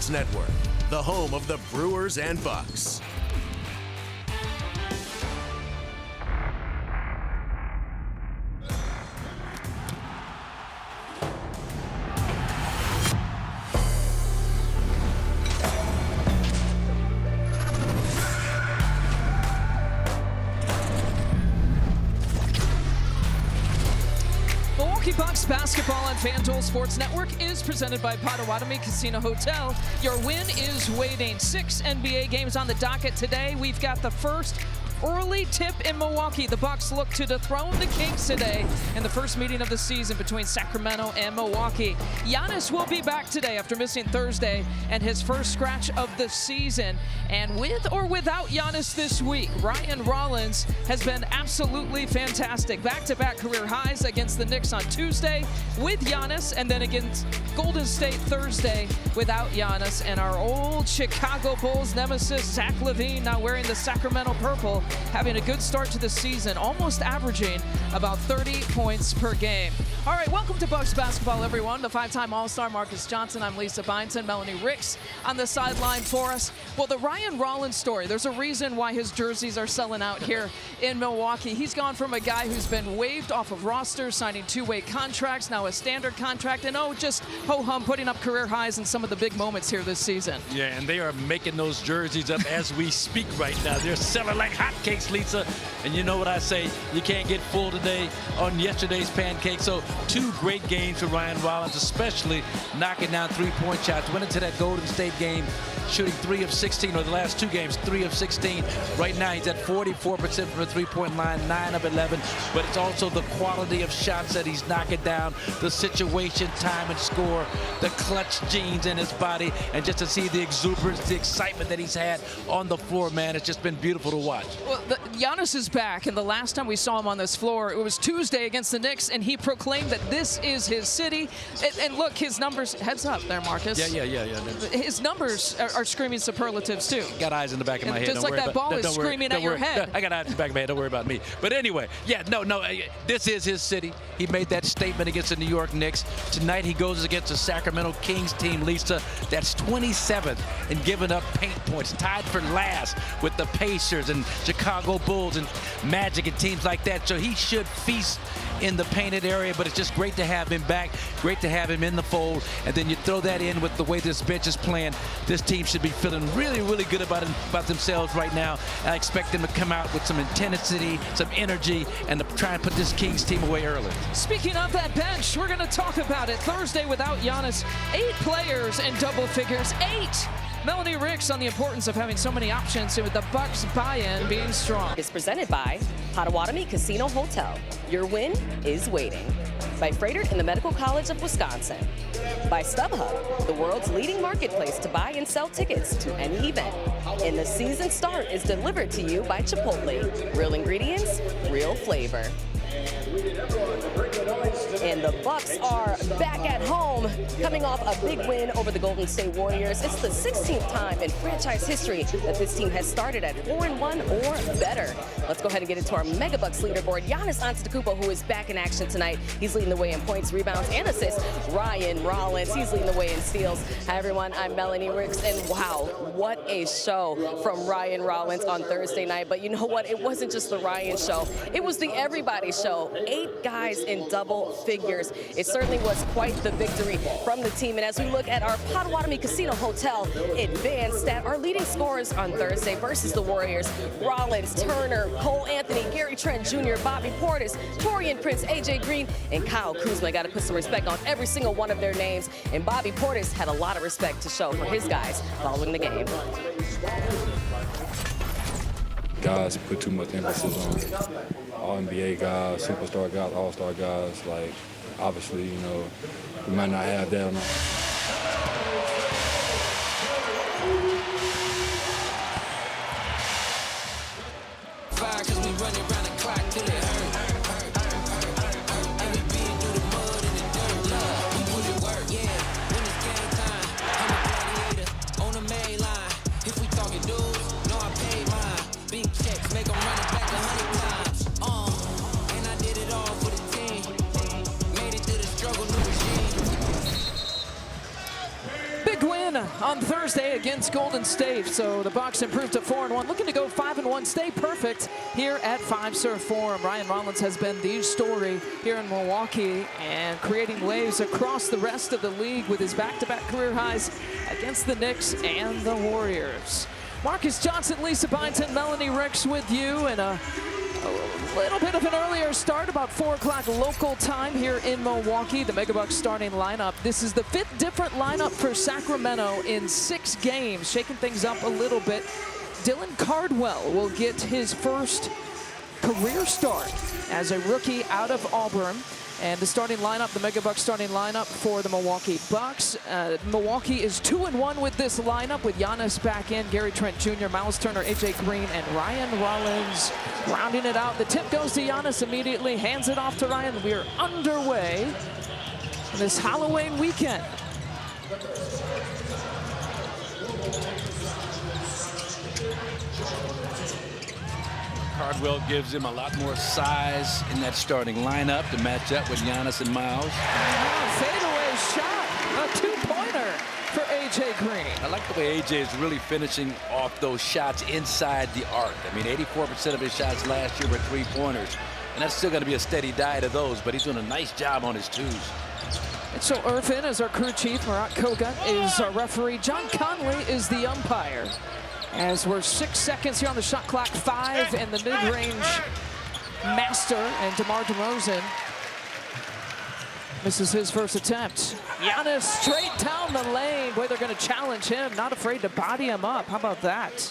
Sports Network, the home of the Brewers and Bucks. Milwaukee Bucks basketball on FanDuel Sports Network is presented by Potawatomi Casino Hotel. Your win is waiting. 6 NBA games on the docket today. We've got the first early tip in Milwaukee. The Bucks look to dethrone the Kings today in the first meeting of the season between Sacramento and Milwaukee. Giannis will be back today after missing Thursday and his first scratch of the season. And with or without Giannis this week, Ryan Rollins has been absolutely fantastic. Back-to-back career highs against the Knicks on Tuesday with Giannis, and then against Golden State Thursday without Giannis. And our old Chicago Bulls nemesis, Zach LaVine, now wearing the Sacramento purple, having a good start to the season, almost averaging about 30 points per game. All right, welcome to Bucks basketball, everyone. The 5-time All-Star Marcus Johnson. I'm Lisa Byington. Melanie Ricks on the sideline for us. Well, the Ryan Rollins story, there's a reason why his jerseys are selling out here in Milwaukee. He's gone from a guy who's been waived off of rosters, signing two-way contracts, now a standard contract, and just ho-hum, putting up career highs in some of the big moments here this season. Yeah, and they are making those jerseys up as we speak right now. They're selling like hotcakes, Lisa. And you know what I say, you can't get full today on yesterday's pancakes. So 2 great games for Ryan Rollins, especially knocking down 3-point shots. Went into that Golden State game shooting 3 of 16, or the last 2 games, 3 of 16. Right now he's at 44% from the 3-point line, 9 of 11. But it's also the quality of shots that he's knocking down, the situation, time, and score, the clutch genes in his body, and just to see the exuberance, the excitement that he's had on the floor, man, it's just been beautiful to watch. Well, Giannis is back, and the last time we saw him on this floor, it was Tuesday against the Knicks, and he proclaimed that this is his city. And look, his numbers, heads up there, Marcus. Yeah. His numbers are screaming superlatives, too. Got eyes in the back of my head. Just like that ball is screaming at your head. I got eyes in the back of my head. Don't worry about me. But anyway, yeah, no, this is his city. He made that statement against the New York Knicks. Tonight he goes against the Sacramento Kings team, Lisa, that's 27th in giving up paint points, tied for last with the Pacers and Chicago Bulls and Magic and teams like that. So he should feast in the painted area, but it's just great to have him back, great to have him in the fold. And then you throw that in with the way this bench is playing. This team should be feeling really, really good about themselves right now. I expect them to come out with some intensity, some energy, and to try and put this Kings team away early. Speaking of that bench, we're going to talk about it. Thursday without Giannis, 8 players in double figures, 8. Melanie Ricks on the importance of having so many options and with the Bucks buy-in being strong. Is presented by Potawatomi Casino Hotel. Your win is waiting. By Freighter and the Medical College of Wisconsin. By StubHub, the world's leading marketplace to buy and sell tickets to any event. And the season start is delivered to you by Chipotle. Real ingredients, real flavor. And the Bucks are back at home, coming off a big win over the Golden State Warriors. It's the 16th time in franchise history that this team has started at 4-1 or better. Let's go ahead and get into our Mega Bucks leaderboard. Giannis Antetokounmpo, who is back in action tonight. He's leading the way in points, rebounds, and assists. Ryan Rollins, he's leading the way in steals. Hi, everyone. I'm Melanie Ricks, and wow, what a show from Ryan Rollins on Thursday night. But you know what? It wasn't just the Ryan show. It was the everybody show. 8 guys in double figures. It certainly was quite the victory from the team. And as we look at our Potawatomi Casino Hotel advanced stat, our leading scorers on Thursday versus the Warriors: Rollins, Turner, Cole Anthony, Gary Trent Jr., Bobby Portis, Taurean Prince, AJ Green, and Kyle Kuzma. Got to put some respect on every single one of their names. And Bobby Portis had a lot of respect to show for his guys following the game. Guys put too much emphasis on all NBA guys, superstar guys, all-star guys. Like, obviously, you know, we might not have that on on Thursday against Golden State. So the Bucks improved to 4-1, looking to go 5-1, stay perfect here at Fiserv Forum. Ryan Rollins has been the story here in Milwaukee and creating waves across the rest of the league with his back-to-back career highs against the Knicks and the Warriors. Marcus Johnson, Lisa Byington, Melanie Ricks with you, and a little bit of an earlier start, about 4 o'clock local time here in Milwaukee. The Megabucks starting lineup. This is the 5th different lineup for Sacramento in 6 games, shaking things up a little bit. Dylan Cardwell will get his first career start as a rookie out of Auburn. And the starting lineup, the Megabucks starting lineup for the Milwaukee Bucks. Milwaukee is 2-1 with this lineup, with Giannis back in, Gary Trent Jr., Miles Turner, AJ Green, and Ryan Rollins rounding it out. The tip goes to Giannis immediately, hands it off to Ryan. We are underway this Halloween weekend. Cardwell gives him a lot more size in that starting lineup to match up with Giannis and Miles. Fadeaway shot, a 2-pointer for AJ Green. I like the way AJ is really finishing off those shots inside the arc. I mean, 84% of his shots last year were 3-pointers, and that's still going to be a steady diet of those, but he's doing a nice job on his twos. And so Irfin is our crew chief, Marat Koga is our referee, John Conley is the umpire. As we're 6 seconds here on the shot clock, 5, and the mid-range master, and DeMar DeRozan misses his first attempt. Giannis straight down the lane. Boy, they're going to challenge him, not afraid to body him up. How about that?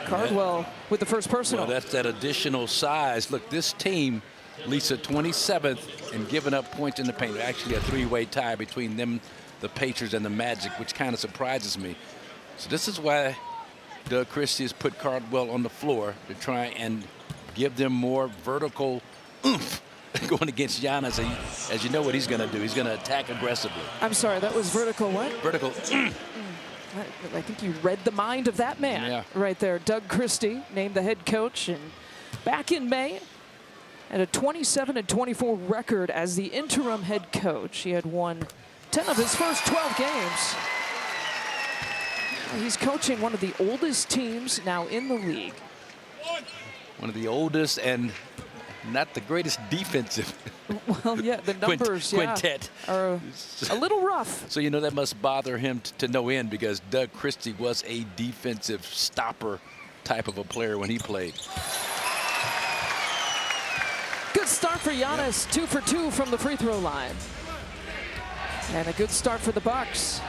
Cardwell with the first personal. Well, that's that additional size. Look, this team, Lisa, 27th in giving up points in the paint. Actually, a 3-way tie between them, the Pacers, and the Magic, which kind of surprises me. So this is why Doug Christie has put Cardwell on the floor to try and give them more vertical oomph going against Giannis. And as you know what he's going to do, he's going to attack aggressively. I'm sorry, that was vertical what? Vertical. I think you read the mind of that man right there. Doug Christie named the head coach, and back in May, at a 27-24 record as the interim head coach. He had won 10 of his first 12 games. He's coaching one of the oldest teams now in the league. One of the oldest and not the greatest defensive. Well, yeah, the numbers quintet are a little rough. So, you know, that must bother him to no end, because Doug Christie was a defensive stopper type of a player when he played. Good start for Giannis, 2 for 2 from the free throw line. And a good start for the Bucks.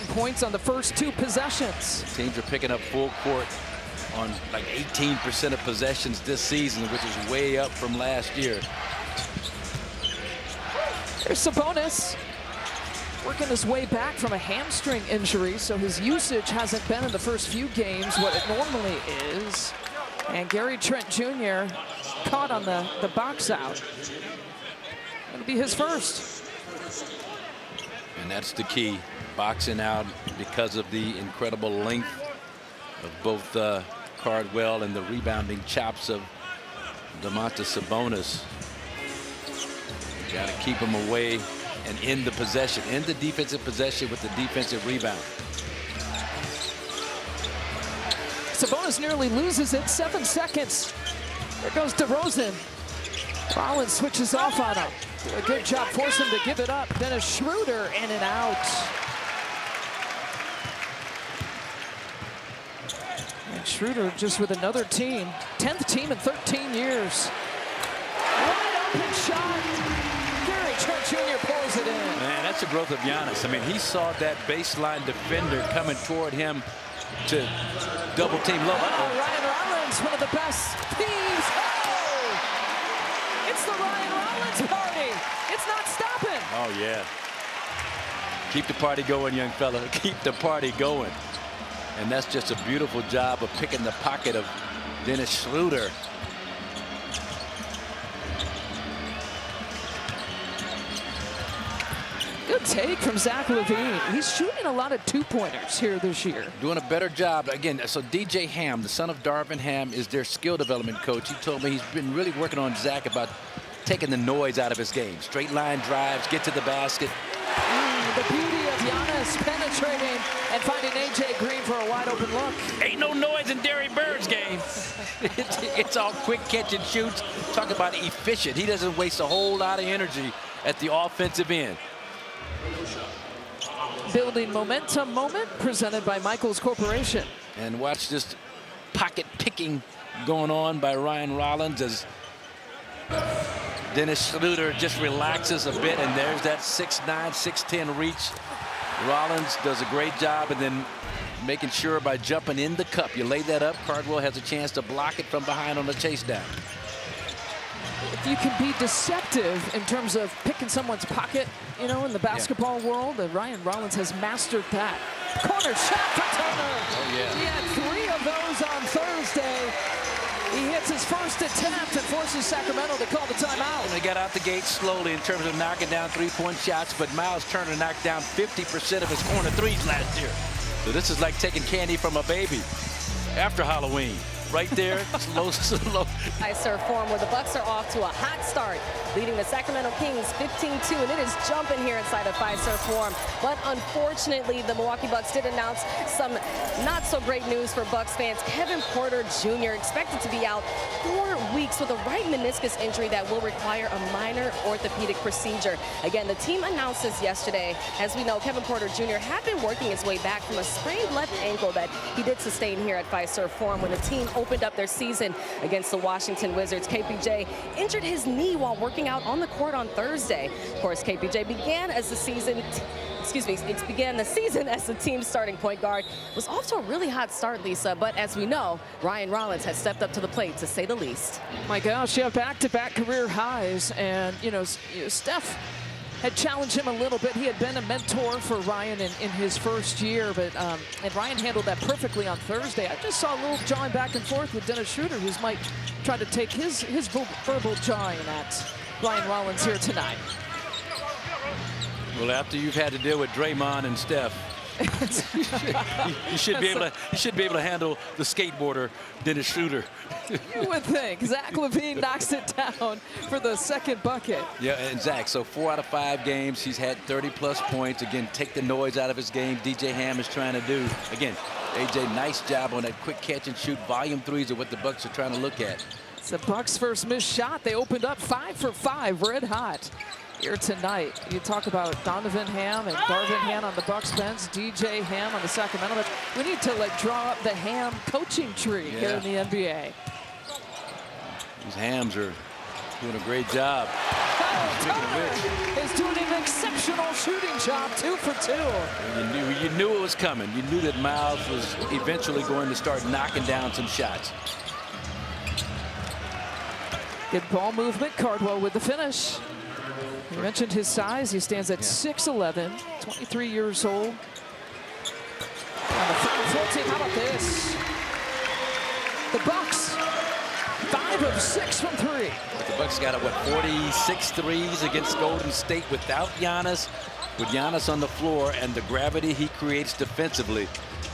Points on the first 2 possessions. Teams are picking up full court on like 18% of possessions this season, which is way up from last year. Here's Sabonis, working his way back from a hamstring injury, so his usage hasn't been in the first few games what it normally is. And Gary Trent Jr. caught on the box out. It'll be his first. And that's the key. Boxing out because of the incredible length of both Cardwell and the rebounding chops of Domantas Sabonis. Got to keep him away and end the possession, end the defensive possession with the defensive rebound. Sabonis nearly loses it. 7 seconds. There goes DeRozan. Rollins switches off on him. A good job forcing him to give it up. Dennis Schroeder in and out. And Schroeder just with another team. 10th team in 13 years. Wide open shot. Gary Trent Jr. pours it in. Man, that's the growth of Giannis. I mean, he saw that baseline defender coming toward him to double team low. Ryan Rollins, one of the best teams. Oh! It's the Ryan Rollins party. It's not stopping. Oh, yeah. Keep the party going, young fella. Keep the party going. And that's just a beautiful job of picking the pocket of Dennis Schroeder. Good take from Zach LaVine. He's shooting a lot of 2-pointers here this year. Doing a better job. Again, so DJ Ham, the son of Darvin Ham, is their skill development coach. He told me he's been really working on Zach about taking the noise out of his game. Straight line drives, get to the basket. the beauty of Giannis penetrating and finding A.J. Green for a wide open look. Ain't no noise in Derry Bird's game. It's all quick catch and shoots. Talk about efficient. He doesn't waste a whole lot of energy at the offensive end. Building momentum moment presented by Michaels Corporation. And watch this pocket picking going on by Ryan Rollins as Dennis Schroeder just relaxes a bit, and there's that 6'9", 6'10" reach. Rollins does a great job, and then making sure by jumping in the cup. You lay that up, Cardwell has a chance to block it from behind on the chase down. If you can be deceptive in terms of picking someone's pocket, you know, in the basketball world, Ryan Rollins has mastered that. Corner shot for Turner. Oh, yeah. He had 3 of those on Thursday. He hits his first attempt and forces Sacramento to call the timeout. They got out the gate slowly in terms of knocking down three-point shots, but Miles Turner knocked down 50% of his corner threes last year. So this is like taking candy from a baby after Halloween. Right there, slow. I serve form where the Bucks are off to a hot start, leading the Sacramento Kings 15-2, and it is jumping here inside of Fiserv Forum. But unfortunately, the Milwaukee Bucks did announce some not so great news for Bucks fans. Kevin Porter Jr. expected to be out 4 weeks with a right meniscus injury that will require a minor orthopedic procedure. Again, the team announced this yesterday. As we know, Kevin Porter Jr. had been working his way back from a sprained left ankle that he did sustain here at Fiserv Forum when the team opened up their season against the Washington Wizards. KPJ injured his knee while working out on the court on Thursday. Of course, KPJ began the season as the team's starting point guard. Was off to a really hot start, Lisa, but as we know, Ryan Rollins has stepped up to the plate, to say the least. My gosh, yeah, back-to-back career highs, and Steph had challenged him a little bit. He had been a mentor for Ryan in his first year, but and Ryan handled that perfectly on Thursday. I just saw a little jawing back and forth with Dennis Schroeder, who's might try to take his verbal jawing at Ryan Rollins here tonight. Well, after you've had to deal with Draymond and Steph, you should be able to handle the skateboarder Dennis Schroeder. You would think. Zach LaVine knocks it down for the second bucket. Yeah, and Zach, so 4 out of 5 games, he's had 30-plus points. Again, take the noise out of his game. DJ Ham is trying to do. Again, AJ, nice job on that quick catch and shoot. Volume threes are what the Bucks are trying to look at. It's the Bucks' first missed shot. They opened up 5 for 5, red hot here tonight. You talk about Donovan Ham and Darvin Ham on the Bucks bench, DJ Ham on the Sacramento bench. We need to draw up the Ham coaching tree here in the NBA. These Hams are doing a great job. Turner is doing an exceptional shooting job, 2 for 2. You knew it was coming. You knew that Miles was eventually going to start knocking down some shots. Good ball movement. Cardwell with the finish. You mentioned his size. He stands at 6'11", 23 years old. On the final 14, how about this? The Bucks, 5 of 6 from 3. But the Bucks got, 46 threes against Golden State without Giannis. With Giannis on the floor and the gravity he creates defensively,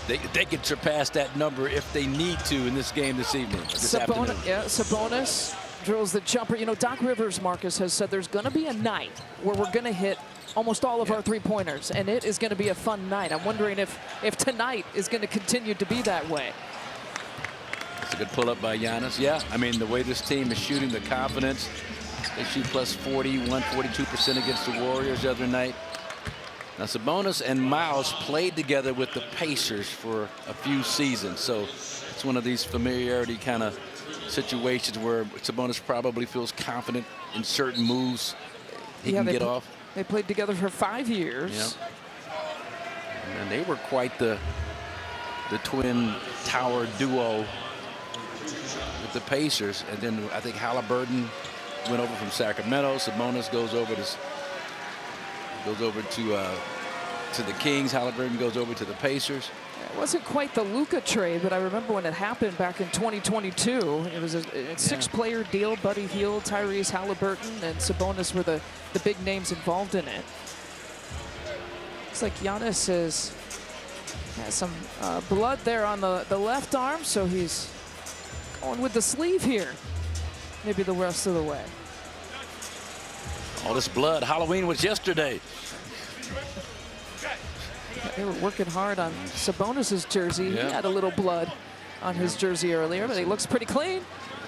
they could surpass that number if they need to in this game this evening, this afternoon. Yeah, Sabonis drills the jumper. You know, Doc Rivers, Marcus, has said there's going to be a night where we're going to hit almost all of our three-pointers, and it is going to be a fun night. I'm wondering if tonight is going to continue to be that way. It's a good pull-up by Giannis. Yeah, I mean, the way this team is shooting, the confidence. They shoot plus 42% against the Warriors the other night. Now, Sabonis and Miles played together with the Pacers for a few seasons, so it's one of these familiarity kind of situations where Sabonis probably feels confident in certain moves he can get off. They played together for 5 years. Yep. And they were quite the twin tower duo with the Pacers. And then I think Halliburton went over from Sacramento. Sabonis goes over to the Kings. Halliburton goes over to the Pacers. It wasn't quite the Luka trade, but I remember when it happened back in 2022. It was a 6-player deal. Buddy Hield, Tyrese Halliburton, and Sabonis were the big names involved in it. Looks like Giannis has some blood there on the left arm, so he's going with the sleeve here. Maybe the rest of the way. All this blood. Halloween was yesterday. They were working hard on Sabonis's jersey. Yeah. He had a little blood on his jersey earlier, but he looks pretty clean.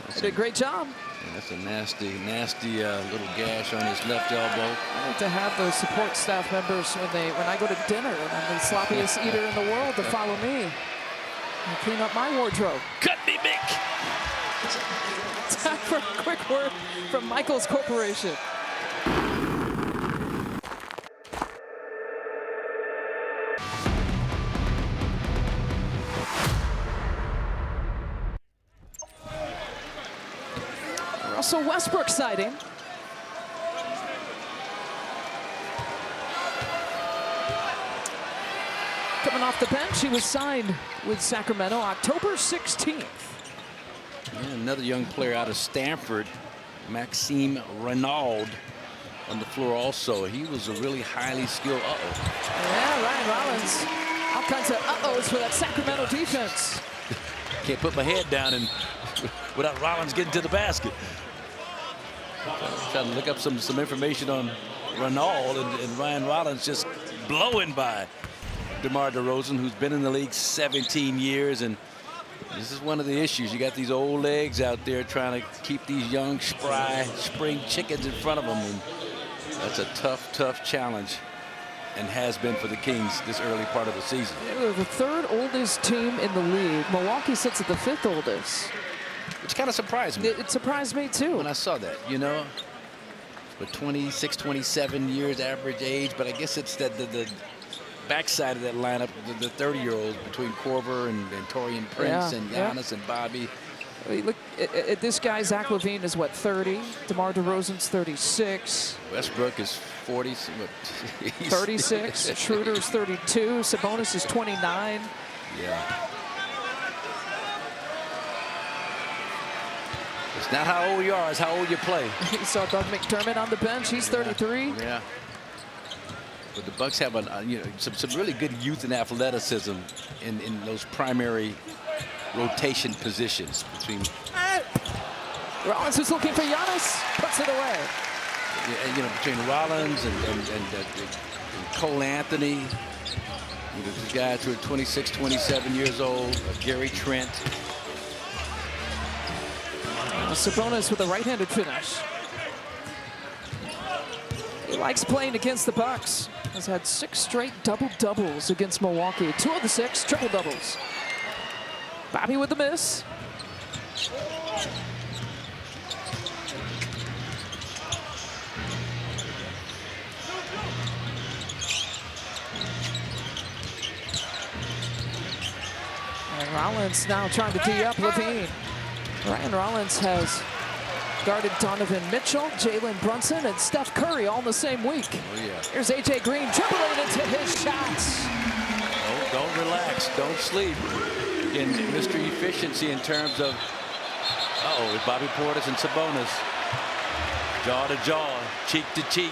They did a great job. Yeah, that's a nasty, nasty little gash on his left elbow. I like to have those support staff members when I go to dinner and I'm the sloppiest eater in the world to follow me and clean up my wardrobe. Cut me, Mick! Time for a quick word from Michaels Corporation. Russell Westbrook sighting. Coming off the bench, he was signed with Sacramento October 16th. Yeah, another young player out of Stanford, Maxime Renaud, on the floor also. He was a really highly skilled Yeah, Ryan Rollins. All kinds of uh-ohs for that Sacramento defense. Can't put my head down and without Rollins getting to the basket. Trying to look up some information on Renaud and Ryan Rollins just blowing by DeMar DeRozan, who's been in the league 17 years, and this is one of the issues. You got these old legs out there trying to keep these young, spry spring chickens in front of them, and that's a tough, tough challenge, and has been for the Kings this early part of the season. They're the third oldest team in the league. Milwaukee sits at the fifth oldest. Which kind of surprised me. It surprised me too. When I saw that, you know, but 26, 27 years average age, but I guess it's that the backside of that lineup, the 30-year-olds between Korver and Taurean Prince and Giannis and Bobby. Look at this guy, Zach LaVine is what, 30? DeMar DeRozan's 36. Westbrook is 40. 36. Schroeder's 32. Sabonis is 29. Yeah. It's not how old you are, it's how old you play. You saw Doug McDermott on the bench. He's 33. Yeah. But the Bucks have some really good youth and athleticism in those primary rotation positions between. Rollins is looking for Giannis, puts it away. You know, between Rollins and Cole Anthony, you know, these guys who are 26, 27 years old, Gary Trent. Sabonis with a right-handed finish. He likes playing against the Bucks. Has had 6 straight double-doubles against Milwaukee. 2 of the 6 triple-doubles. Bobby with the miss. And Rollins now trying to tee up LaVine. Ryan Rollins has guarded Donovan Mitchell, Jalen Brunson, and Steph Curry all in the same week. Oh, yeah. Here's A.J. Green dribbling into his shots. Don't relax. Don't sleep. In Mr. Efficiency in terms of, with Bobby Portis and Sabonis. Jaw to jaw, cheek to cheek.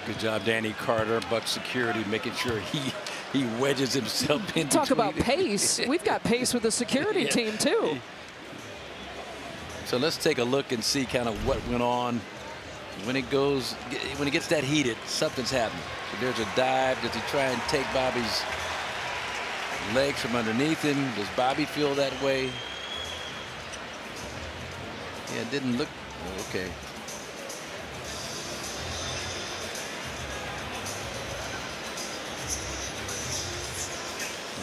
Good job, Danny Carter, Bucks security, making sure he wedges himself in. Talk between. about pace. We've got pace with the security team too. So let's take a look and see kind of what went on. When it gets that heated, something's happening. So there's a dive. Does he try and take Bobby's legs from underneath him? Does Bobby feel that way? Yeah, it didn't look okay.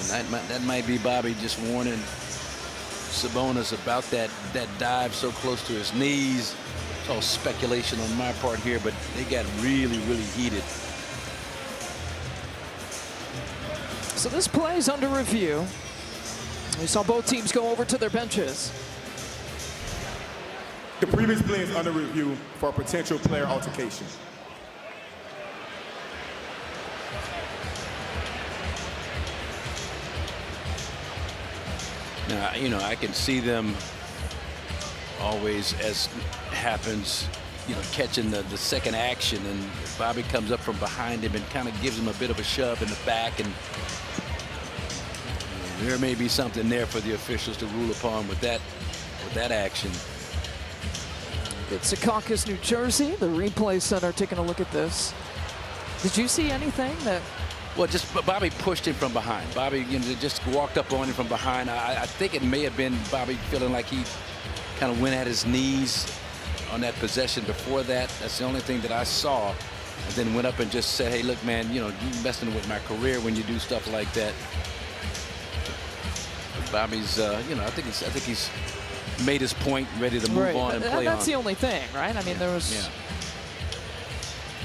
And that might be Bobby just warning Sabonis about that dive so close to his knees. It's all speculation on my part here, but they got really, really heated. So this play is under review. We saw both teams go over to their benches. The previous play is under review for a potential player altercation. Now, you know, I can see them always, as happens, you know, catching the second action, and Bobby comes up from behind him and kind of gives him a bit of a shove in the back, and there may be something there for the officials to rule upon with that action. It's Secaucus, New Jersey. The replay center taking a look at this. Did you see anything that? Well, just Bobby pushed him from behind. Bobby, you know, just walked up on him from behind. I think it may have been Bobby feeling like he kind of went at his knees on that possession before that. That's the only thing that I saw. And then went up and just said, hey, look, man, you know, you're messing with my career when you do stuff like that. But Bobby's, you know, I think he's made his point, ready to move on and play on. That's the only thing, right? I mean, there was. Yeah.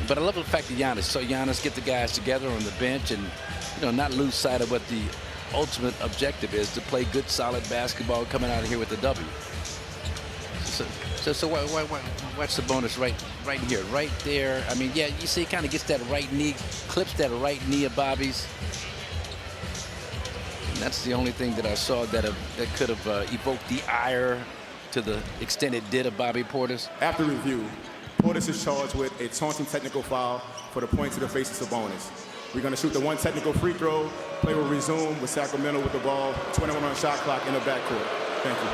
But I love the fact that Giannis get the guys together on the bench and, you know, not lose sight of what the ultimate objective is, to play good, solid basketball coming out of here with the W. So watch the bonus right here, right there. I mean, yeah, you see, he kind of gets that right knee, clips that right knee of Bobby's. And that's the only thing that I saw that could have evoked the ire to the extent it did of Bobby Portis. After review, Portis is charged with a taunting technical foul for the point to the face of Sabonis. We're going to shoot the one technical free throw. Play will resume with Sacramento with the ball. 21 shot clock in the backcourt. Thank you.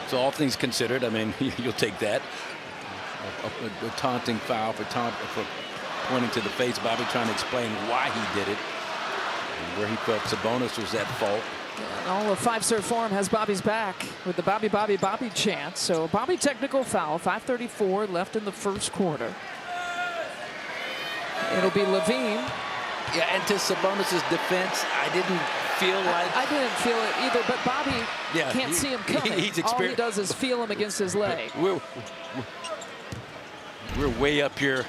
So all things considered, I mean, you'll take that. A taunting foul for pointing to the face. Bobby trying to explain why he did it, and where he felt Sabonis was at fault. And all of Five-Star Forum has Bobby's back with the Bobby chant. So Bobby technical foul, 5:34 left in the first quarter. It'll be Levine. Yeah, and to Sabonis' defense, I didn't feel like... I didn't feel it either, but Bobby can't see him coming. All he does is feel him against his leg. We're way up here,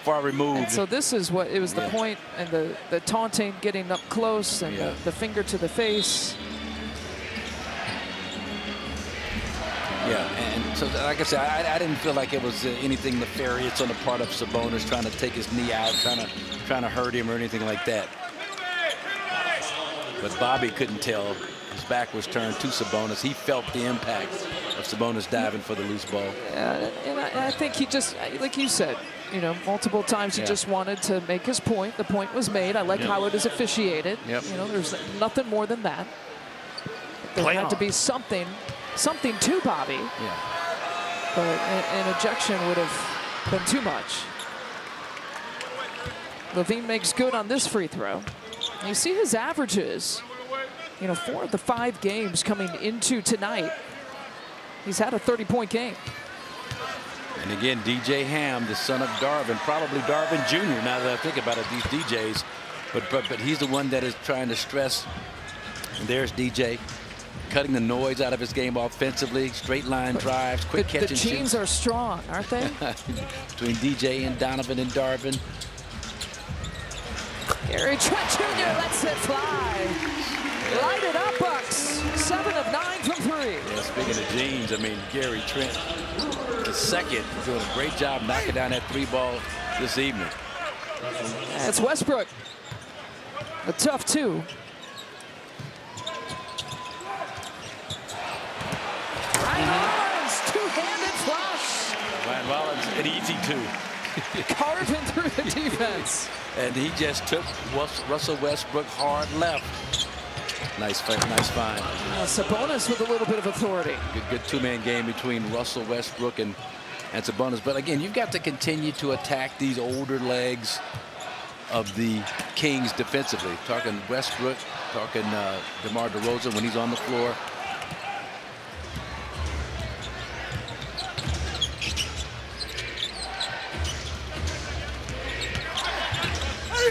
far removed. And so this is what, it was the point, and the taunting, getting up close, and the finger to the face. Yeah, and so like I said, I didn't feel like it was anything nefarious on the part of Sabonis trying to take his knee out, trying to hurt him or anything like that. But Bobby couldn't tell. His back was turned to Sabonis. He felt the impact of Sabonis diving for the loose ball. And I think he just, like you said, you know, multiple times he just wanted to make his point. The point was made. I like how it is officiated. You know, there's nothing more than that. There had to be something to Bobby. But an ejection would have been too much. Levine makes good on this free throw. You see his averages. You know, 4 of the 5 games coming into tonight, he's had a 30-point game. And again, DJ Ham, the son of Darvin, probably Darvin Jr. Now that I think about it, these DJs, but he's the one that is trying to stress. And there's DJ, cutting the noise out of his game offensively, straight line drives, quick catch and shoot. The teams are strong, aren't they? Between DJ and Donovan and Darvin. Gary Trent Jr. lets it fly. Light it up, Bucks. 7 of 9 from 3. Yeah, speaking of Jeans, I mean, Gary Trent, the second, doing a great job knocking down that 3-ball this evening. It's Westbrook. A tough 2. Ryan Rollins, two-handed flush. Ryan Rollins, an easy 2. Carving through the defense. And he just took Russell Westbrook hard left. Nice find. Sabonis with a little bit of authority. Good two-man game between Russell Westbrook and Sabonis. But again, you've got to continue to attack these older legs of the Kings defensively. Talking Westbrook, talking DeMar DeRozan when he's on the floor.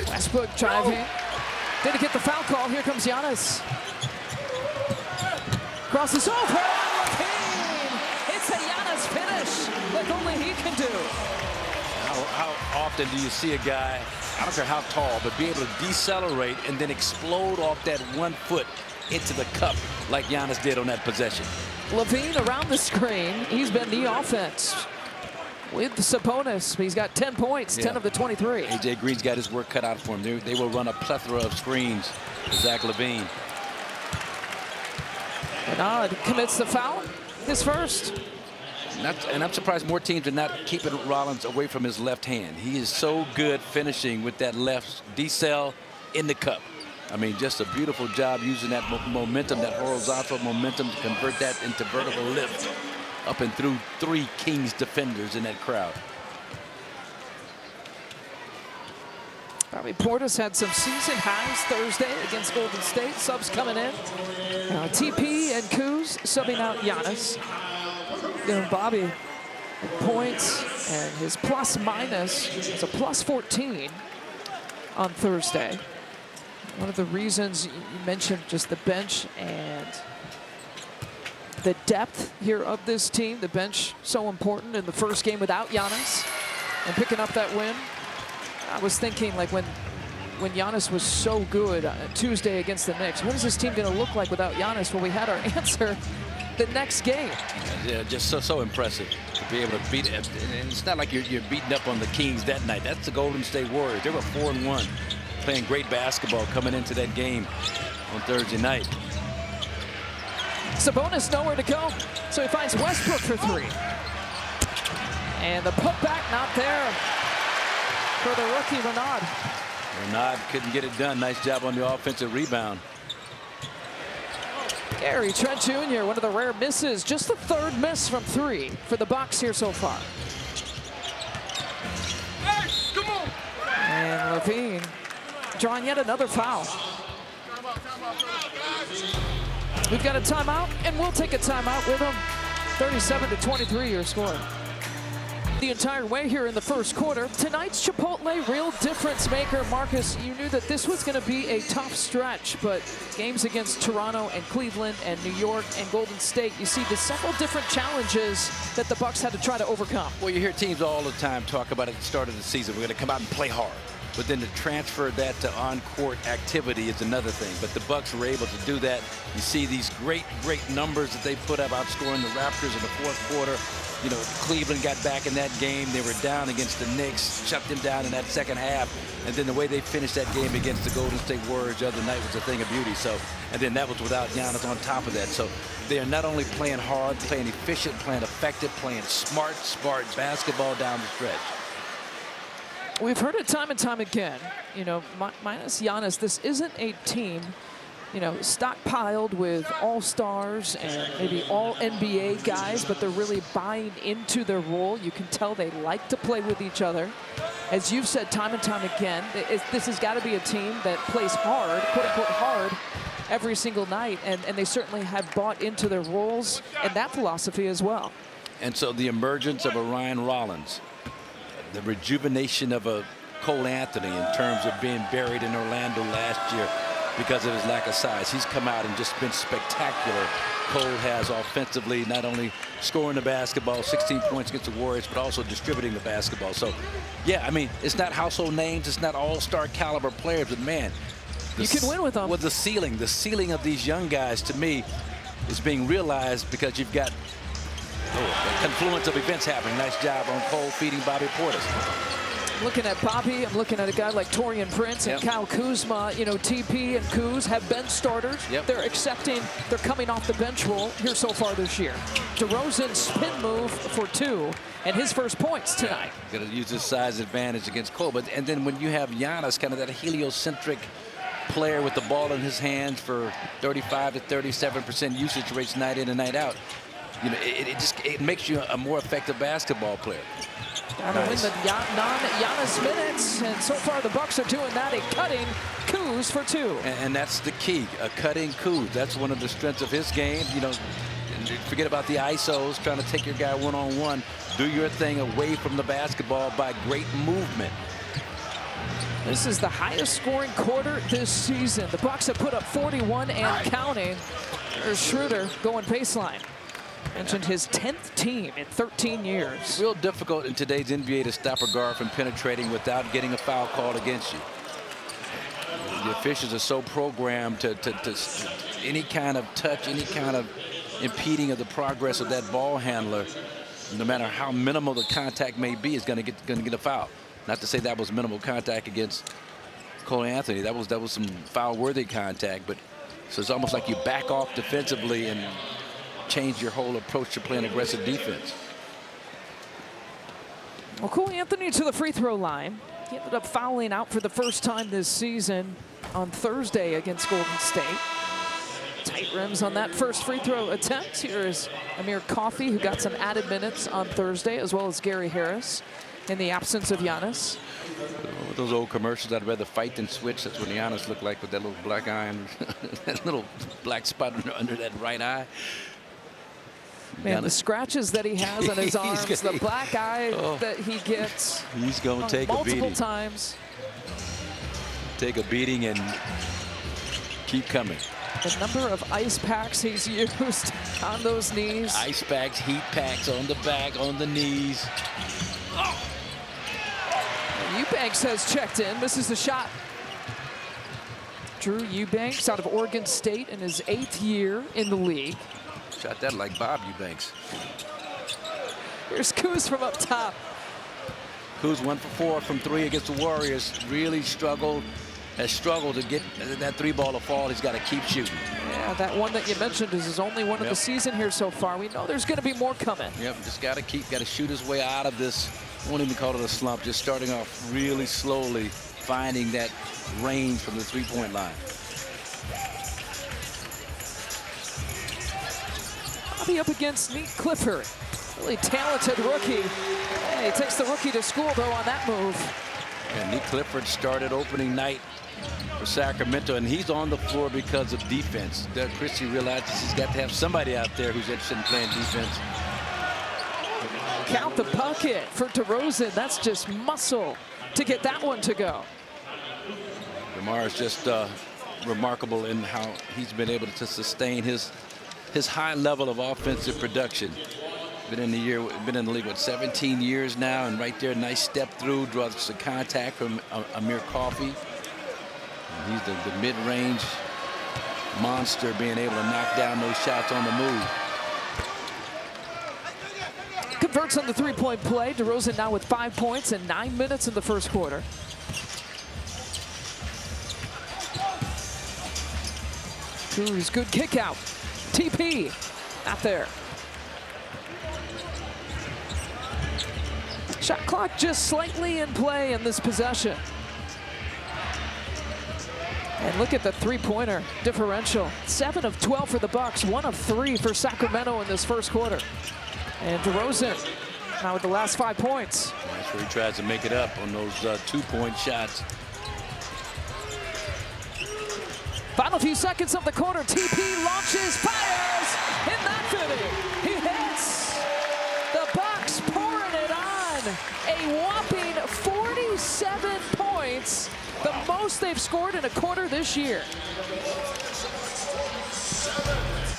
Westbrook driving. Didn't get the foul call. Here comes Giannis. Crosses over. Levine. It's a Giannis finish like only he can do. How often do you see a guy, I don't care how tall, but be able to decelerate and then explode off that 1 foot into the cup like Giannis did on that possession? Levine around the screen. He's been the offense. with Sabonis. He's got 10 points, 10 of the 23. A.J. Green's got his work cut out for him. They will run a plethora of screens for Zach LaVine. Bernard commits the foul, his first. And I'm surprised more teams are not keeping Rollins away from his left hand. He is so good finishing with that left decel in the cup. I mean, just a beautiful job using that momentum, that horizontal momentum to convert that into vertical lift up and through 3 Kings defenders in that crowd. Bobby Portis had some season highs Thursday against Golden State. Subs coming in. TP and Kuz subbing out Giannis. You know, Bobby points, and his plus minus is a plus 14 on Thursday. One of the reasons you mentioned just the bench and the depth here of this team. The bench so important in the first game without Giannis and picking up that win. I was thinking, like, when Giannis was so good Tuesday against the Knicks, what is this team going to look like without Giannis? Well, we had our answer the next game. Yeah, just so impressive to be able to beat it. And it's not like you're beating up on the Kings that night. That's the Golden State Warriors. They were 4-1, playing great basketball coming into that game on Thursday night. Sabonis nowhere to go, so he finds Westbrook for 3. And the putback not there for the rookie, Bernard. Bernard couldn't get it done. Nice job on the offensive rebound. Gary Trent Jr., one of the rare misses. Just the 3rd miss from 3 for the Bucks here so far. Hey, come on. And LaVine drawing yet another foul. We've got a timeout, and we'll take a timeout with him. 37-23 your score. The entire way here in the first quarter. Tonight's Chipotle real difference maker. Marcus, you knew that this was going to be a tough stretch, but games against Toronto and Cleveland and New York and Golden State, you see the several different challenges that the Bucks had to try to overcome. Well, you hear teams all the time talk about at the start of the season, we're going to come out and play hard. But then to transfer that to on-court activity is another thing. But the Bucks were able to do that. You see these great numbers that they put up, outscoring the Raptors in the 4th quarter. You know, Cleveland got back in that game. They were down against the Knicks, shut them down in that second half. And then the way they finished that game against the Golden State Warriors the other night was a thing of beauty. So, and then that was without Giannis on top of that. So they are not only playing hard, playing efficient, playing effective, playing smart basketball down the stretch. We've heard it time and time again, you know, minus Giannis, this isn't a team, you know, stockpiled with all-stars and maybe all NBA guys, but they're really buying into their role. You can tell they like to play with each other. As you've said time and time again, this has got to be a team that plays hard, quote-unquote hard, every single night, and they certainly have bought into their roles and that philosophy as well. And so the emergence of a Ryan Rollins, the rejuvenation of a Cole Anthony in terms of being buried in Orlando last year because of his lack of size. He's come out and just been spectacular. Cole has offensively, not only scoring the basketball, 16 points against the Warriors, but also distributing the basketball. So, yeah, I mean, it's not household names, it's not all-star caliber players, but man, you can win with them. With the ceiling of these young guys, to me, is being realized because you've got a confluence of events happening. Nice job on Cole feeding Bobby Portis. Looking at Bobby, I'm looking at a guy like Taurean Prince and Kyle Kuzma. You know, TP and Kuz have been starters. They're accepting, they're coming off the bench role here so far this year. DeRozan spin move for 2 and his first points tonight. Going to use his size advantage against Cole. And then when you have Giannis, kind of that heliocentric player with the ball in his hands for 35 to 37% usage rates night in and night out, you know, it makes you a more effective basketball player. Got to win the non-Giannis minutes, and so far the Bucks are doing that. A cutting Kuz for 2. And that's the key, a cutting Kuz. That's one of the strengths of his game. You know, forget about the ISOs, trying to take your guy one-on-one. Do your thing away from the basketball by great movement. This is the highest scoring quarter this season. The Bucks have put up 41 and counting. There's Schroeder going baseline. Mentioned his 10th team in 13 years. Real difficult in today's NBA to stop a guard from penetrating without getting a foul called against you. The officials are so programmed to any kind of touch, any kind of impeding of the progress of that ball handler no matter how minimal the contact may be, is going to get a foul. Not to say that was minimal contact against Cole Anthony. That was some foul-worthy contact. But so it's almost like you back off defensively and change your whole approach to playing aggressive defense. Well, Cole Anthony to the free throw line. He ended up fouling out for the first time this season on Thursday against Golden State. Tight rims on that first free throw attempt. Here is Amir Coffey, who got some added minutes on Thursday, as well as Gary Harris in the absence of Giannis. With those old commercials, I'd rather fight than switch. That's what Giannis looked like with that little black eye, that little black spot under that right eye. Man, the scratches that he has on his arms, the black eye that he gets. He's going to take a beating. Multiple times. Take a beating and keep coming. The number of ice packs he's used on those knees. Ice packs, heat packs on the back, on the knees. Oh. Eubanks has checked in, misses the shot. Drew Eubanks out of Oregon State in his 8th year in the league. Shot that like Bob Eubanks. Here's Kuz from up top. Kuz 1 for 4 from 3 against the Warriors. Really struggled, has struggled to get that 3-ball to fall. He's got to keep shooting. Yeah, that one that you mentioned is his only one of the season here so far. We know there's going to be more coming. Yep, just got to shoot his way out of this. I won't even call it a slump. Just starting off really slowly, finding that range from the 3-point line. Bobby up against Nate Clifford. Really talented rookie. Hey, he takes the rookie to school, though, on that move. And Nate Clifford started opening night for Sacramento, and he's on the floor because of defense. Doug Christie realizes he's got to have somebody out there who's interested in playing defense. Count the bucket for DeRozan. That's just muscle to get that one to go. DeMar is just remarkable in how he's been able to sustain his high level of offensive production. Been in the league with 17 years now, and right there, nice step through, draws the contact from Amir Coffey. And he's the mid-range monster, being able to knock down those shots on the move. Converts on the 3-point play. DeRozan now with 5 points and 9 minutes in the first quarter. Kuz, good kick out. TP, not there. Shot clock just slightly in play in this possession. And look at the 3-pointer differential. 7 of 12 for the Bucks, 1 of 3 for Sacramento in this first quarter. And DeRozan now with the last 5 points. That's where he tries to make it up on those 2-point shots. Final few seconds of the quarter. TP launches, fires, in that fitting. He hits. The Bucks pouring it on. A whopping 47 points. The most they've scored in a quarter this year.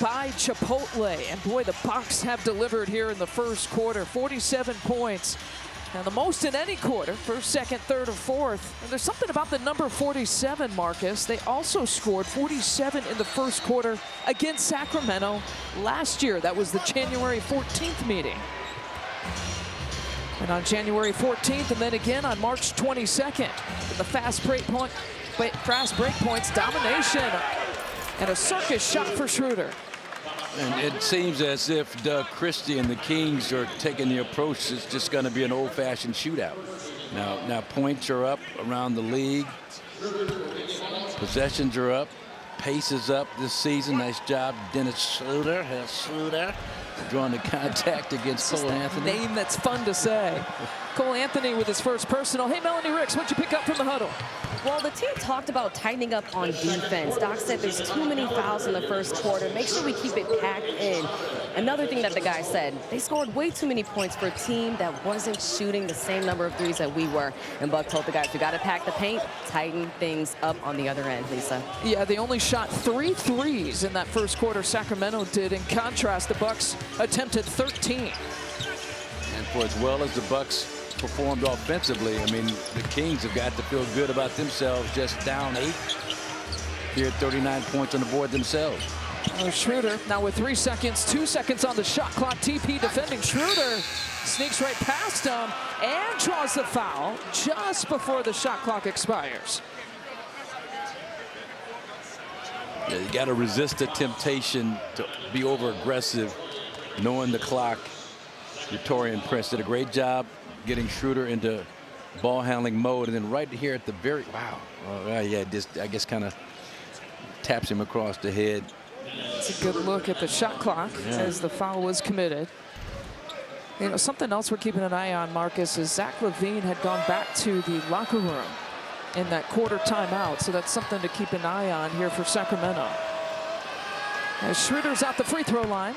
By Chipotle, and boy, the Bucks have delivered here in the first quarter. 47 points. Now the most in any quarter, first, second, third, or fourth. And there's something about the number 47, Marcus. They also scored 47 in the first quarter against Sacramento last year. That was the January 14th meeting. And on January 14th, and then again on March 22nd, with the fast break points, domination, and a circus shot for Schroeder. And it seems as if Doug Christie and the Kings are taking the approach it's just going to be an old-fashioned shootout. Now points are up around the league. Possessions are up. Pace is up this season. Nice job, Dennis Schroeder. Drawing the contact against Cole Anthony. Name that's fun to say. Cole Anthony with his first personal. Hey, Melanie Ricks, what'd you pick up from the huddle? Well, the team talked about tightening up on defense. Doc said there's too many fouls in the first quarter. Make sure we keep it packed in. Another thing that the guy said, they scored way too many points for a team that wasn't shooting the same number of threes that we were. And Buck told the guys, we got to pack the paint, tighten things up on the other end, Lisa. Yeah, they only shot 3 threes in that first quarter. Sacramento did. In contrast, the Bucks attempted 13. And for as well as the Bucks performed offensively, I mean, the Kings have got to feel good about themselves, just down 8. here, 39 points on the board themselves. Schroeder now with 3 seconds, 2 seconds on the shot clock. TP defending. Schroeder sneaks right past him and draws the foul just before the shot clock expires. Yeah, you got to resist the temptation to be over aggressive, knowing the clock. Torian Prince did a great job getting Schroeder into ball handling mode, and then right here at the very yeah, just I guess kind of taps him across the head. It's a good look at the shot clock as the foul was committed. You know, something else we're keeping an eye on, Marcus, is Zach LaVine had gone back to the locker room in that quarter timeout, so that's something to keep an eye on here for Sacramento. As Schroeder's at the free throw line.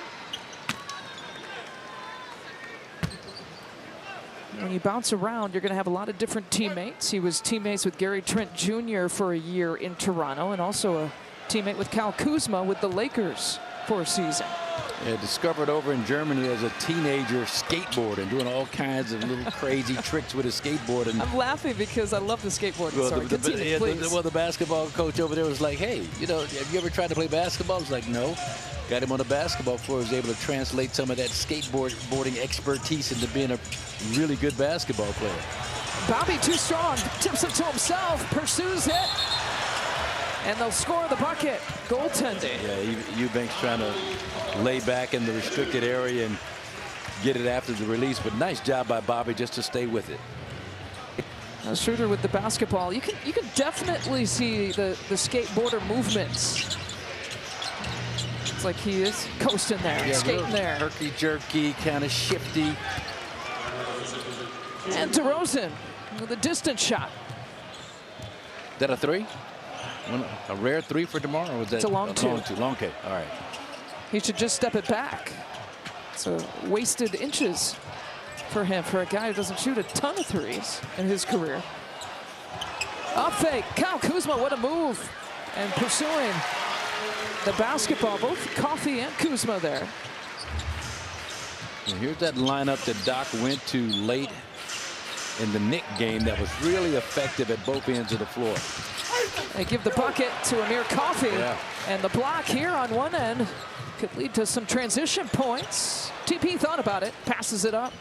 When you bounce around, you're going to have a lot of different teammates. He was teammates with Gary Trent Jr. for a year in Toronto, and also a teammate with Kyle Kuzma with the Lakers for a season. Yeah, discovered over in Germany as a teenager skateboarding, doing all kinds of little crazy tricks with his skateboard. And I'm laughing because I love the skateboarding. well, Sorry, continue, please. the basketball coach over there was like, hey, you know, have you ever tried to play basketball? I was like, no. Got him on the basketball floor. He was able to translate some of that skateboarding expertise into being a really good basketball player. Bobby too strong, tips it to himself, pursues it, and they'll score the bucket. Goaltending. Yeah, Eubanks trying to lay back in the restricted area and get it after the release, but nice job by Bobby just to stay with it. Schroeder with the basketball. You can definitely see the skateboarder movements. It's like he is coasting there, skating there. Herky-jerky, kind of shifty. And DeRozan with a distance shot. Is that a three? A rare three for tomorrow? Or was that it's a long two. Long, okay, all right. He should just step it back. So wasted inches for him, for a guy who doesn't shoot a ton of threes in his career. Up fake, Kyle Kuzma, what a move. And pursuing the basketball, both Coffey and Kuzma there. And here's that lineup that Doc went to late in the Knick game that was really effective at both ends of the floor. They give the bucket to Amir Coffey, and the block here on one end could lead to some transition points. TP thought about it, passes it up.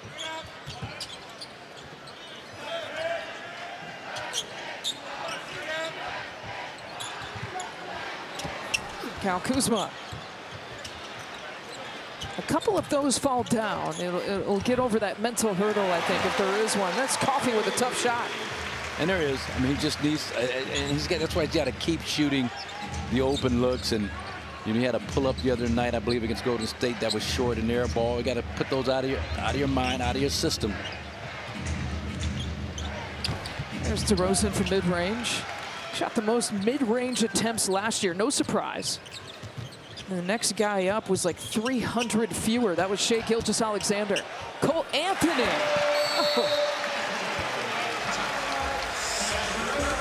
Kyle Kuzma. A couple of those fall down. It'll get over that mental hurdle, I think, if there is one. That's Coffey with a tough shot. And there is. I mean, he just needs, and that's why he's got to keep shooting the open looks. And you know, he had a pull up the other night, I believe, against Golden State that was short and air ball. You got to put those out of your mind, out of your system. There's DeRozan from mid-range. Shot the most mid-range attempts last year. No surprise. And the next guy up was like 300 fewer. That was Shai Gilgeous-Alexander. Cole Anthony. Oh.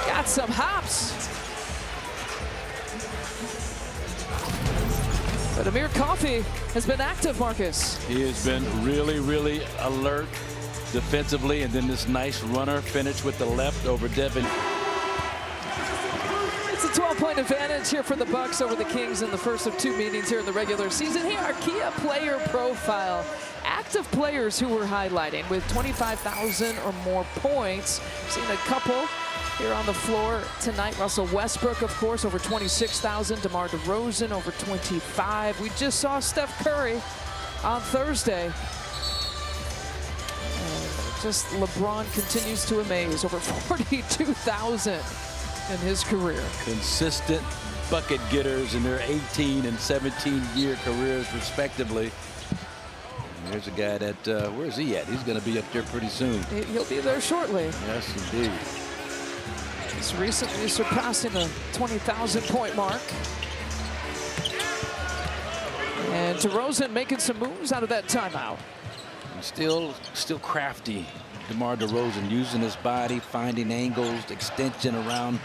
Got some hops. But Amir Coffey has been active, Marcus. He has been really, really alert defensively. And then this nice runner finish with the left over Devin. It's a 12-point advantage here for the Bucks over the Kings in the first of two meetings here in the regular season. Here, our Kia player profile. Active players who we're highlighting with 25,000 or more points. Seen a couple here on the floor tonight. Russell Westbrook, of course, over 26,000. DeMar DeRozan, over 25. We just saw Steph Curry on Thursday. And just LeBron continues to amaze. Over 42,000 in his career. Consistent bucket getters in their 18 and 17-year careers, respectively. And here's a guy that, where's he at? He's going to be up there pretty soon. He'll be there shortly. Yes, indeed. He's recently surpassing the 20,000-point mark. And DeRozan making some moves out of that timeout. Still crafty. DeMar DeRozan using his body, finding angles, extension around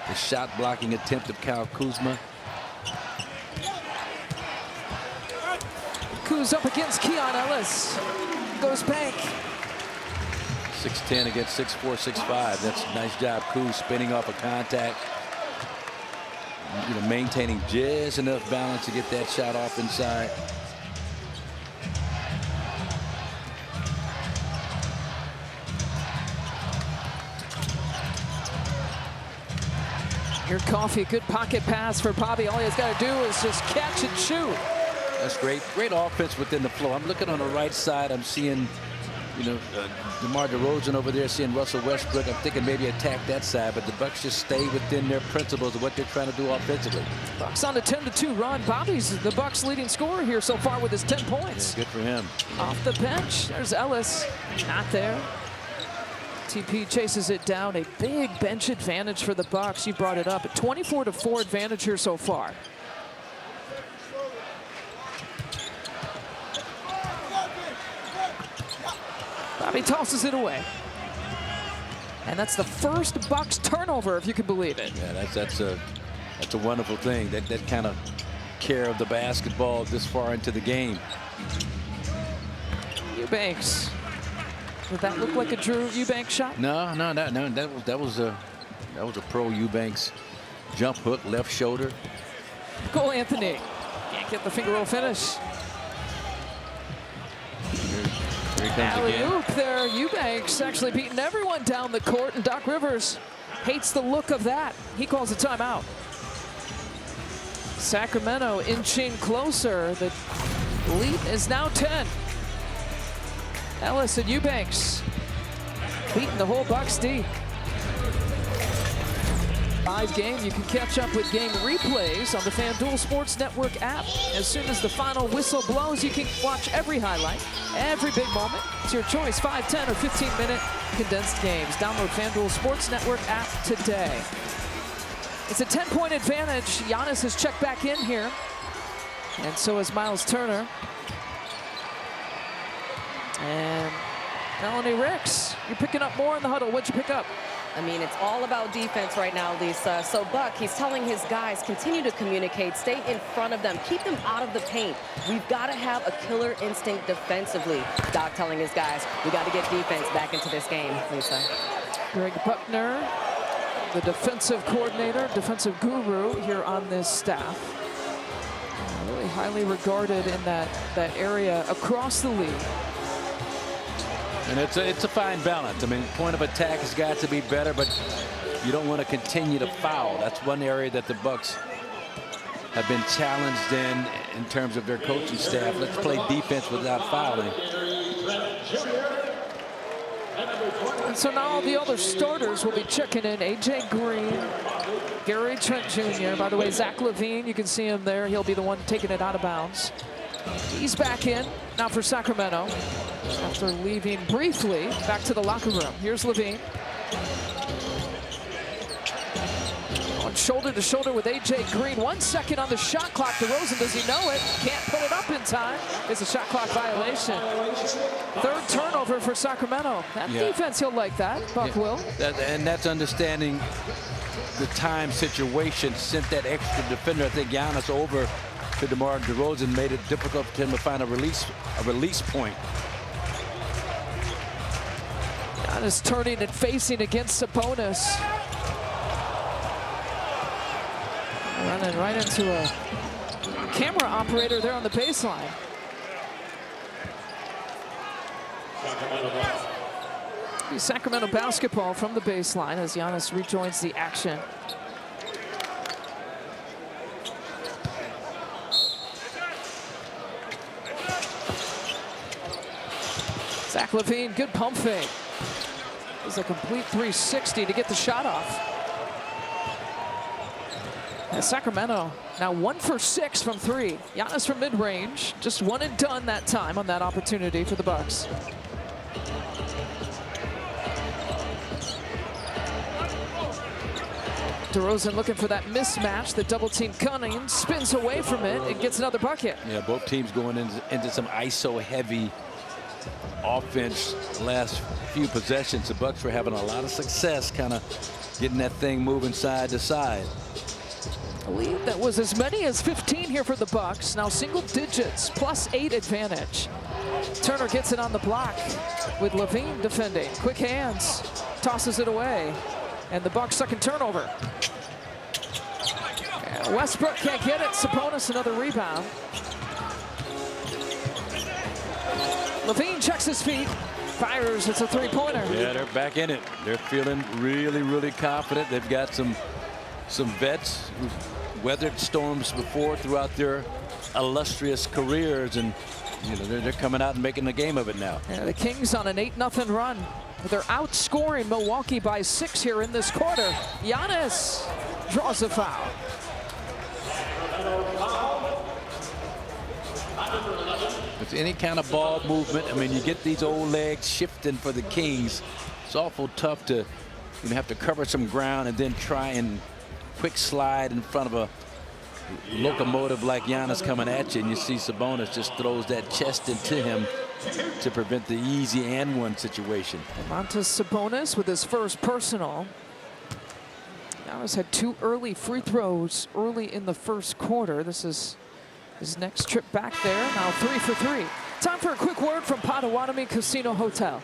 the shot blocking attempt of Kyle Kuzma. Kuz up against Keon Ellis. Goes bank. 6'10" against 6'4", 6'5". That's a nice job. Kuz spinning off a contact. maintaining just enough balance to get that shot off inside. Here, Coffee, good pocket pass for Bobby. All he's got to do is just catch and shoot. That's great. Great offense within the flow. I'm looking on the right side. I'm seeing, DeMar DeRozan over there, seeing Russell Westbrook. I'm thinking maybe attack that side, but the Bucks just stay within their principles of what they're trying to do offensively. Bucks on a 10-2 run. Bobby's the Bucks' leading scorer here so far with his 10 points. Yeah, good for him. Off the bench, there's Ellis. Not there. TP chases it down. A big bench advantage for the Bucks. You brought it up. A 24-4 advantage here so far. Bobby tosses it away. And that's the first Bucks turnover, if you can believe it. Yeah, that's a wonderful thing. That kind of care of the basketball this far into the game. Eubanks. Did that look like a Drew Eubanks shot? No. That was a pro Eubanks jump hook, left shoulder. Go Anthony. Can't get the finger roll finish. Here he comes again. Alley-oop there. Eubanks actually beating everyone down the court, and Doc Rivers hates the look of that. He calls a timeout. Sacramento inching closer. The lead is now 10. Ellis and Eubanks beating the whole Bucks D. Live game, you can catch up with game replays on the FanDuel Sports Network app. As soon as the final whistle blows, you can watch every highlight, every big moment. It's your choice, 5, 10, or 15-minute condensed games. Download FanDuel Sports Network app today. It's a 10-point advantage. Giannis has checked back in here, and so has Miles Turner. And Melanie Ricks, you're picking up more in the huddle. What'd you pick up? I mean, it's all about defense right now, Lisa. So Buck, he's telling his guys, continue to communicate, stay in front of them, keep them out of the paint. We've got to have a killer instinct defensively. Doc telling his guys, we got to get defense back into this game, Lisa. Greg Buckner, the defensive coordinator, defensive guru here on this staff. Really highly regarded in that area across the league. And it's a fine balance. I mean, point of attack has got to be better, but you don't want to continue to foul. That's one area that the Bucks have been challenged in terms of their coaching staff. Let's play defense without fouling. And so now all the other starters will be checking in. A.J. Green, Gary Trent Jr. By the way, Zach LaVine, you can see him there. He'll be the one taking it out of bounds. He's back in now for Sacramento after leaving briefly back to the locker room. Here's LaVine. On shoulder to shoulder with A.J. Green. 1 second on the shot clock. DeRozan, does he know it? Can't put it up in time. It's a shot clock violation. Third turnover for Sacramento. That defense, he'll like that. Buck will. And that's understanding the time situation. Sent that extra defender, I think Giannis, over to DeMar DeRozan, made it difficult for him to find a release point. Giannis turning and facing against Sabonis. Running right into a camera operator there on the baseline. Sacramento basketball from the baseline as Giannis rejoins the action. Zach LaVine, good pump fake. It's a complete 360 to get the shot off. And Sacramento now 1 for 6 from 3. Giannis from mid-range, just one and done that time on that opportunity for the Bucks. DeRozan looking for that mismatch. The double team Cunningham spins away from it and gets another bucket. Yeah, both teams going into some ISO-heavy offense last few possessions. The Bucks were having a lot of success kind of getting that thing moving side to side. A lead that was as many as 15 here for the Bucks. Now single digits, +8 advantage. Turner gets it on the block with LaVine defending. Quick hands, tosses it away. And the Bucks' second turnover. Westbrook can't get it. Sabonis another rebound. Levine checks his feet. Fires. It's a three-pointer. Yeah, they're back in it. They're feeling really, really confident. They've got some vets who've weathered storms before throughout their illustrious careers, and you know they're coming out and making a game of it now. Yeah, the Kings on an 8-0 run. They're outscoring Milwaukee by 6 here in this quarter. Giannis draws a foul. If any kind of ball movement, I mean, you get these old legs shifting for the Kings. It's awful tough to have to cover some ground and then try and quick slide in front of a locomotive like Giannis coming at you, and you see Sabonis just throws that chest into him to prevent the easy and one situation. Domantas Sabonis with his first personal. Giannis had 2 early free throws early in the first quarter. This is his next trip back there. Now 3 for 3. Time for a quick word from Potawatomi Casino Hotel.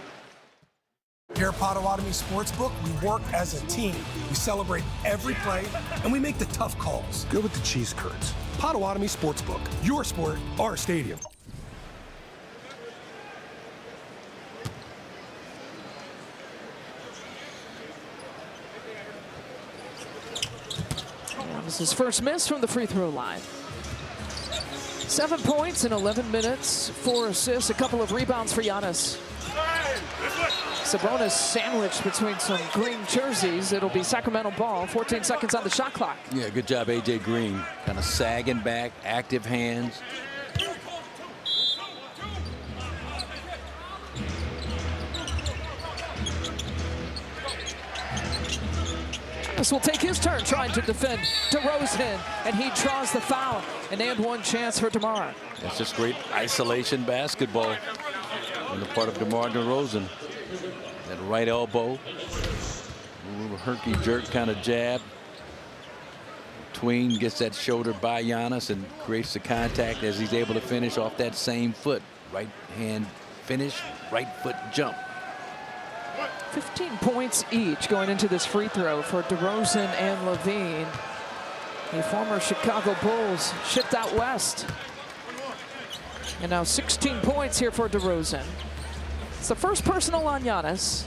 Here at Potawatomi Sportsbook, we work as a team. We celebrate every play, and we make the tough calls. Good with the cheese curds. Potawatomi Sportsbook. Your sport, our stadium. This is his first miss from the free throw line. 7 points in 11 minutes, 4 assists, a couple of rebounds for Giannis. Sabonis sandwiched between some green jerseys. It'll be Sacramento ball. 14 seconds on the shot clock. Yeah, good job, A.J. Green. Kind of sagging back, active hands. This will take his turn trying to defend DeRozan, and he draws the foul. An and one chance for DeMar. That's just great isolation basketball on the part of DeMar DeRozan. That right elbow, a little herky jerk kind of jab. Tween gets that shoulder by Giannis and creates the contact as he's able to finish off that same foot. Right hand finish, right foot jump. 15 points each going into this free throw for DeRozan and Levine. The former Chicago Bulls shipped out west. And now 16 points here for DeRozan. It's the first personal on Giannis.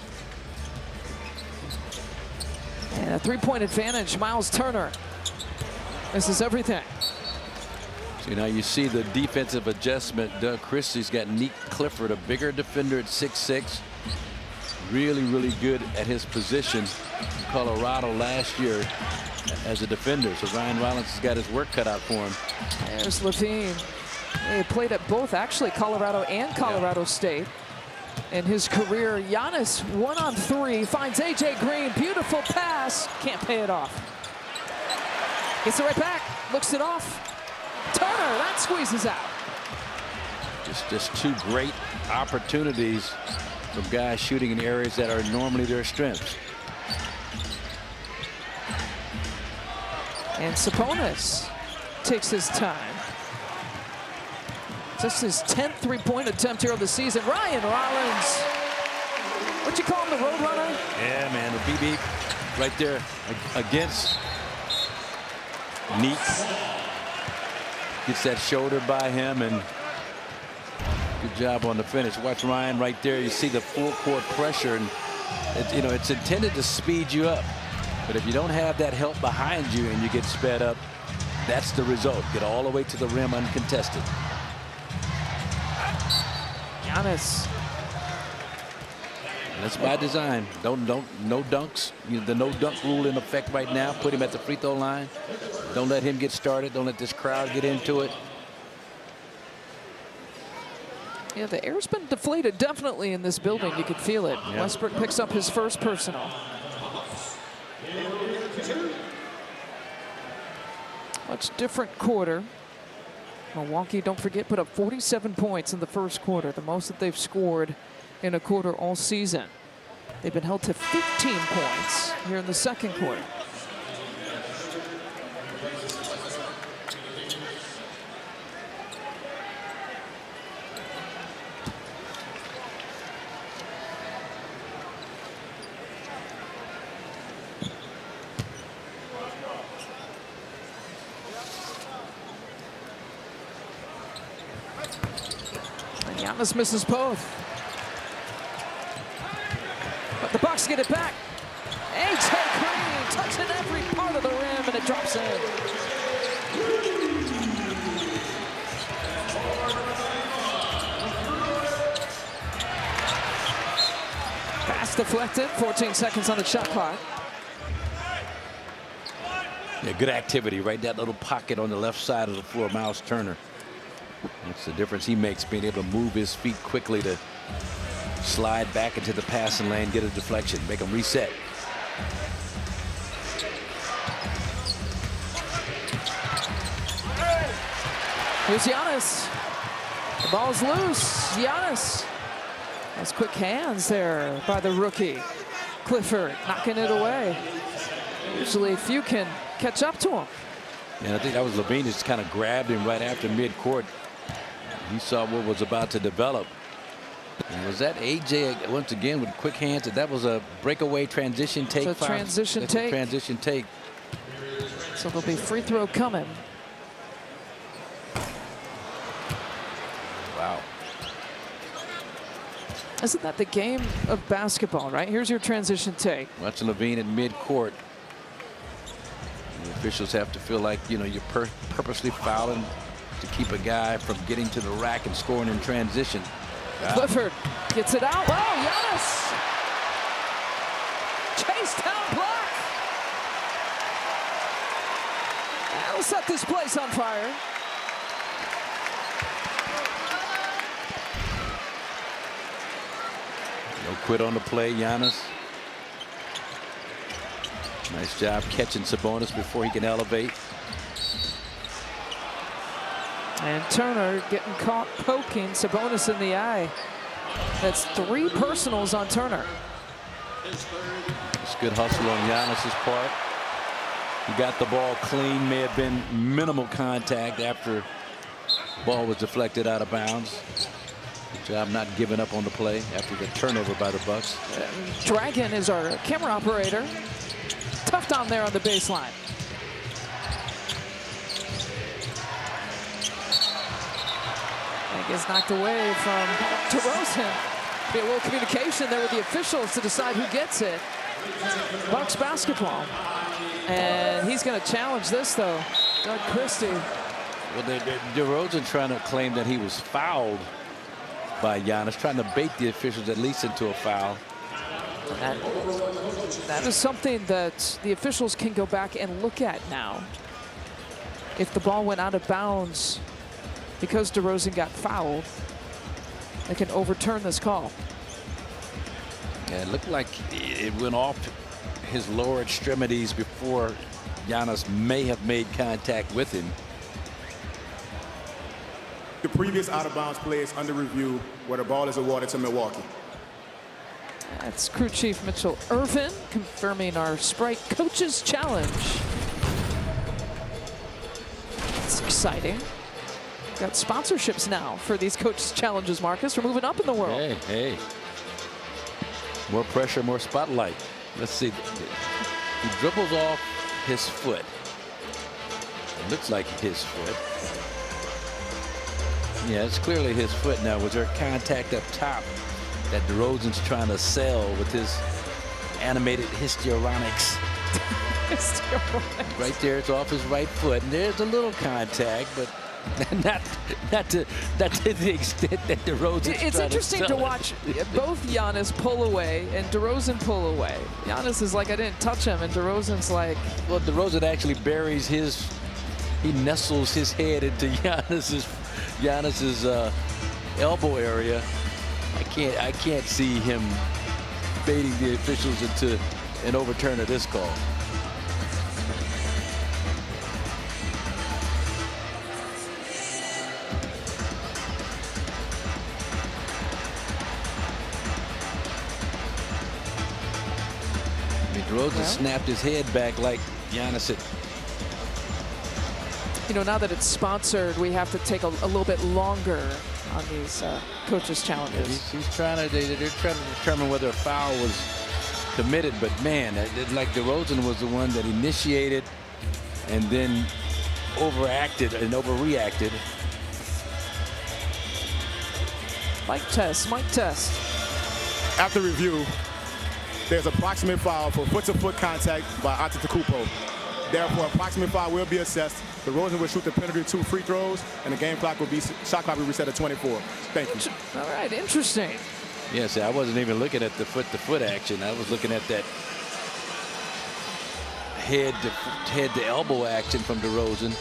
And a three-point advantage, Miles Turner. This is everything. So now you see the defensive adjustment. Doug Christie's got Nick Clifford, a bigger defender at 6'6". Really, really good at his position in Colorado last year as a defender. So Ryan Rollins has got his work cut out for him. There's Levine. He played at both, actually, Colorado and Colorado State in his career. Giannis 1-on-3, finds A.J. Green. Beautiful pass. Can't pay it off. Gets it right back. Looks it off. Turner, that squeezes out. Just two great opportunities from guys shooting in areas that are normally their strengths. And Sabonis takes his time. Just his 10th three-point attempt here of the season. Ryan Rollins. What you call him, the road runner? Yeah, man, the BB right there against Neat. Gets that shoulder by him, and good job on the finish. Watch Ryan right there. You see the full court pressure, and it's intended to speed you up. But if you don't have that help behind you and you get sped up, that's the result. Get all the way to the rim uncontested. Giannis. That's by design. No dunks. The no dunk rule in effect right now. Put him at the free throw line. Don't let him get started. Don't let this crowd get into it. Yeah, the air's been deflated definitely in this building. You could feel it. Yeah. Westbrook picks up his first personal. Much different quarter. Milwaukee, don't forget, put up 47 points in the first quarter, the most that they've scored in a quarter all season. They've been held to 15 points here in the second quarter. Giannis misses both. But the Bucks get it back. A.J. Green touching every part of the rim, and it drops in. Pass deflected, 14 seconds on the shot clock. Yeah, good activity right that little pocket on the left side of the floor. Miles Turner. That's the difference he makes, being able to move his feet quickly to slide back into the passing lane, get a deflection, make him reset. Here's Giannis. The ball's loose. Giannis has quick hands there by the rookie. Clifford knocking it away. Usually few can catch up to him. And I think that was Levine just kind of grabbed him right after midcourt. He saw what was about to develop. And was that AJ once again with quick hands? That was a breakaway transition take. It's a transition That's take. A transition take. So there'll be free throw coming. Wow. Isn't that the game of basketball, right? Here's your transition take. Watching Levine at midcourt. The officials have to feel like, you know, you're purposely fouling to keep a guy from getting to the rack and scoring in transition. Wow. Clifford gets it out. Wow, Giannis! Chase down block. That'll set this place on fire. No quit on the play, Giannis. Nice job catching Sabonis before he can elevate. And Turner getting caught poking Sabonis in the eye. That's 3 personals on Turner. It's good hustle on Giannis's part. He got the ball clean. May have been minimal contact after the ball was deflected out of bounds. Good job not giving up on the play after the turnover by the Bucks. Dragon is our camera operator. Tough down there on the baseline. That gets knocked away from DeRozan. Be a little communication there with the officials to decide who gets it. Bucks basketball. And he's going to challenge this, though. Doug Christie. Well, DeRozan trying to claim that he was fouled by Giannis, trying to bait the officials at least into a foul. That is something that the officials can go back and look at now. If the ball went out of bounds because DeRozan got fouled, they can overturn this call. Yeah, it looked like it went off his lower extremities before Giannis may have made contact with him. The previous out-of-bounds play is under review, where the ball is awarded to Milwaukee. That's crew chief Mitchell Irvin confirming our Sprite Coaches Challenge. It's exciting. Got sponsorships now for these Coaches Challenges, Marcus. We're moving up in the world. Hey, hey. More pressure, more spotlight. Let's see. He dribbles off his foot. It looks like his foot. Yeah, it's clearly his foot now. Was there contact up top that DeRozan's trying to sell with his animated histrionics? Right there, it's off his right foot, and there's a little contact, but not to the extent that DeRozan's It's interesting to watch both Giannis pull away and DeRozan pull away. Giannis is like, I didn't touch him, and DeRozan's like... Well, DeRozan actually buries he nestles his head into Giannis's elbow area. I can't see him baiting the officials into an overturn of this call. DeRozan snapped his head back like Giannis had. You know, now that it's sponsored, we have to take a little bit longer on these coaches' challenges. They're trying to determine whether a foul was committed, but man, like DeRozan was the one that initiated and then overacted and overreacted. Mic test, mic test. After review, there's approximate foul for foot-to-foot contact by Antetokounmpo. Therefore, approximate foul will be assessed. DeRozan will shoot the penalty 2 free throws, and the game clock will be shot clock will reset at 24. Thank you. All right, interesting. Yeah, see, I wasn't even looking at the foot-to-foot action. I was looking at that head-to-elbow action from DeRozan.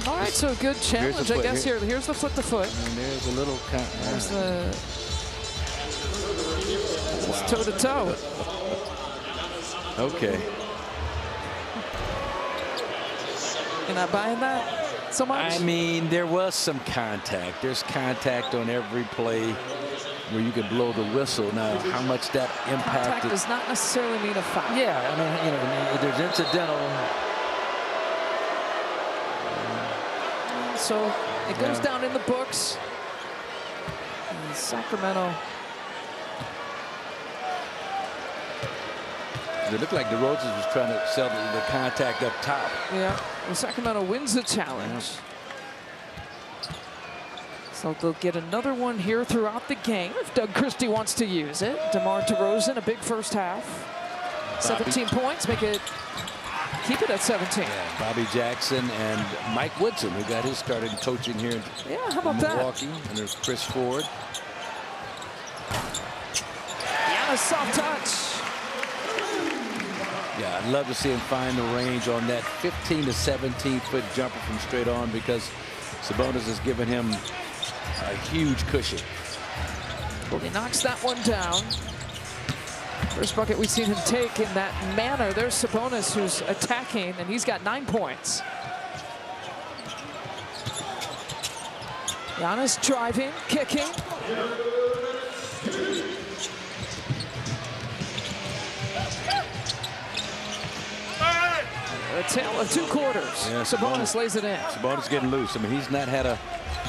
All right, so good challenge, I guess. Here's the foot-to-foot. And there's a little... There's the... toe-to-toe. Okay. You're not buying that so much? I mean, there was some contact. There's contact on every play where you can blow the whistle. Now, how much that impacted... Contact does not necessarily mean a foul. Yeah, I mean, you know, there's incidental... So it goes down in the books. And Sacramento. It looked like DeRozan was trying to sell the contact up top. Yeah, well, Sacramento wins the challenge. Yeah. So they'll get another one here throughout the game if Doug Christie wants to use it. DeMar DeRozan, a big first half. 17 points, keep it at 17. Yeah, Bobby Jackson and Mike Woodson, who got his start in coaching here in how about Milwaukee. And there's Chris Ford. Yeah, a soft touch. Yeah, I'd love to see him find the range on that 15 to 17-foot jumper from straight on, because Sabonis has given him a huge cushion. Well, he knocks that one down. First bucket we've seen him take in that manner. There's Sabonis, who's attacking, and he's got 9 points. Giannis driving, kicking. A tale of 2 quarters. Yeah, Sabonis lays it in. Sabonis getting loose. I mean, he's not had a...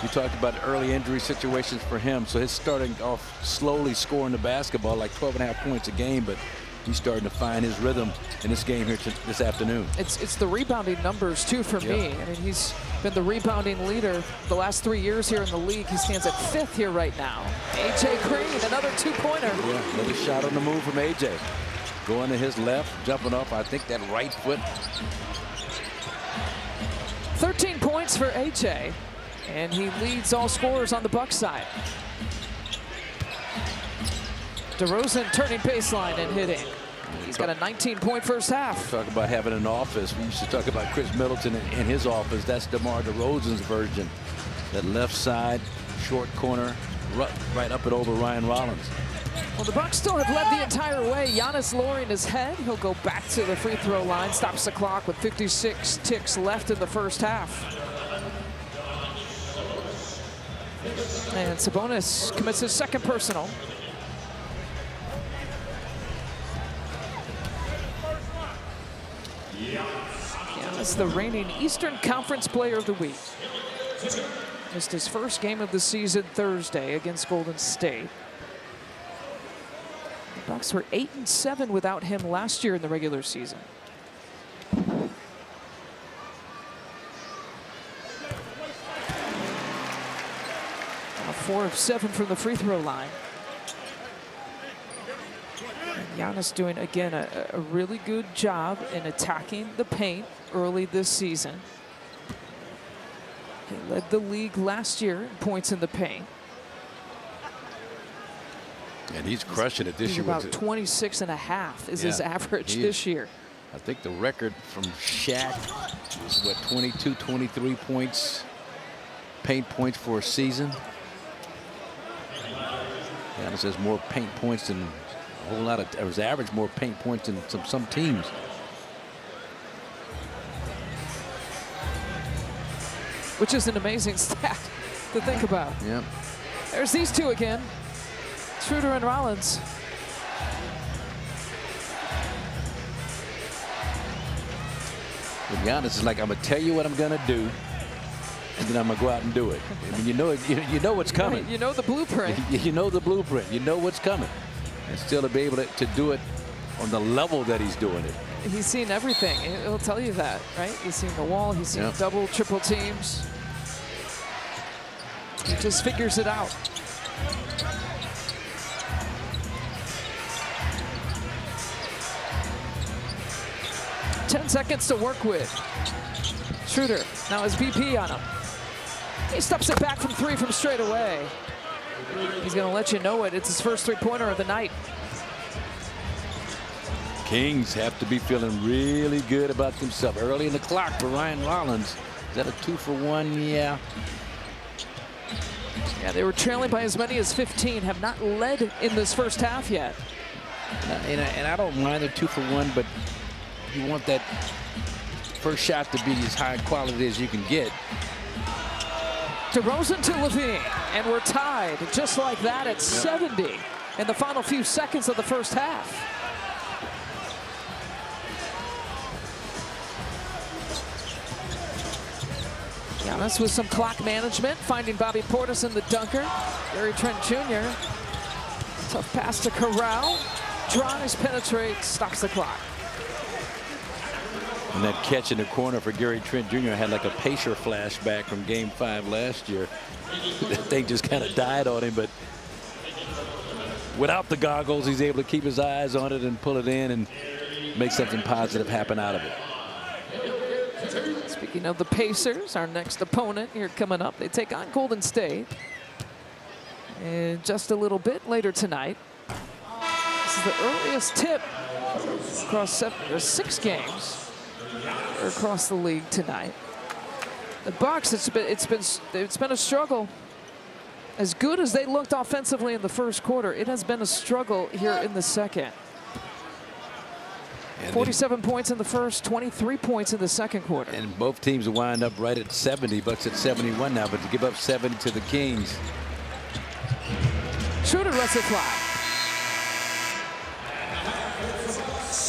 You talked about early injury situations for him, so he's starting off slowly scoring the basketball, like 12.5 points a game, but he's starting to find his rhythm in this game here this afternoon. It's the rebounding numbers, too, for me. I mean, he's been the rebounding leader the last 3 years here in the league. He stands at 5th here right now. A.J. Green, another 2-pointer. Yeah, another shot on the move from A.J. Going to his left, jumping off, I think, that right foot. 13 points for A.J., and he leads all scorers on the Bucks side. DeRozan turning baseline and hitting. He's got a 19-point first half. Talk about having an office. We used to talk about Chris Middleton in his office. That's DeMar DeRozan's version. That left side, short corner, right up and over Ryan Rollins. Well, the Bucks still have led the entire way. Giannis lowering his head. He'll go back to the free throw line, stops the clock with 56 ticks left in the first half. And Sabonis commits his second personal. Giannis, the reigning Eastern Conference Player of the Week. Missed his first game of the season Thursday against Golden State. The Bucks were 8-7 without him last year in the regular season. 4 of 7 from the free throw line. And Giannis doing, again, a really good job in attacking the paint early this season. He led the league last year in points in the paint. And he's crushing it this year. About 26.5 is his average this year. I think the record from Shaq is, what, 22, 23 points, paint points for a season. Giannis has more paint points than a whole lot of, his average more paint points than some teams. Which is an amazing stat to think about. Yep. There's these two again, Schroeder and Rollins. But Giannis is like, I'm gonna tell you what I'm gonna do, and then I'm gonna go out and do it. I mean, you know what's coming. Right, you know the blueprint. You know the blueprint. You know what's coming, and still to be able to do it on the level that he's doing it. He's seen everything. He'll tell you that, right? He's seen the wall. He's seen double, triple teams. He just figures it out. Ten seconds to work with. Schroeder now has BP on him. He steps it back from three from straight away. He's going to let you know it. It's his first three-pointer of the night. Kings have to be feeling really good about themselves. Early in the clock for Ryan Rollins. Is that a 2-for-1? Yeah. Yeah, they were trailing by as many as 15. Have not led in this first half yet. And I don't mind the 2-for-1, but you want that first shot to be as high quality as you can get. DeRozan to Levine, and we're tied just like that at 70 in the final few seconds of the first half. Giannis with some clock management, finding Bobby Portis in the dunker. Gary Trent Jr. Tough pass to Corral. Drives, penetrates, stops the clock. And that catch in the corner for Gary Trent Jr. had like a Pacer flashback from Game 5 last year. That thing just kind of died on him, but without the goggles, he's able to keep his eyes on it and pull it in and make something positive happen out of it. Speaking of the Pacers, our next opponent here coming up, they take on Golden State. And just a little bit later tonight. This is the earliest tip across 6 games across the league tonight. The Bucks, it's been a struggle. As good as they looked offensively in the first quarter, it has been a struggle here in the second. And 47 points in the first, 23 points in the second quarter. And both teams wind up right at 70. Bucks at 71 now, but to give up 70 to the Kings. Schroeder lets it fly.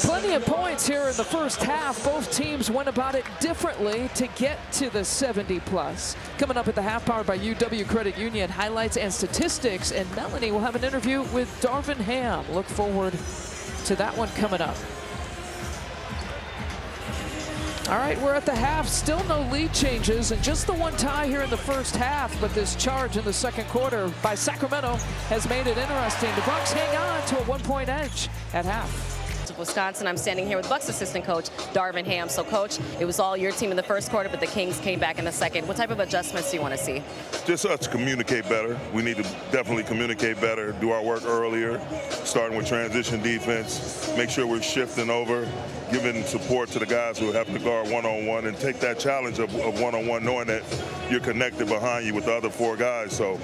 Plenty of points here in the first half. Both teams went about it differently to get to the 70+. Coming up at the half, powered by UW Credit Union, highlights and statistics. And Melanie will have an interview with Darvin Ham. Look forward to that one coming up. All right, we're at the half. Still no lead changes, and just the one tie here in the first half. But this charge in the second quarter by Sacramento has made it interesting. The Bucks hang on to a 1-point edge at half. Wisconsin. I'm standing here with Bucks assistant coach Darvin Ham. So, coach, it was all your team in the first quarter, but the Kings came back in the second. What type of adjustments do you want to see? Just us to communicate better. We need to definitely communicate better, do our work earlier, starting with transition defense, make sure we're shifting over, giving support to the guys who have to guard one-on-one, and take that challenge of one-on-one, knowing that you're connected behind you with the other 4 guys. So,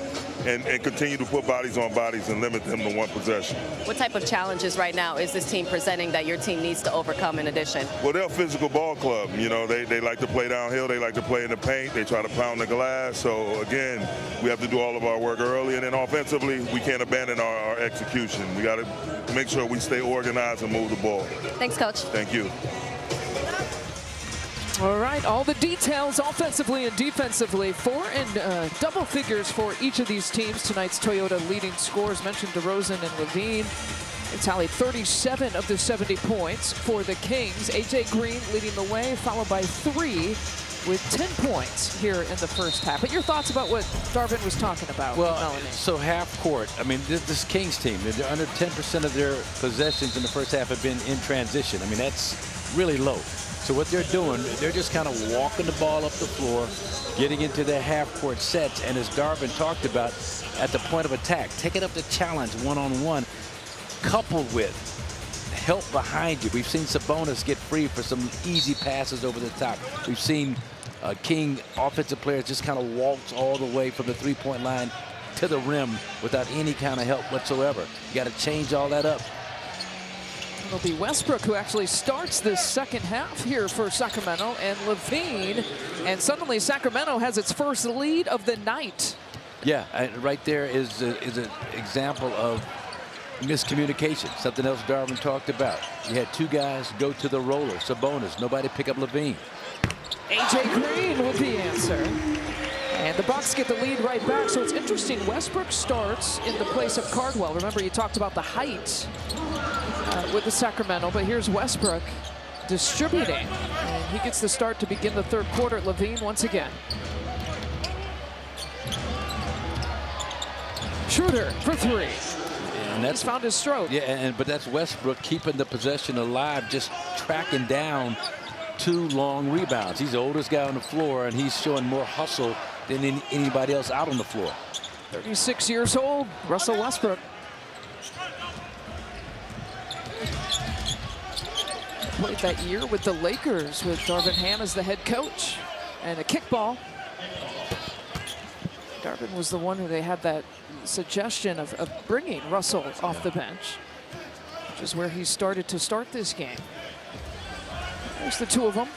and continue to put bodies on bodies and limit them to one possession. What type of challenges right now is this team presenting that your team needs to overcome in addition? Well, they're a physical ball club. You know, they like to play downhill. They like to play in the paint. They try to pound the glass. So, again, we have to do all of our work early. And then offensively, we can't abandon our execution. We got to make sure we stay organized and move the ball. Thanks, Coach. Thank you. All right, all the details offensively and defensively. 4 in double figures for each of these teams. Tonight's Toyota leading scorers mentioned DeRozan and Levine. They tallied 37 of the 70 points for the Kings. AJ Green leading the way, followed by 3 with 10 points here in the first half. But your thoughts about what Darvin was talking about? Well, Melanie? so half court. I mean, this Kings team, they're under 10% of their possessions in the first half have been in transition. I mean, that's really low. So what they're doing, they're just kind of walking the ball up the floor, getting into their half-court sets, and as Darvin talked about, at the point of attack, taking up the challenge one-on-one, coupled with help behind you. We've seen Sabonis get free for some easy passes over the top. We've seen King offensive players just kind of waltz all the way from the three-point line to the rim without any kind of help whatsoever. You got to change all that up. It'll be Westbrook who actually starts this second half here for Sacramento, and Levine, and suddenly Sacramento has its first lead of the night. Yeah, right there is an example of miscommunication, something else Darvin talked about. You had 2 guys go to the roller, Sabonis, nobody pick up Levine. AJ Green with the answer. And the Bucks get the lead right back. So it's interesting. Westbrook starts in the place of Cardwell. Remember, you talked about the height with the Sacramento, but here's Westbrook distributing. And he gets the start to begin the third quarter. Levine once again. Schroeder for three. And that's He's found his stroke. Yeah, but that's Westbrook keeping the possession alive, just tracking down 2 long rebounds. He's the oldest guy on the floor, and he's showing more hustle than anybody else out on the floor. 36 years old, Russell Westbrook. Played that year with the Lakers with Darvin Ham as the head coach. And a kickball. Darvin was the one who they had that suggestion of bringing Russell off the bench, which is where he started to start this game. There's the two of them.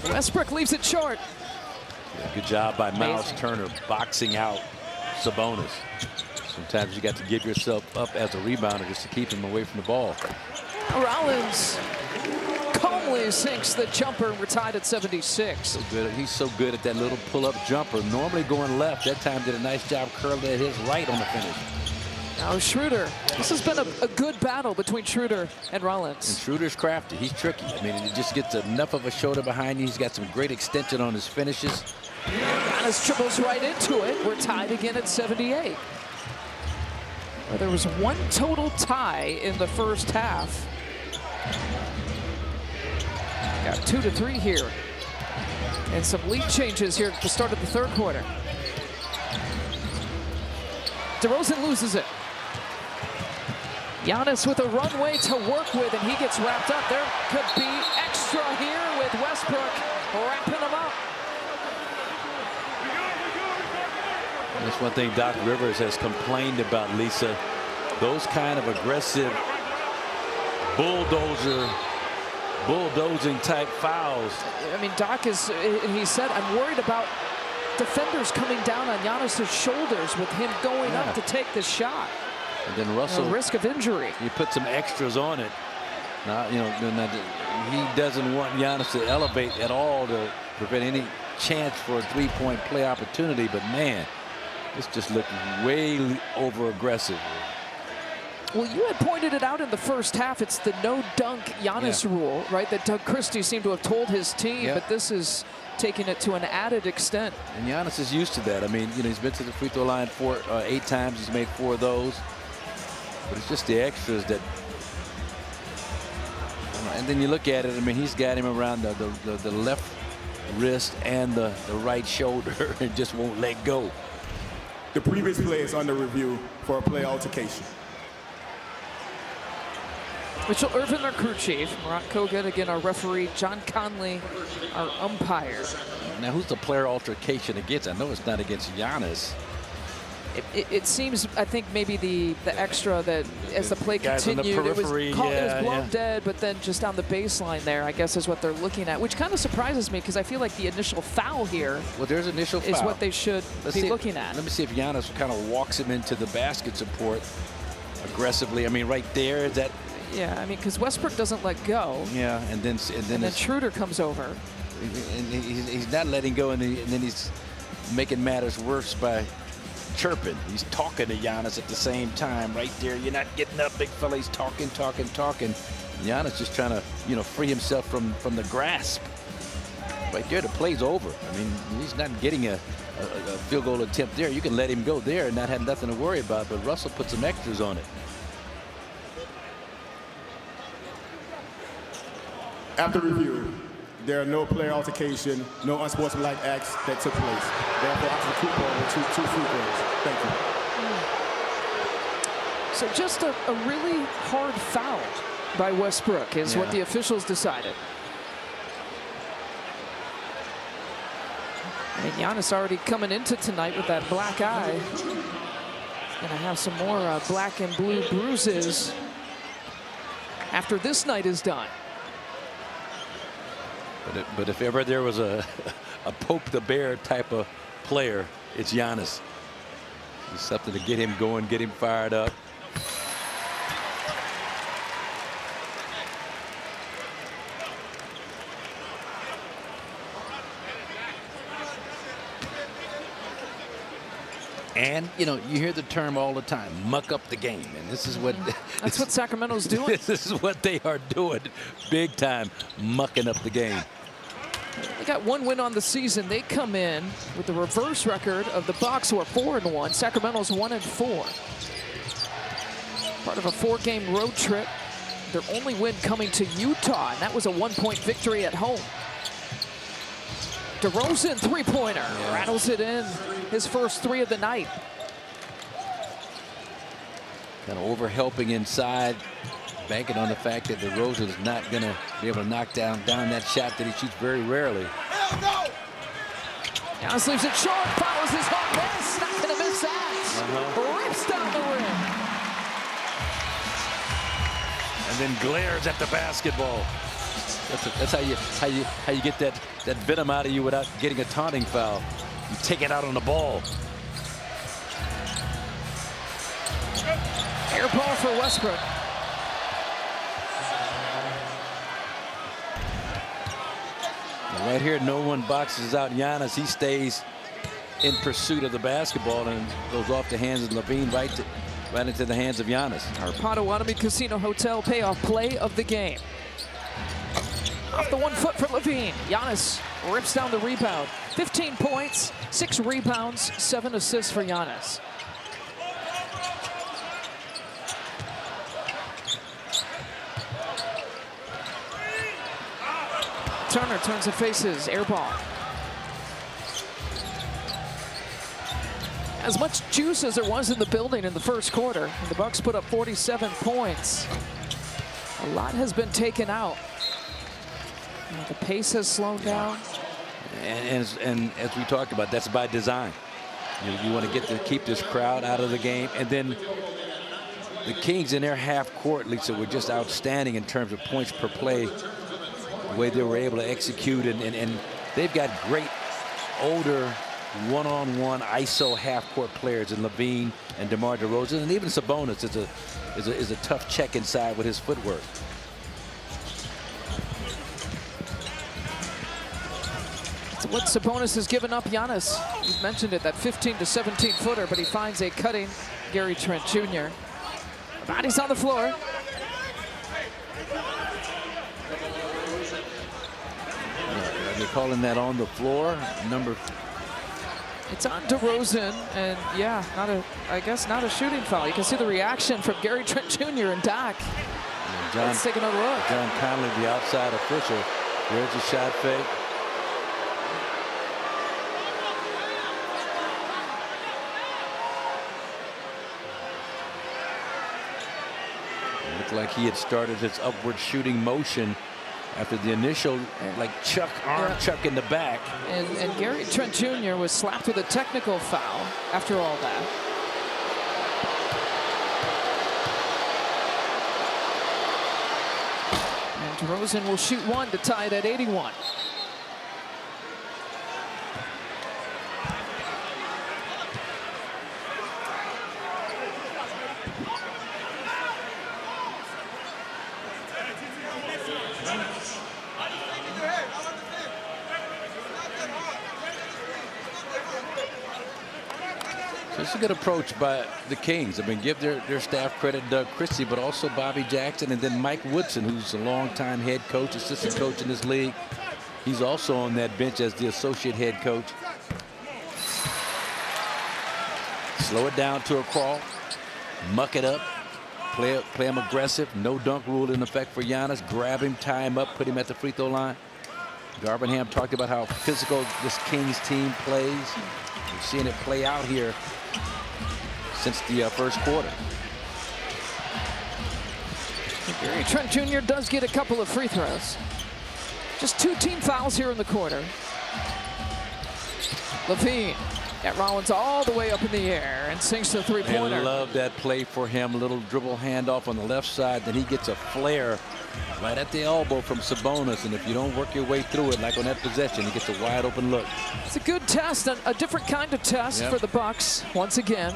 And Westbrook leaves it short. Good job by Miles Turner boxing out Sabonis. Sometimes you got to give yourself up as a rebounder just to keep him away from the ball. Rollins calmly sinks the jumper. We're tied at 76. So good. He's so good at that little pull-up jumper. Normally going left. That time did a nice job curling at his right on the finish. Now Schroeder. This has been a good battle between Schroeder and Rollins. And Schroeder's crafty. He's tricky. I mean, he just gets enough of a shoulder behind you. He's got some great extension on his finishes. Giannis dribbles right into it. We're tied again at 78. Well, there was one total tie in the first half. Got 2-3 here. And some lead changes here at the start of the third quarter. DeRozan loses it. Giannis with a runway to work with, and he gets wrapped up. There could be extra here with Westbrook wrapping him up. That's one thing Doc Rivers has complained about, Lisa. Those kind of aggressive bulldozing type fouls. I mean, Doc he said, I'm worried about defenders coming down on Giannis's shoulders with him going up to take the shot. And then Russell, risk of injury. You put some extras on it. Now, you know, he doesn't want Giannis to elevate at all to prevent any chance for a three-point play opportunity. But man, this just looked way over aggressive. Well, you had pointed it out in the first half. It's the no dunk Giannis rule, right? That Doug Christie seemed to have told his team, but this is taking it to an added extent. And Giannis is used to that. I mean, you know, he's been to the free throw line 8 times. He's made 4 of those. But it's just the extras that. And then you look at it. I mean, he's got him around the left wrist and the right shoulder and just won't let go. The previous play is under review for a play altercation. Mitchell Irvin, our crew chief. Murat Kogut, again, our referee. John Conley, our umpire. Now, who's the player altercation against? I know it's not against Giannis. It seems, I think, maybe the extra that as the play continued, it was blown dead, but then just on the baseline there, I guess, is what they're looking at, which kind of surprises me because I feel like the initial foul here there's initial foul. Is what they should be looking at. Let me see if Giannis kind of walks him into the basket support aggressively. I mean, right there, is that. Yeah, I mean, because Westbrook doesn't let go. Yeah, and then Schroeder comes over. And he's not letting go, and then he's making matters worse by chirping. He's talking to Giannis at the same time right there. You're not getting up, big fella. He's talking. Giannis just trying to, free himself from the grasp. Right there, the play's over. I mean, he's not getting a field goal attempt there. You can let him go there and not have nothing to worry about, but Russell put some extras on it. After review, there are no player altercation, no unsportsmanlike acts that took place. Therefore, after the Cooper with two free throws. Thank you. So just a really hard foul by Westbrook is what the officials decided. I mean, Giannis already coming into tonight with that black eye. He's gonna have some more black and blue bruises after this night is done. But if ever there was a poke the bear type of player, it's Giannis. It's something to get him going, get him fired up. And, you know, you hear the term all the time, muck up the game. And this is what... That's what Sacramento's doing. This is what they are doing. Big time, mucking up the game. They got one win on the season. They come in with the reverse record of the Bucks, who are 4-1. Sacramento's 1-4. Part of a 4-game road trip. Their only win coming to Utah, and that was a 1-point victory at home. DeRozan, three-pointer, rattles it in. His first 3 of the night. Kind of over-helping inside, banking on the fact that DeRozan is not going to be able to knock down that shot that he shoots very rarely. Giannis leaves it short, follows his home miss, not going to miss that. Rips down the rim. And then glares at the basketball. That's how you get that venom out of you without getting a taunting foul. You take it out on the ball. Air ball for Westbrook. And right here, no one boxes out Giannis. He stays in pursuit of the basketball and goes off the hands of Levine right into the hands of Giannis. Our Potawatomi Casino Hotel payoff play of the game. Off the 1 foot for Levine. Giannis rips down the rebound. 15 points, 6 rebounds, 7 assists for Giannis. Turner turns and faces, air ball. As much juice as there was in the building in the first quarter. The Bucks put up 47 points. A lot has been taken out. The pace has slowed down. And as we talked about, that's by design. You want to keep this crowd out of the game. And then the Kings in their half court, Lisa, were just outstanding in terms of points per play. The way they were able to execute, and they've got great older one-on-one ISO half-court players in Levine and DeMar DeRozan, and even Sabonis is a tough check inside with his footwork. What Sabonis has given up, Giannis. You've mentioned it, that 15 to 17 footer, but he finds a cutting Gary Trent Jr. Body's on the floor. Are they calling that on the floor? It's on DeRozan, and yeah, I guess not a shooting foul. You can see the reaction from Gary Trent Jr. and Doc. Let's take another look. John Conley, the outside official. There's a shot fake. Looked like he had started his upward shooting motion after the initial arm chuck in the back. And Gary Trent Jr. was slapped with a technical foul after all that. And DeRozan will shoot one to tie it at 81. It's a good approach by the Kings. I mean, give their staff credit, Doug Christie, but also Bobby Jackson, and then Mike Woodson, who's a longtime head coach, assistant coach in this league. He's also on that bench as the associate head coach. Slow it down to a crawl, muck it up, play him aggressive. No dunk rule in effect for Giannis. Grab him, tie him up, put him at the free throw line. Garvingham talked about how physical this Kings team plays. We're seeing it play out here since the first quarter. Gary Trent Jr. does get a couple of free throws. Just 2 team fouls here in the quarter. Levine got Rollins all the way up in the air and sinks the three-pointer. I love that play for him. A little dribble handoff on the left side. Then he gets a flare right at the elbow from Sabonis. And if you don't work your way through it, like on that possession, he gets a wide open look. It's a good test, a different kind of test for the Bucks once again.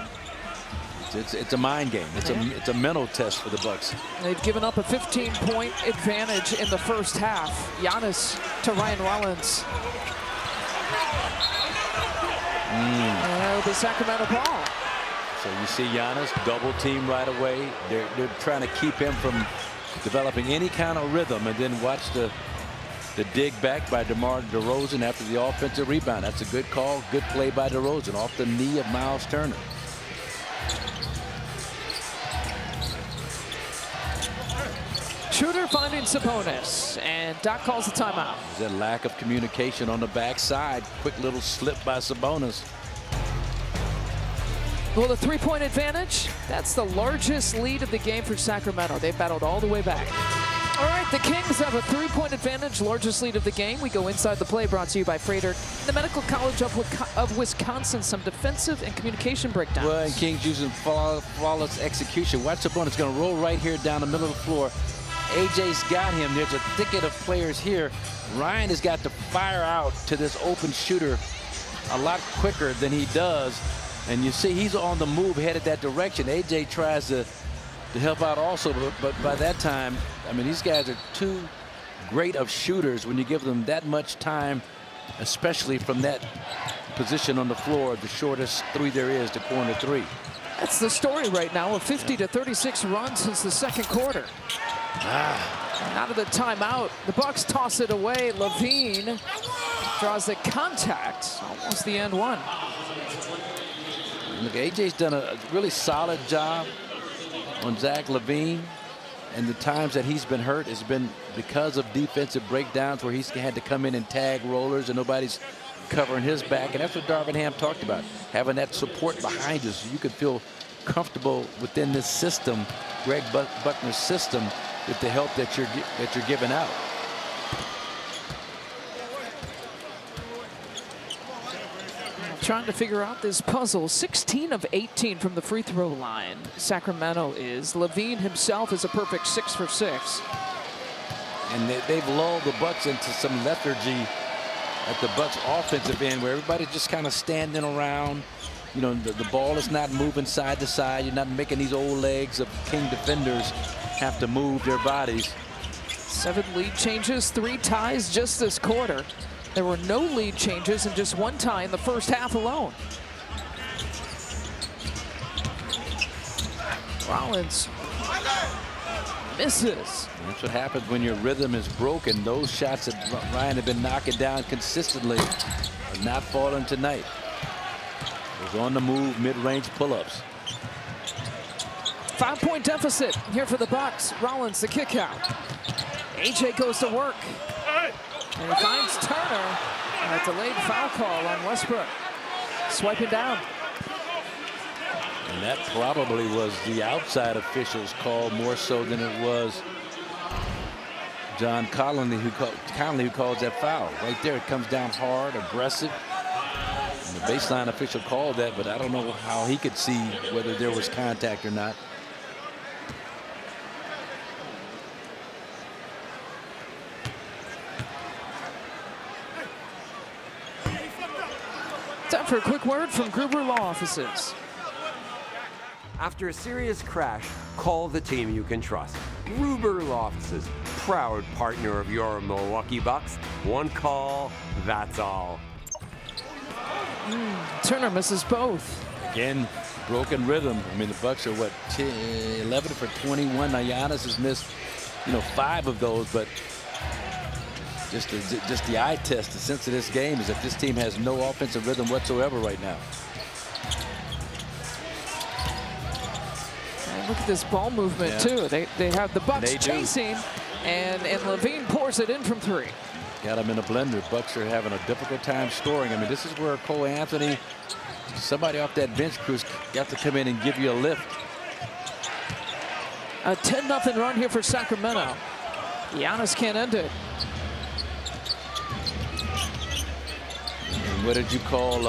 It's a mind game. It's a mental test for the Bucks. They've given up a 15-point advantage in the first half. Giannis to Ryan Rollins. That'll be Sacramento ball. So you see Giannis double team right away. They're trying to keep him from developing any kind of rhythm, and then watch the dig back by DeMar DeRozan after the offensive rebound. That's a good call. Good play by DeRozan off the knee of Miles Turner. Schroeder finding Sabonis, and Doc calls a timeout. There's a lack of communication on the backside. Quick little slip by Sabonis. Well, the three-point advantage, that's the largest lead of the game for Sacramento. They've battled all the way back. All right, the Kings have a three-point advantage, largest lead of the game. We go inside the play, brought to you by Freighter, the Medical College of Wisconsin. Some defensive and communication breakdowns. Well, and Kings using flawless execution. Watch Sabonis going to roll right here down the middle of the floor. AJ's got him. There's a thicket of players here. Ryan has got to fire out to this open shooter a lot quicker than he does. And you see he's on the move, headed that direction. AJ tries to help out also, but by that time, I mean, these guys are too great of shooters when you give them that much time, especially from that position on the floor, the shortest three there is, the corner three. That's the story right now, a 50-36 run since the second quarter. Out of the timeout, the Bucks toss it away. Levine draws the contact, almost the end one. Look, AJ's done a really solid job on Zach LaVine, and the times that he's been hurt has been because of defensive breakdowns where he's had to come in and tag rollers and nobody's covering his back. And that's what Darvin Ham talked about, having that support behind you so you could feel comfortable within this system, Greg Buckner's system, with the help that you're giving out. Trying to figure out this puzzle. 16 of 18 from the free throw line. Sacramento is. Levine himself is a perfect 6 for 6. And they've lulled the Bucks into some lethargy at the Bucks offensive end where everybody's just kind of standing around. You know, the ball is not moving side to side. You're not making these old legs of King defenders have to move their bodies. 7 lead changes, 3 ties just this quarter. There were no lead changes and just 1 tie in the first half alone. Rollins misses. That's what happens when your rhythm is broken. Those shots that Ryan had been knocking down consistently are not falling tonight. It was on the move, mid-range pull-ups. 5-point deficit here for the Bucks. Rollins the kick out. AJ goes to work. And he finds Turner. A delayed foul call on Westbrook. Swiping down. And that probably was the outside official's call more so than it was John Conley who calls that foul. Right there, it comes down hard, aggressive. And the baseline official called that, but I don't know how he could see whether there was contact or not. Time for a quick word from Gruber Law Offices. After a serious crash, call the team you can trust. Gruber Law Offices, proud partner of your Milwaukee Bucks. One call, that's all. Turner misses both. Again, broken rhythm. I mean, the Bucks are what, 11 for 21. Now Giannis has missed, 5 of those, but just the eye test, the sense of this game is that this team has no offensive rhythm whatsoever right now. And look at this ball movement too. They have the Bucks chasing, and Levine pours it in from 3. Got him in a blender. Bucks are having a difficult time scoring. I mean, this is where Cole Anthony, somebody off that bench crew's got to come in and give you a lift. A 10-0 run here for Sacramento. Giannis can't end it. What did you call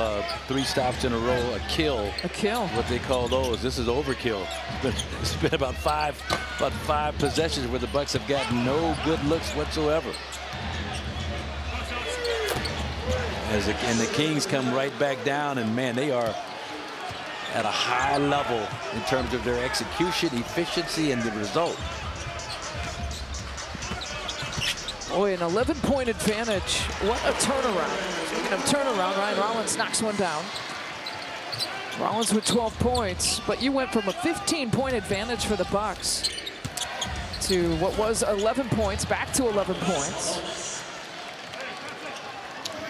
3 stops in a row a kill? A kill. What they call those. This is overkill. It's been about five possessions where the Bucks have gotten no good looks whatsoever. And the Kings come right back down, and man, they are at a high level in terms of their execution, efficiency, and the result. Boy, an 11-point advantage. What a turnaround. Speaking of turnaround, Ryan Rollins knocks one down. Rollins with 12 points, but you went from a 15-point advantage for the Bucks to what was 11 points, back to 11 points.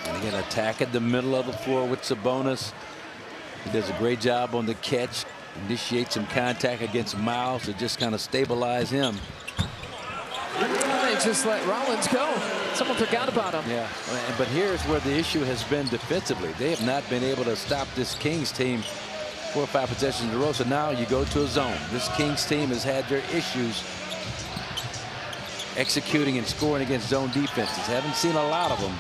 And again, attack at the middle of the floor with Sabonis. He does a great job on the catch, initiate some contact against Miles to just kind of stabilize him. They just let Rollins go. Someone forgot about him. Yeah, but here's where the issue has been defensively. They have not been able to stop this Kings team 4 or 5 possessions in a row. So now you go to a zone. This Kings team has had their issues executing and scoring against zone defenses. Haven't seen a lot of them.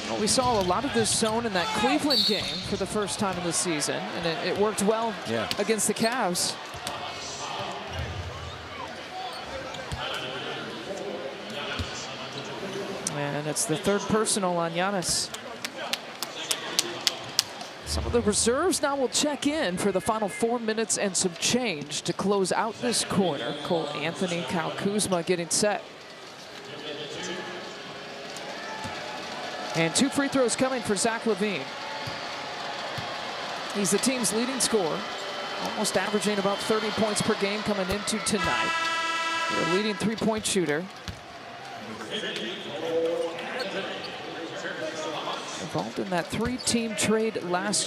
Well, we saw a lot of this zone in that Cleveland game for the first time in the season, and it worked well against the Cavs. And it's the 3rd personal on Giannis. Some of the reserves now will check in for the final 4 minutes and some change to close out this quarter. Cole Anthony, Kyle Kuzma getting set. And 2 free throws coming for Zach LaVine. He's the team's leading scorer, almost averaging about 30 points per game coming into tonight. Their leading 3-point shooter. Involved in that 3-team trade last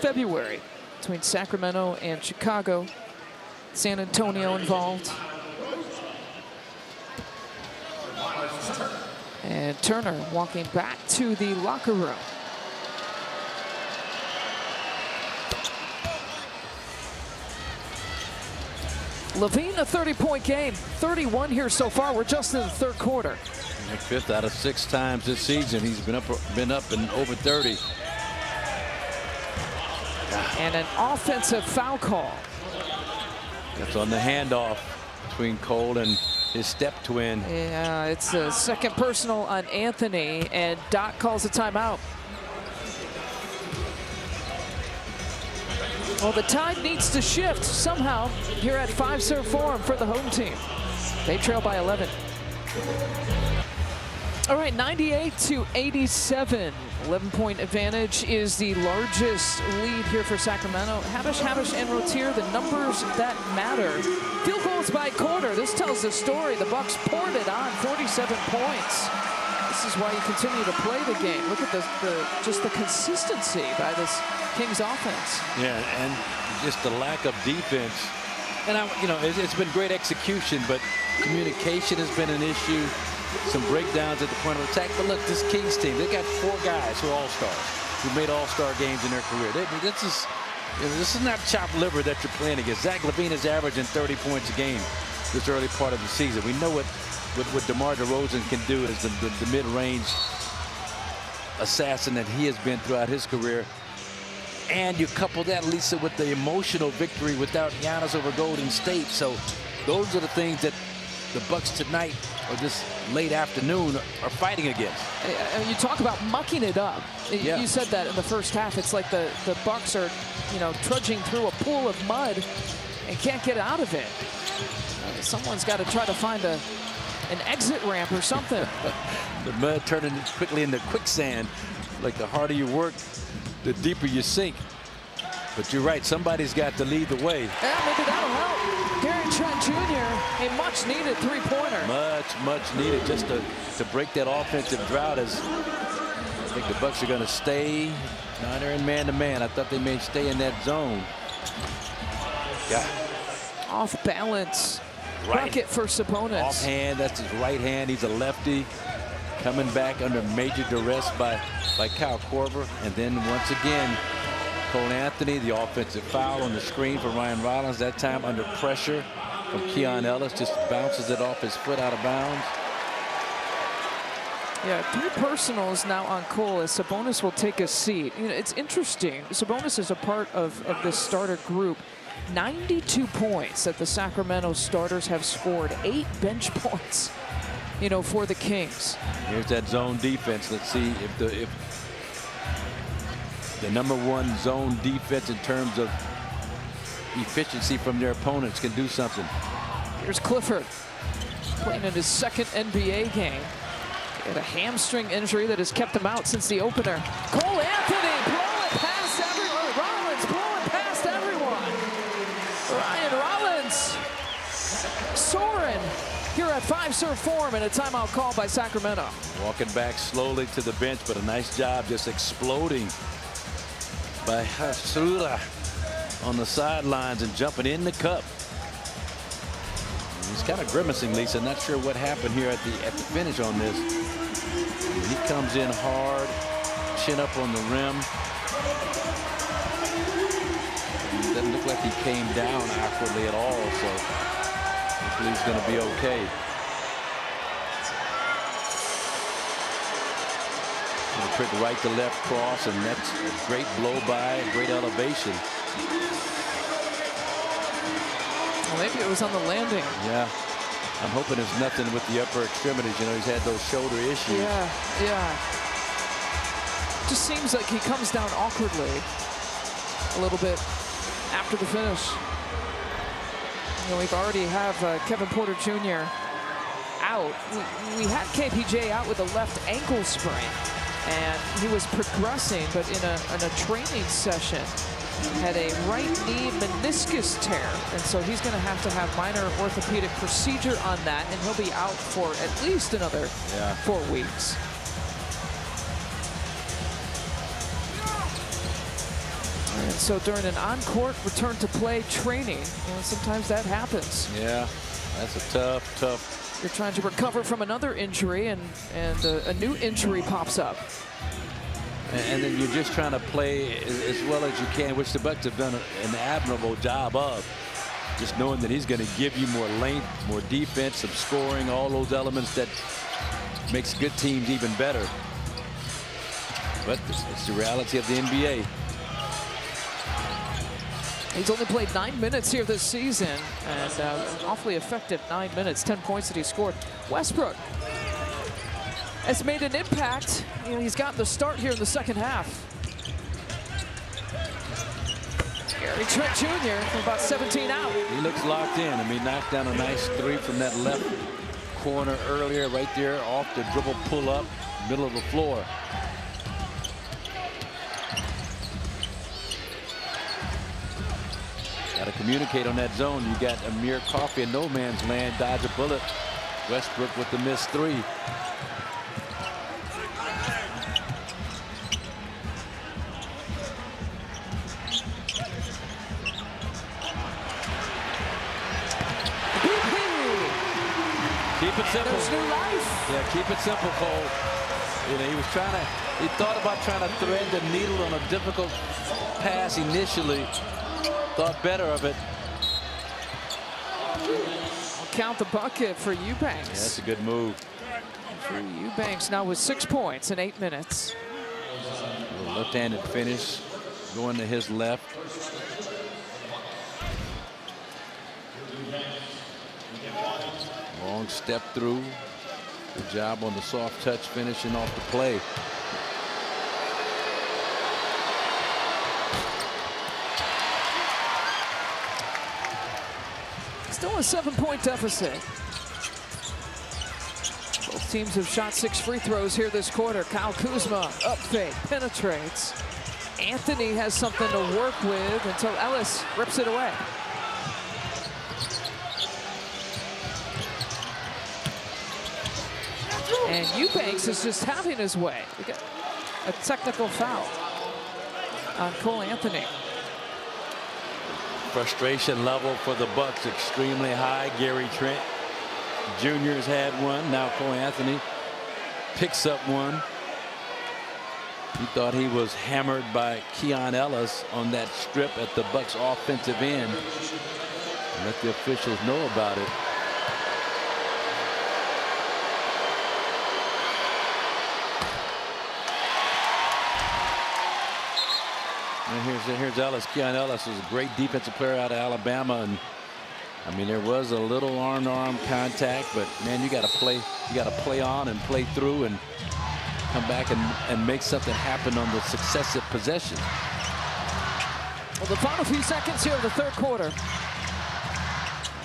February, between Sacramento and Chicago. San Antonio involved. And Turner walking back to the locker room. LaVine, a 30-point game, 31 here so far. We're just in the 3rd quarter. 5th out of 6 times this season he's been up and over 30. And an offensive foul call. That's on the handoff between Cole and his step twin. Yeah, it's a 2nd personal on Anthony, and Doc calls a timeout. Well, the tide needs to shift somehow here at 5-Serve Forum for the home team. They trail by 11. All right, 98-87. 11-point advantage is the largest lead here for Sacramento. Habish, and Rotier, the numbers that matter. Field goals by quarter. This tells the story. The Bucks poured it on, 47 points. This is why you continue to play the game. Look at just the consistency by this Kings offense. Yeah, and just the lack of defense. And it's been great execution, but communication has been an issue. Some breakdowns at the point of attack. But look, this Kings team, they got 4 guys who are all-stars, who made all-star games in their career. This is not chopped liver that you're playing against. Zach LaVine is averaging 30 points a game this early part of the season. We know what DeMar DeRozan can do as the mid-range assassin that he has been throughout his career. And you couple that, Lisa, with the emotional victory without Giannis over Golden State. So those are the things that the Bucks tonight, or this late afternoon, are fighting against. You talk about mucking it up. Yeah. You said that in the first half. It's like the Bucks are, trudging through a pool of mud and can't get out of it. Someone's got to try to find an exit ramp or something. The mud turning quickly into quicksand. Like the harder you work, the deeper you sink. But you're right, somebody's got to lead the way. Yeah, maybe that'll help. Gary Trent Jr., a much-needed 3-pointer. Much needed just to break that offensive drought. As I think the Bucks are going to stay. Now they're in man-to-man. I thought they may stay in that zone. Yeah. Off balance. Right. Bucket for Sabonis. Offhand, that's his right hand. He's a lefty. Coming back under major duress by Kyle Korver. And then once again, Cole Anthony, the offensive foul on the screen for Ryan Rollins. That time under pressure from Keon Ellis. Just bounces it off his foot out of bounds. Yeah, 3 personals now on Cole as Sabonis will take a seat. It's interesting. Sabonis is a part of this starter group. 92 points that the Sacramento starters have scored. 8 bench points, for the Kings. Here's that zone defense. Let's see if the #1 zone defense in terms of efficiency from their opponents can do something. Here's Clifford playing in his 2nd NBA game. He had a hamstring injury that has kept him out since the opener. Cole Anthony blowing past everyone. Rollins here at 5-serve form and a timeout call by Sacramento. Walking back slowly to the bench, but a nice job just exploding by Hasura on the sidelines and jumping in the cup. He's kind of grimacing, Lisa. Not sure what happened here at the finish on this. He comes in hard, chin up on the rim. It doesn't look like he came down awkwardly at all, so hopefully he's going to be okay. Trick right to left cross, and that's a great blow by, a great elevation. Well, maybe it was on the landing. Yeah, I'm hoping there's nothing with the upper extremities. You know, he's had those shoulder issues. Yeah. Just seems like he comes down awkwardly a little bit after the finish. You know, we've already have Kevin Porter Jr. out. We had KPJ out with a left ankle sprain, and he was progressing, but in a training session had a right knee meniscus tear, and so he's going to have minor orthopedic procedure on that, and he'll be out for at least another 4 weeks. And so during an on-court return to play training, you know, sometimes that happens. Yeah, that's a tough. You're trying to recover from another injury, and a new injury pops up. And then you're just trying to play as well as you can, which the Bucks have done an admirable job of. Just knowing that he's going to give you more length, more defense, some scoring, all those elements that makes good teams even better. But it's the reality of the NBA. He's only played 9 minutes here this season, and awfully effective 9 minutes, 10 points that he scored. Westbrook has made an impact. You know, he's gotten the start here in the second half. Gary Trent Jr. from about 17 out. He looks locked in. I mean, knocked down a nice 3 from that left corner earlier, right there, off the dribble pull up, middle of the floor. Got to communicate on that zone. You got Amir Coffey in no man's land, dodge a bullet. Westbrook with the missed 3. Keep it simple. There's new life. Yeah, keep it simple, Cole. You know, he thought about trying to thread the needle on a difficult pass initially. Thought better of it. I'll count the bucket for Eubanks. Yeah, that's a good move. For Eubanks now with 6 points in 8 minutes. A left-handed finish going to his left. Long step through. Good job on the soft touch, finishing off the play. Still a 7-point deficit. Both teams have shot 6 free throws here this quarter. Kyle Kuzma, up fake, penetrates. Anthony has something to work with until Ellis rips it away. And Eubanks is just having his way. We got a technical foul on Cole Anthony. Frustration level for the Bucks extremely high. Gary Trent Jr.'s had one. Now Cole Anthony picks up one. He thought he was hammered by Keon Ellis on that strip at the Bucks offensive end. Let the officials know about it. And here's Ellis. Keon Ellis was a great defensive player out of Alabama, and I mean there was a little arm-to-arm contact, but man, you got to play. You got to play on and play through and come back and make something happen on the successive possession. Well, the final few seconds here of the third quarter.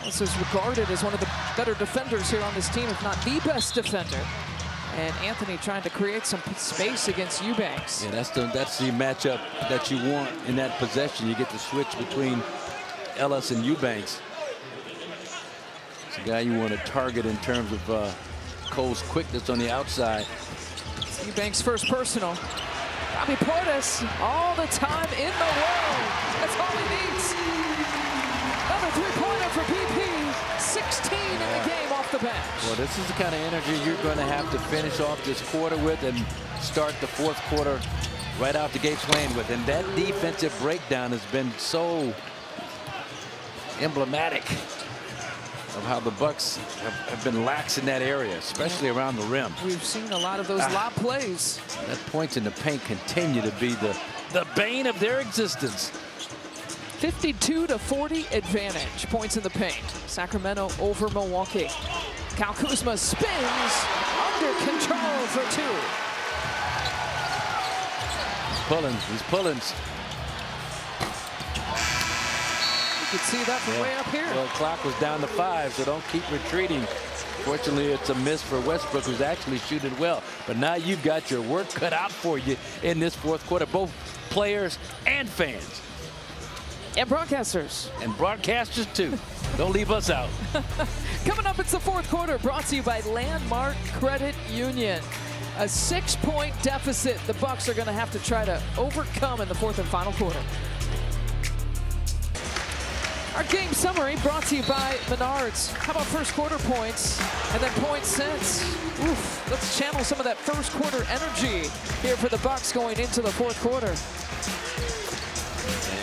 This is regarded as one of the better defenders here on this team, if not the best defender. And Anthony trying to create some space against Eubanks. Yeah, that's the matchup that you want in that possession. You get the switch between Ellis and Eubanks. It's a guy you want to target in terms of Cole's quickness on the outside. Eubanks' first personal. Bobby Portis, all the time in the world. That's all he needs. Another three-pointer for BP. 16 in the game off the bench. Well, this is the kind of energy you're going to have to finish off this quarter with and start the fourth quarter right out the gate playing with. And that defensive breakdown has been so emblematic of how the Bucks have been lax in that area, especially around the rim. We've seen a lot of those lob plays. That points in the paint continue to be the bane of their existence. 52-40 advantage. Points in the paint. Sacramento over Milwaukee. Kyle Kuzma spins under control for two. He's pulling. You can see that from way up here. Well, the clock was down to 5, so don't keep retreating. Fortunately, it's a miss for Westbrook, who's actually shooting well. But now you've got your work cut out for you in this fourth quarter, both players and fans. And broadcasters. And broadcasters, too. Don't leave us out. Coming up, it's the fourth quarter, brought to you by Landmark Credit Union. A 6-point deficit the Bucks are going to have to try to overcome in the fourth and final quarter. Our game summary brought to you by Menards. How about first quarter points and then points since? Oof, let's channel some of that first quarter energy here for the Bucks going into the fourth quarter.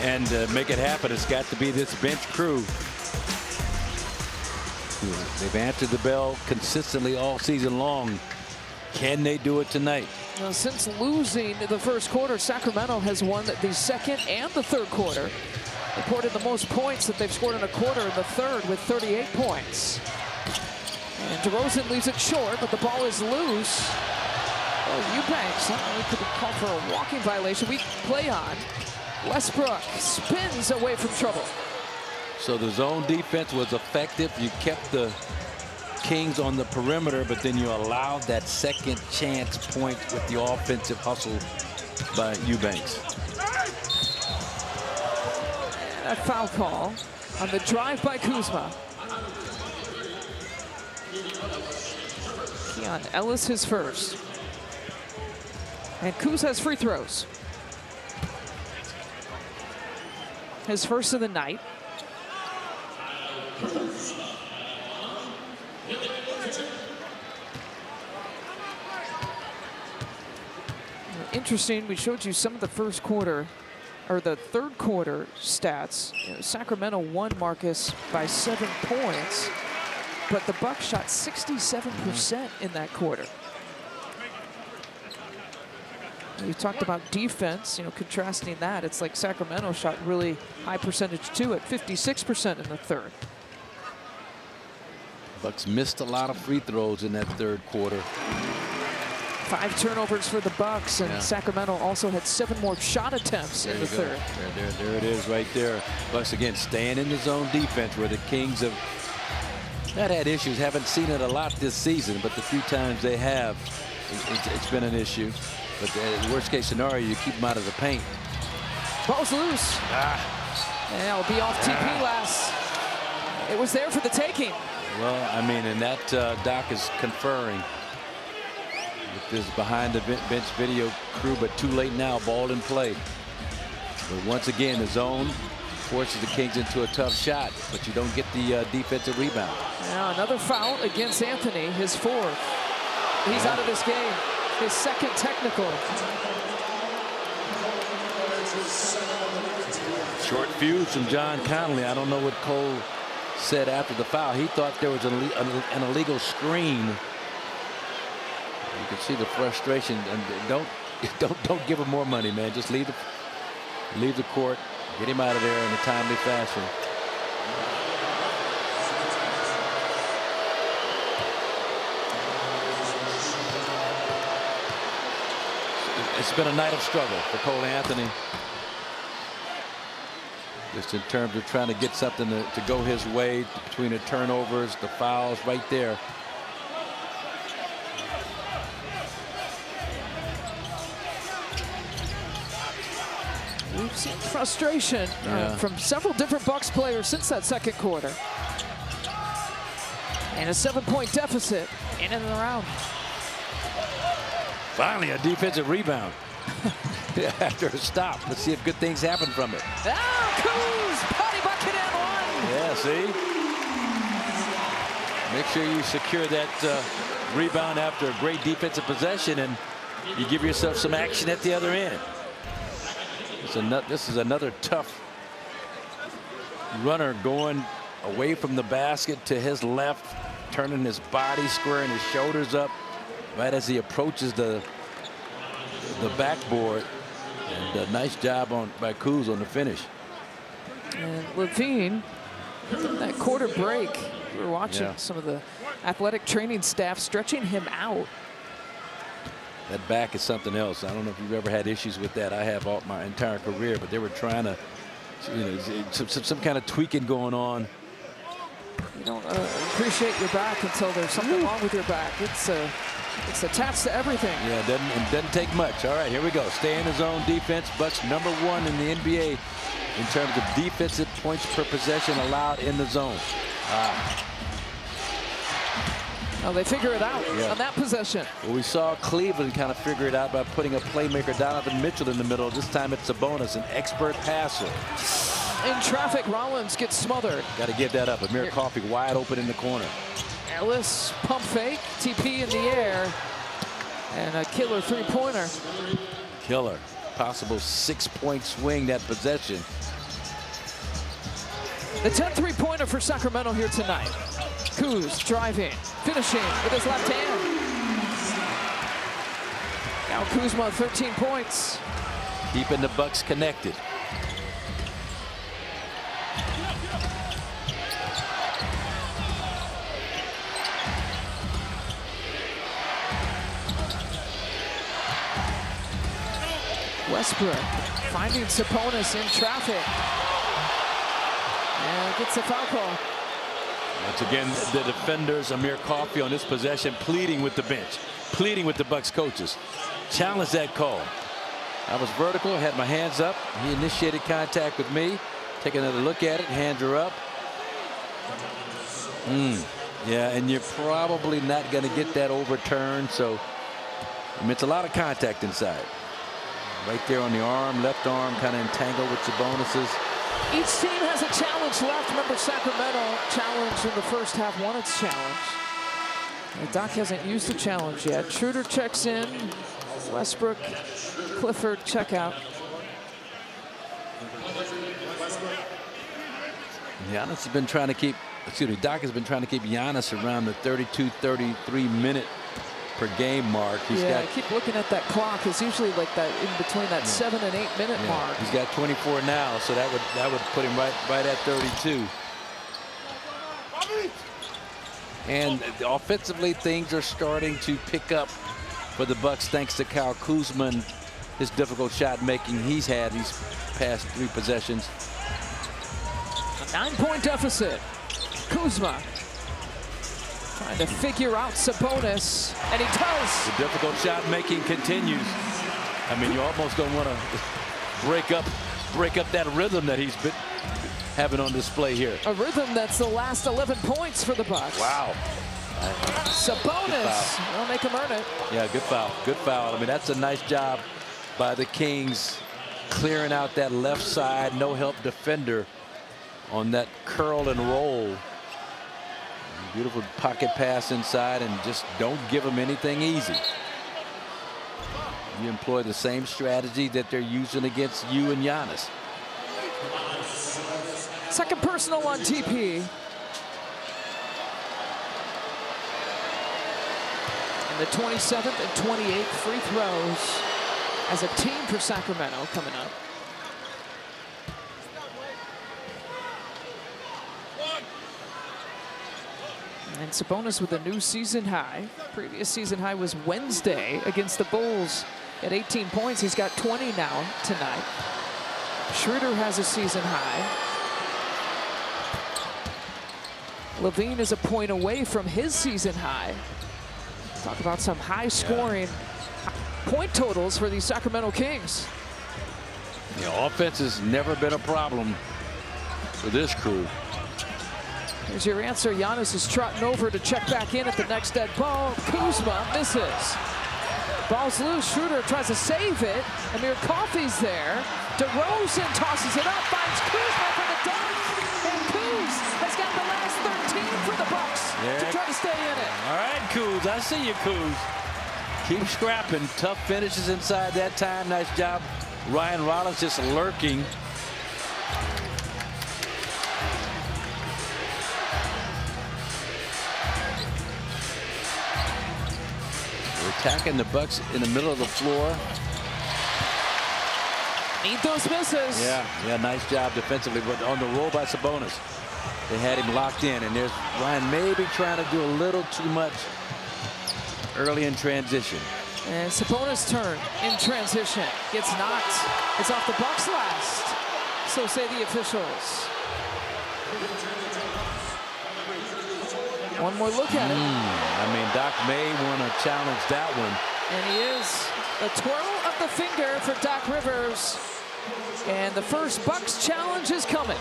And make it happen, it's got to be this bench crew. They've answered the bell consistently all season long. Can they do it tonight? Now, since losing the first quarter, Sacramento has won the second and the third quarter. Reported the most points that they've scored in a quarter in the third with 38 points. And DeRozan leaves it short, but the ball is loose. Oh, Eubanks, he could be called for a walking violation. We play on. Westbrook spins away from trouble. So the zone defense was effective. You kept the Kings on the perimeter, but then you allowed that second chance point with the offensive hustle by Eubanks. A foul call on the drive by Kuzma. Keon Ellis his first. And Kuz has free throws. His first of the night. Interesting, we showed you some of the first quarter, or the third quarter stats. You know, Sacramento won, Marcus, by 7 points, but the Bucks shot 67% in that quarter. You talked about defense, you know, contrasting that. It's like Sacramento shot really high percentage too at 56% in the third. Bucks missed a lot of free throws in that third quarter. 5 turnovers for the Bucks, and Sacramento also had 7 more shot attempts in the third. There it is right there. Bucks again staying in the zone defense, where the Kings have not had issues. Haven't seen it a lot this season, but the few times they have, it's been an issue. But the worst case scenario, you keep them out of the paint. Ball's loose. And it'll be off TP last. It was there for the taking. Well, I mean, and that Doc is conferring with this behind the bench video crew, but too late now, ball in play. But once again, the zone forces the Kings into a tough shot, but you don't get the defensive rebound. Now another foul against Anthony, his 4th. He's out of this game. His second technical. Short fuse from John Connolly. I don't know what Cole said after the foul. He thought there was an illegal screen. You can see the frustration. And don't give him more money, man. Just leave the court. Get him out of there in a timely fashion. It's been a night of struggle for Cole Anthony. Just in terms of trying to get something to go his way between the turnovers, the fouls right there. We've seen frustration from several different Bucks players since that second quarter. And a 7-point deficit in and around. Finally, a defensive rebound. After a stop. Let's see if good things happen from it. Ah, Kuz, potty bucket and one. Yeah, see? Make sure you secure that rebound after a great defensive possession, and you give yourself some action at the other end. This is another tough runner going away from the basket to his left, turning his body, squaring his shoulders up right as he approaches the backboard. And a nice job by Kuz on the finish. And Levine, that quarter break, we were watching some of the athletic training staff stretching him out. That back is something else. I don't know if you've ever had issues with that. I have all my entire career, but they were trying to, some kind of tweaking going on. You don't appreciate your back until there's something wrong with your back. It's attached to everything. Yeah, it doesn't take much. All right, here we go. Stay in the zone defense. Bucks #1 in the NBA in terms of defensive points per possession allowed in the zone. Oh, they figure it out on that possession. Well, we saw Cleveland kind of figure it out by putting a playmaker, Donovan Mitchell, in the middle. This time it's a bonus, an expert passer. In traffic, Rollins gets smothered. Got to give that up. Amir Coffey wide open in the corner. Ellis, pump fake, TP in the air, and a killer three-pointer. Killer. Possible 6-point swing that possession. The 10th three-pointer for Sacramento here tonight. Kuz driving, finishing with his left hand. Now Kuzma, 13 points. Keeping the Bucks connected. Westbrook finding Sabonis in traffic. And gets a foul call. Once again, the defenders, Amir Coffey on this possession, pleading with the bench, pleading with the Bucks coaches. Challenge that call. I was vertical, had my hands up. He initiated contact with me. Take another look at it, hands are up. Yeah, and you're probably not going to get that overturned. So, I mean, it's a lot of contact inside. Right there on the arm, left arm, kind of entangled with Sabonis's. Each team has a challenge left. Remember, Sacramento challenged in the first half, won its challenge. And Doc hasn't used the challenge yet. Schroeder checks in. Westbrook, Clifford check out. Giannis has been trying to keep, Doc has been trying to keep Giannis around the 32, 33 minute per game mark. I keep looking at that clock. It's usually like that in between that 7 and 8 minute mark. He's got 24 now, so that would put him right at 32. And offensively, things are starting to pick up for the Bucks thanks to Kyle Kuzma, his difficult shot making he's had these past 3 possessions. A 9-point deficit. Kuzma trying to figure out Sabonis, and he does. The difficult shot making continues. I mean, you almost don't want to break up that rhythm that he's been having on display here. A rhythm that's the last 11 points for the Bucks. Wow. Sabonis, they'll make him earn it. Yeah, good foul. Good foul. I mean, that's a nice job by the Kings clearing out that left side no help defender on that curl and roll. Beautiful pocket pass inside, and just don't give them anything easy. You employ the same strategy that they're using against you and Giannis. Second personal on TP. And the 27th and 28th free throws as a team for Sacramento coming up. And Sabonis with a new season high. Previous season high was Wednesday against the Bulls at 18 points. He's got 20 now tonight. Schroeder has a season high. Levine is a point away from his season high. Talk about some high scoring point totals for the Sacramento Kings. The offense has never been a problem for this crew. Here's your answer. Giannis is trotting over to check back in at the next dead ball. Kuzma misses. Ball's loose. Schroeder tries to save it. Amir Coffey's there. DeRozan tosses it up, finds Kuzma for the dunk. And Kuz has got the last 13 for the Bucks to try to stay in it. All right, Kuz. I see you, Kuz. Keep scrapping. Tough finishes inside that time. Nice job. Ryan Rollins just lurking. Attacking the Bucks in the middle of the floor. Need those misses. Yeah, nice job defensively, but on the roll by Sabonis. They had him locked in, and there's Ryan maybe trying to do a little too much early in transition. And Sabonis' turn in transition. Gets knocked. It's off the Bucks last. So say the officials. One more look at it. I mean, Doc may want to challenge that one. And he is. A twirl of the finger for Doc Rivers. And the first Bucks challenge is coming.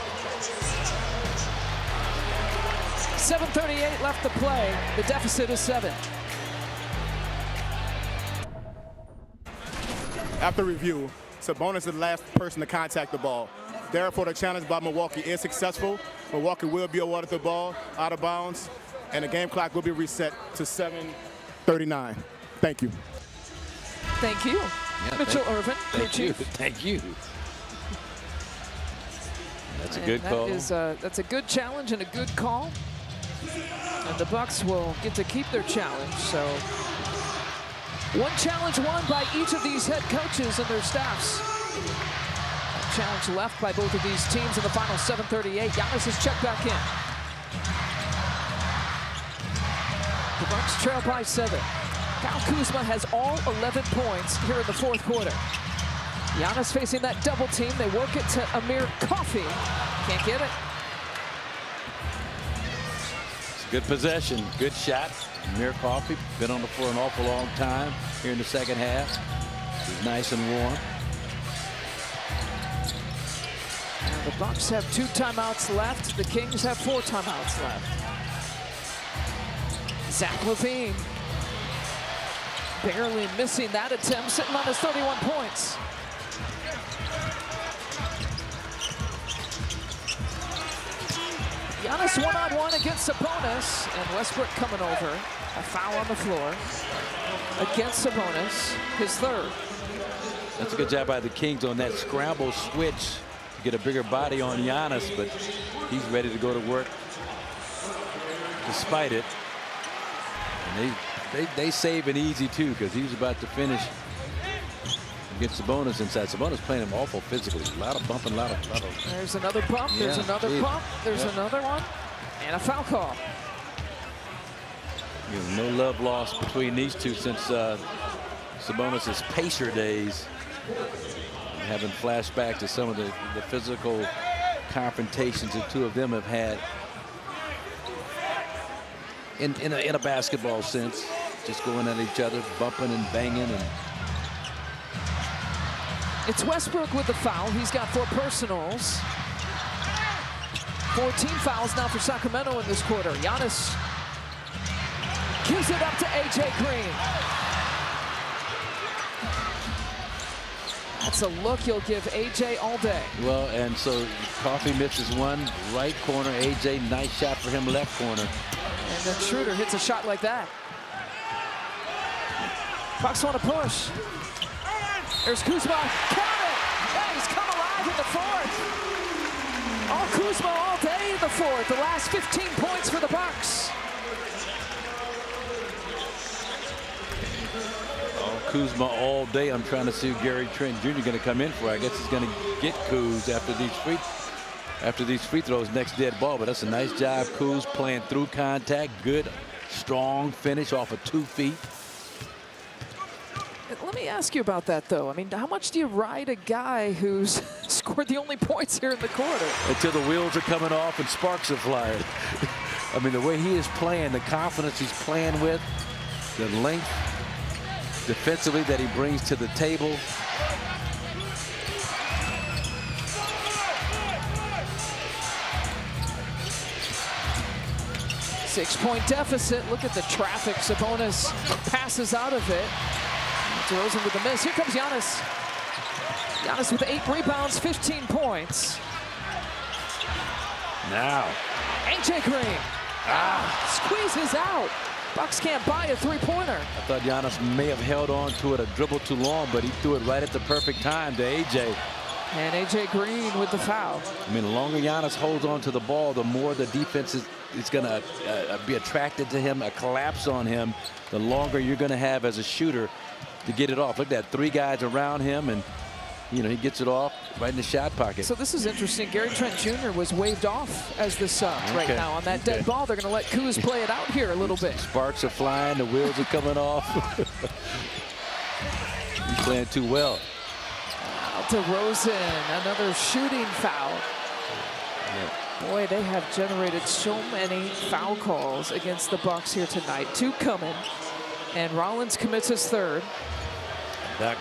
7:38 left to play. The deficit is 7. After review, Sabonis is the last person to contact the ball. Therefore, the challenge by Milwaukee is successful. Milwaukee will be awarded the ball out of bounds, and the game clock will be reset to 7:39. Thank you. Thank you. Yeah, Mitchell Irvin, thank you. Thank you. That's a good call. That's a good challenge and a good call. And the Bucks will get to keep their challenge. So one challenge won by each of these head coaches and their staffs. Challenge left by both of these teams in the final 7:38. Giannis has checked back in. The Bucks trail by 7. Kyle Kuzma has all 11 points here in the fourth quarter. Giannis facing that double team. They work it to Amir Coffey. Can't get it. It's a good possession, good shot. Amir Coffey been on the floor an awful long time here in the second half. He's nice and warm. The Bucks have 2 timeouts left. The Kings have 4 timeouts left. Zach LaVine barely missing that attempt, sitting on his 31 points. Giannis one-on-one against Sabonis, and Westbrook coming over. A foul on the floor against Sabonis, his 3rd. That's a good job by the Kings on that scramble switch to get a bigger body on Giannis, but he's ready to go to work despite it. And they save it easy too, because he was about to finish against Sabonis inside. Sabonis playing him awful physically. A lot of bumping, a lot of. There's another bump. There's another bump. There's another one, and a foul call. You know, no love lost between these two since Sabonis' Pacer days. I'm having flashbacks to some of the physical confrontations the two of them have had in a basketball sense, just going at each other, bumping and banging. And it's Westbrook with the foul. He's got 4 personals. 14 fouls now for Sacramento in this quarter. Giannis gives it up to A.J. Green. That's a look you'll give A.J. all day. Well, and so Coffey misses one, right corner. A.J., nice shot for him, left corner. And then Schroeder hits a shot like that. Bucks want to push. There's Kuzma. Count it! Yeah, he's come alive in the 4th. All Kuzma all day in the 4th. The last 15 points for the Bucks. Kuzma all day. I'm trying to see who Gary Trent Jr. going to come in for. I guess he's going to get Kuz after these free throws, next dead ball. But that's a nice job. Kuz playing through contact. Good, strong finish off of 2 feet. Let me ask you about that, though. I mean, how much do you ride a guy who's scored the only points here in the quarter? Until the wheels are coming off and sparks are flying. I mean, the way he is playing, the confidence he's playing with, the length defensively that he brings to the table. 6-point deficit. Look at the traffic. Sabonis passes out of it. DeRozan with the miss. Here comes Giannis. Giannis with 8 rebounds, 15 points. Now. AJ Green. Squeezes out. Bucks can't buy a three-pointer. I thought Giannis may have held on to it a dribble too long, but he threw it right at the perfect time to AJ. And AJ Green with the foul. I mean, the longer Giannis holds on to the ball, the more the defense is going to be attracted to him, a collapse on him, the longer you're going to have as a shooter to get it off. Look at that, 3 guys around him, and you know, he gets it off right in the shot pocket. So this is interesting. Gary Trent Jr. was waved off as the sub right now on that dead ball. They're going to let Kuz play it out here a little bit. Sparks are flying. The wheels are coming off. He's playing too well. DeRozan, another shooting foul. Yeah. Boy, they have generated so many foul calls against the Bucks here tonight. 2 coming, and Rollins commits his 3rd. Doc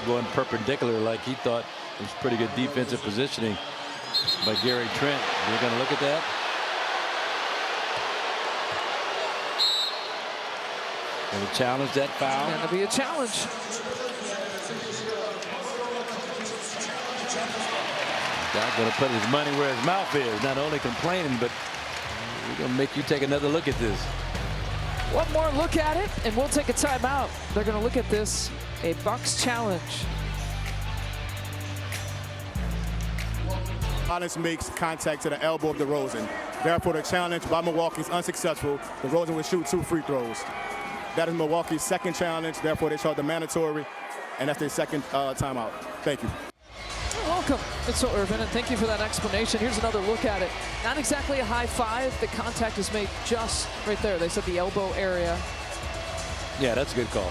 going perpendicular like he thought it was pretty good defensive positioning by Gary Trent. We're going to look at that. Going to challenge that foul. Going to be a challenge. Doc going to put his money where his mouth is. Not only complaining, but we're going to make you take another look at this. One more look at it, and we'll take a timeout. They're going to look at this. A Bucks challenge. Rollins makes contact to the elbow of DeRozan. Therefore, the challenge by Milwaukee is unsuccessful. DeRozan will shoot 2 free throws. That is Milwaukee's 2nd challenge. Therefore, they showed the mandatory, and that's their 2nd timeout. Thank you. Welcome, Mitchell Irvin, and thank you for that explanation. Here's another look at it. Not exactly a high 5. The contact is made just right there. They said the elbow area. Yeah, that's a good call.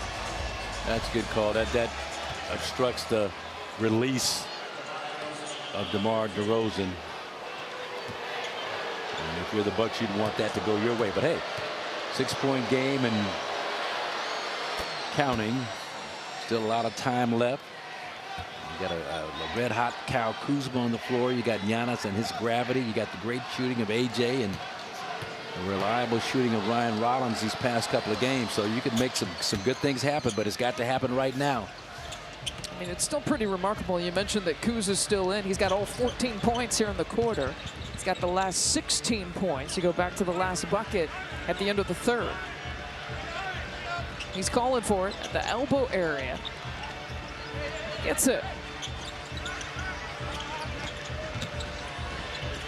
That's a good call. That obstructs the release of DeMar DeRozan. And if you're the Bucks, you'd want that to go your way. But hey, 6-point game and counting. Still a lot of time left. You got a red-hot Kyle Kuzma on the floor. You got Giannis and his gravity. You got the great shooting of AJ and the reliable shooting of Ryan Rollins these past couple of games. So you can make some good things happen, but it's got to happen right now. I mean, it's still pretty remarkable. You mentioned that Kuz is still in. He's got all 14 points here in the quarter. He's got the last 16 points. You go back to the last bucket at the end of the 3rd. He's calling for it at the elbow area. Gets it.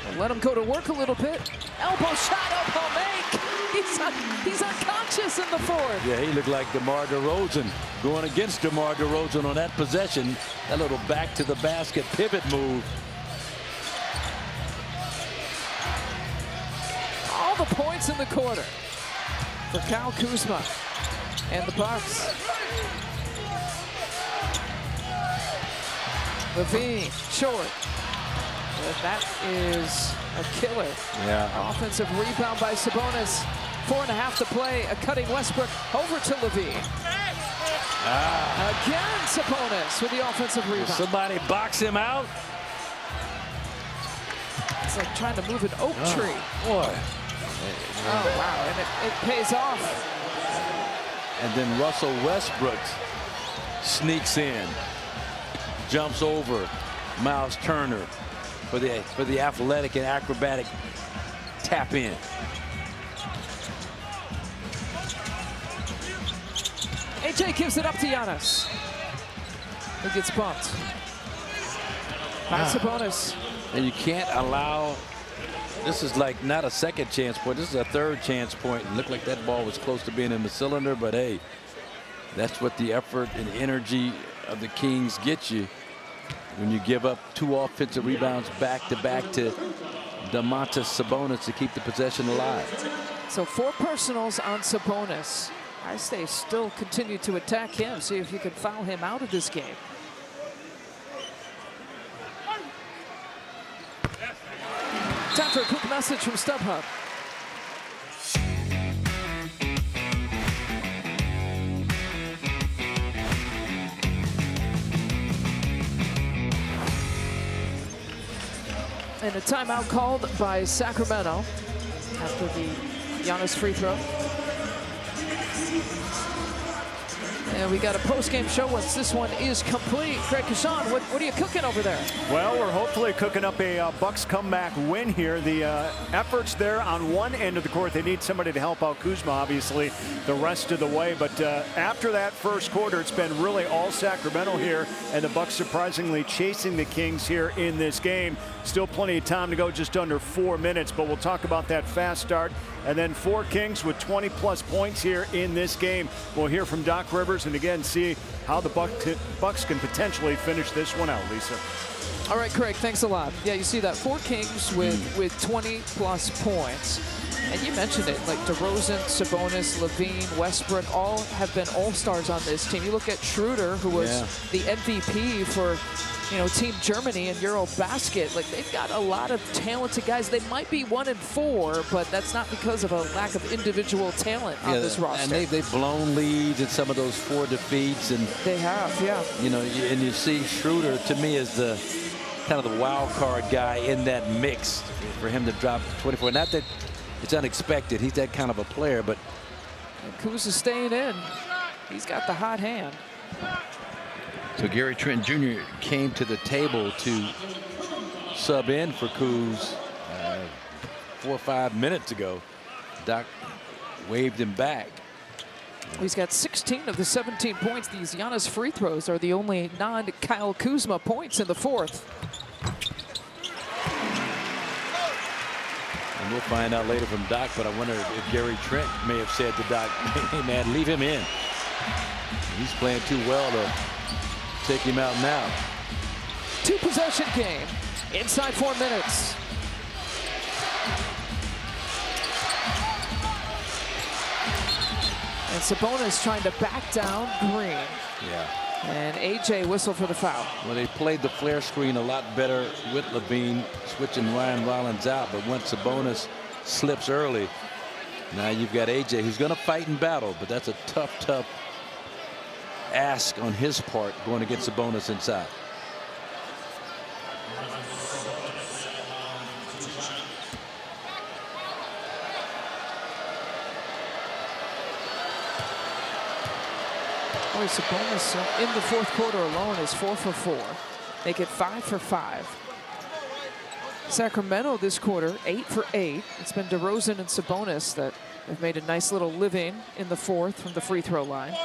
We'll let him go to work a little bit. Elbow shot, elbow make. He's unconscious in the 4th. Yeah, he looked like DeMar DeRozan going against DeMar DeRozan on that possession. That little back to the basket pivot move. All the points in the quarter for Kyle Kuzma and the Bucks. Levine, short. But that is a killer. Yeah. Offensive rebound by Sabonis. 4.5 to play. A cutting Westbrook over to Levine. Again, Sabonis with the offensive rebound. Somebody box him out. It's like trying to move an oak tree. Boy. Oh, wow. And it pays off. And then Russell Westbrook sneaks in. Jumps over Miles Turner for the athletic and acrobatic tap in. AJ gives it up to Giannis. He gets bumped. By Sabonis. And you can't allow, this is like not a second chance point, this is a 3rd chance point. It looked like that ball was close to being in the cylinder, but hey, that's what the effort and energy of the Kings get you when you give up 2 offensive rebounds back-to-back to Domantas Sabonis to keep the possession alive. So 4 personals on Sabonis. I say still continue to attack him, see if you can foul him out of this game. Time for a quick message from StubHub. And a timeout called by Sacramento after the Giannis free throw. And we got a post-game show once this one is complete. Craig Kashan, what are you cooking over there? Well, we're hopefully cooking up a Bucks comeback win here. The efforts there on one end of the court, they need somebody to help out Kuzma, obviously, the rest of the way. But after that first quarter, it's been really all Sacramento here, and the Bucks surprisingly chasing the Kings here in this game. Still plenty of time to go, just under 4 minutes, but we'll talk about that fast start. And then 4 Kings with 20-plus points here in this game. We'll hear from Doc Rivers and again see how the Bucks can potentially finish this one out, Lisa. All right, Craig, thanks a lot. Yeah, you see that 4 Kings with 20-plus points. And you mentioned it, like DeRozan, Sabonis, Levine, Westbrook, all have been all-stars on this team. You look at Schroeder, who was the MVP for Team Germany in Eurobasket. Like, they've got a lot of talented guys. They might be 1-4, but that's not because of a lack of individual talent on this roster. And they've blown leads in some of those 4 defeats. And they have, yeah. And you see Schroeder, to me, is the kind of the wild card guy in that mix for him to drop 24. Not that it's unexpected. He's that kind of a player, but Kuz is staying in. He's got the hot hand. So Gary Trent Jr. came to the table to sub in for Kuz 4 or 5 minutes ago. Doc waved him back. He's got 16 of the 17 points. These Giannis free throws are the only non-Kyle Kuzma points in the 4th. And we'll find out later from Doc, but I wonder if Gary Trent may have said to Doc, hey man, leave him in. He's playing too well to take him out now. 2-possession game inside 4 minutes. And Sabonis trying to back down Green. Yeah. And AJ whistled for the foul. Well, they played the flare screen a lot better with Levine, switching Ryan Rollins out. But once Sabonis slips early, now you've got AJ, who's going to fight and battle. But that's a tough ask on his part going against Sabonis inside. Boy, Sabonis in the 4th quarter alone is 4 for 4. Make it 5 for 5. Sacramento this quarter, 8 for 8. It's been DeRozan and Sabonis that have made a nice little living in the 4th from the free throw line.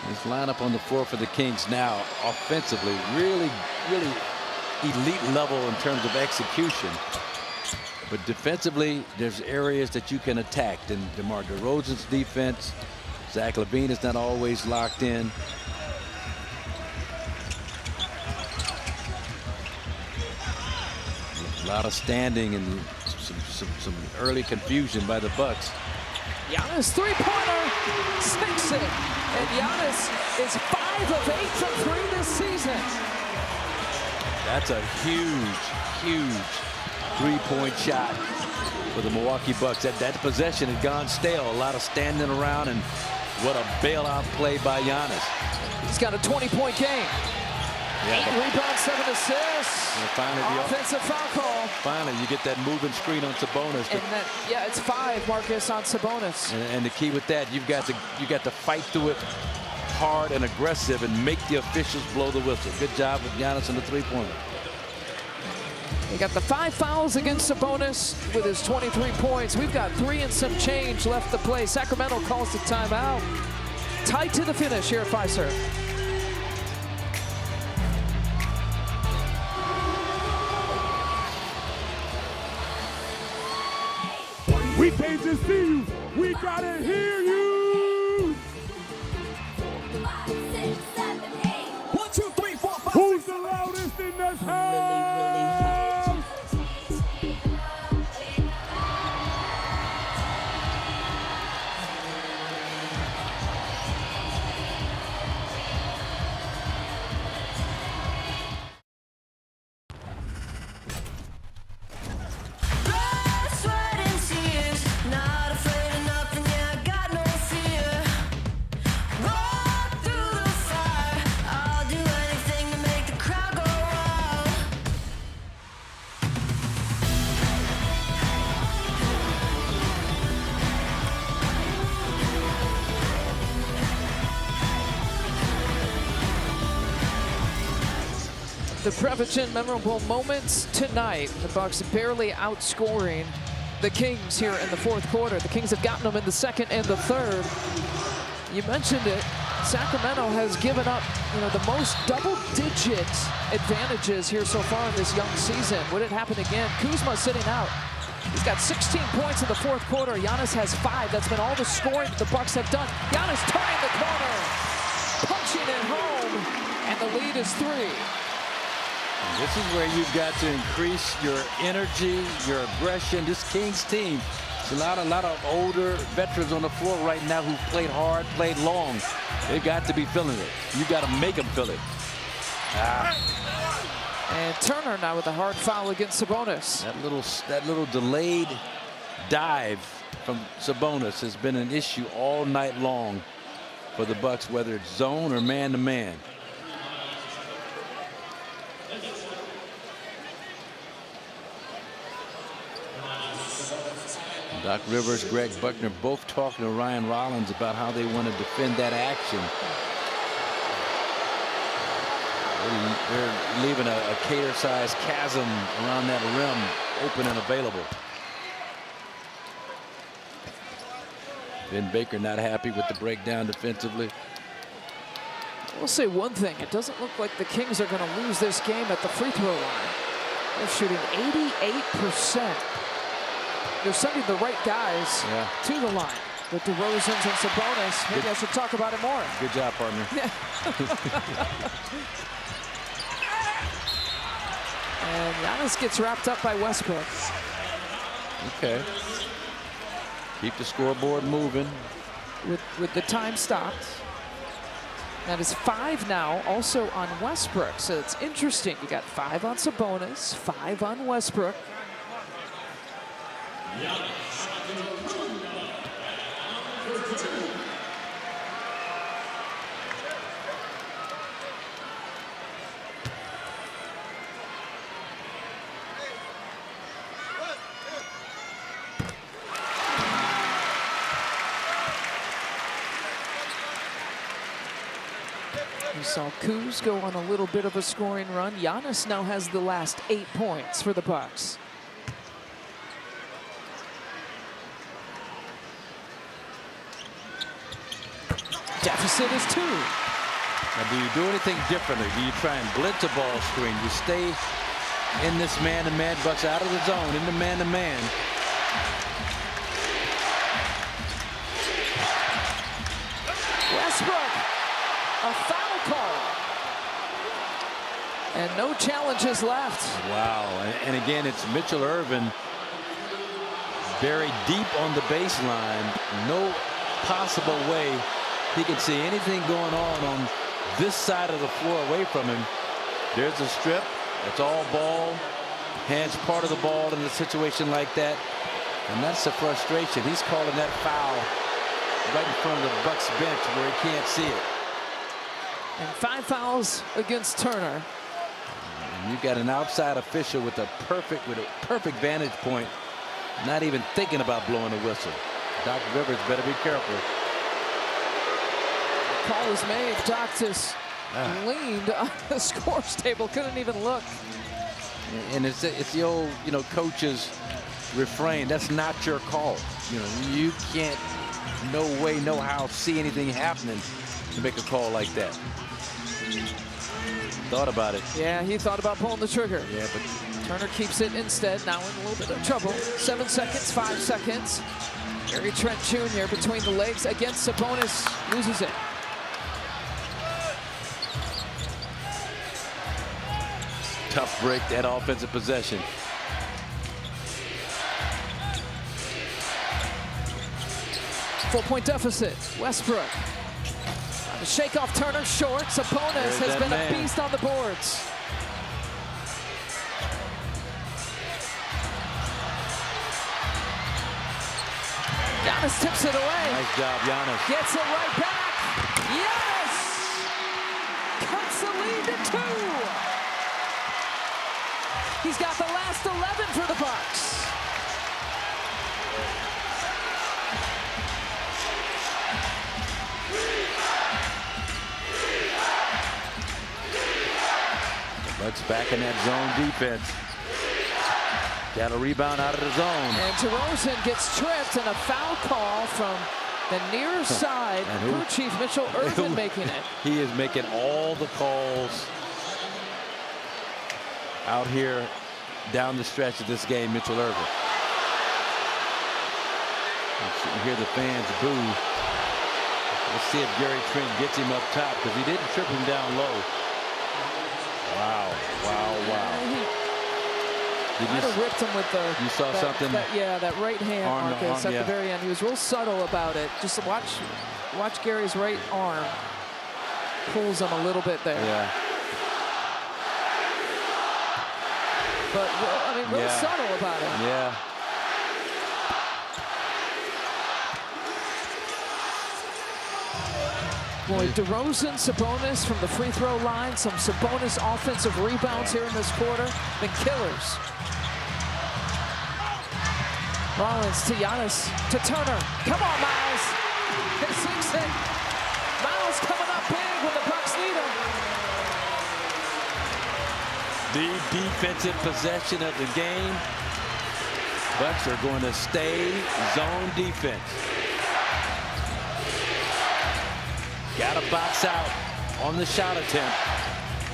This lineup on the floor for the Kings now offensively really elite level in terms of execution. But defensively, there's areas that you can attack. And DeMar DeRozan's defense, Zach LaVine is not always locked in. A lot of standing and some early confusion by the Bucks. Giannis 3-pointer sticks it, and Giannis is 5 of 8 from 3 this season. That's a huge 3-point shot for the Milwaukee Bucks. That possession had gone stale. A lot of standing around, and what a bailout play by Giannis. He's got a 20-point game. 8 rebounds, 7 assists. And finally, offensive foul call. Finally, you get that moving screen on Sabonis. And that, yeah, it's 5, Marcus, on Sabonis. And the key with that, you got to fight through it hard and aggressive and make the officials blow the whistle. Good job with Giannis in the 3-pointer. They got the 5 fouls against Sabonis with his 23 points. We've got 3 and some change left to play. Sacramento calls the timeout. Tight to the finish here at Fiserv. We can't just see you, we gotta hear you. 1, 2, 3, 4, 5. Who's the loudest in this house? Not afraid of nothing, yeah, I got no fear. Walk through the the Prevagen memorable moments tonight. The Bucks barely outscoring the Kings here in the fourth quarter. The Kings have gotten them in the second and the third. You mentioned it. Sacramento has given up, the most double-digit advantages here so far in this young season. Would it happen again? Kuzma sitting out. He's got 16 points in the fourth quarter. Giannis has 5. That's been all the scoring that the Bucks have done. Giannis turning the corner, punching it home, and the lead is 3. This is where you've got to increase your energy, your aggression. This Kings team, a lot of older veterans on the floor right now who played hard, played long. They've got to be feeling it. You've got to make them feel it. And Turner now with a hard foul against Sabonis. That little delayed dive from Sabonis has been an issue all night long for the Bucks, whether it's zone or man-to-man. Doc Rivers, Greg Buckner both talking to Ryan Rollins about how they want to defend that action. They're leaving a Cater-sized chasm around that rim open and available. Ben Baker not happy with the breakdown defensively. We'll say one thing. It doesn't look like the Kings are going to lose this game at the free throw line. They're shooting 88%. They're sending the right guys to the line. With DeRozan's and Sabonis. Maybe I should talk about it more. Good job, partner. And Giannis gets wrapped up by Westbrook. Okay. Keep the scoreboard moving. With the time stopped. That is 5 now, also on Westbrook. So it's interesting. You got 5 on Sabonis, 5 on Westbrook. You saw Kuz go on a little bit of a scoring run. Giannis now has the last 8 points for the Bucks. Deficit is 2. Now, do you do anything differently? Do you try and blitz a ball screen? You stay in this man-to-man, Bucks out of the zone, in the man-to-man. Westbrook, a foul call. And no challenges left. Wow, and again, it's Mitchell Irvin buried deep on the baseline. No possible way he can see anything going on this side of the floor away from him. There's a strip. It's all ball. Hands part of the ball in a situation like that. And that's the frustration. He's calling that foul right in front of the Bucks bench where he can't see it. And 5 fouls against Turner. And you've got an outside official with a perfect vantage point, not even thinking about blowing a whistle. Doc Rivers better be careful. Call is made. Doctus leaned on the scores table, couldn't even look. And it's the old, coach's refrain. That's not your call. You can't, no way, no how, see anything happening to make a call like that. Thought about it. Yeah, he thought about pulling the trigger. Yeah, but Turner keeps it instead. Now in a little bit of trouble. 7 seconds, 5 seconds. Gary Trent Jr. between the legs against Sabonis, loses it. Tough break, that offensive possession. Four-point deficit. Westbrook. The shake off Turner short. Sabonis has been a beast on the boards. Giannis tips it away. Nice job, Giannis. Gets it right back. Giannis cuts the lead to 2. He's got the last 11 for the Bucks. Bucks back in that zone defense. Got a rebound out of the zone. And DeRozan gets tripped, and a foul call from the near side. Crew Chief Mitchell Irvin making it. He is making all the calls out here down the stretch of this game, Mitchell Irvin. You hear the fans boo. Let's see if Gary Trent gets him up top, because he didn't trip him down low. Wow, wow, wow. He might have ripped him with the. You saw something? That right hand, Marcus, at the very end. He was real subtle about it. Just watch Gary's right arm. Pulls him a little bit there. Yeah. But, I mean, real subtle about it. Yeah. Boy, DeRozan, Sabonis from the free throw line. Some Sabonis offensive rebounds here in this quarter. The killers. Rollins to Giannis to Turner. Come on, Miles. He sinks it. Miles coming up big when the Bucks need him. The defensive possession of the game. Bucks are going to stay zone defense. Got to box out on the shot attempt.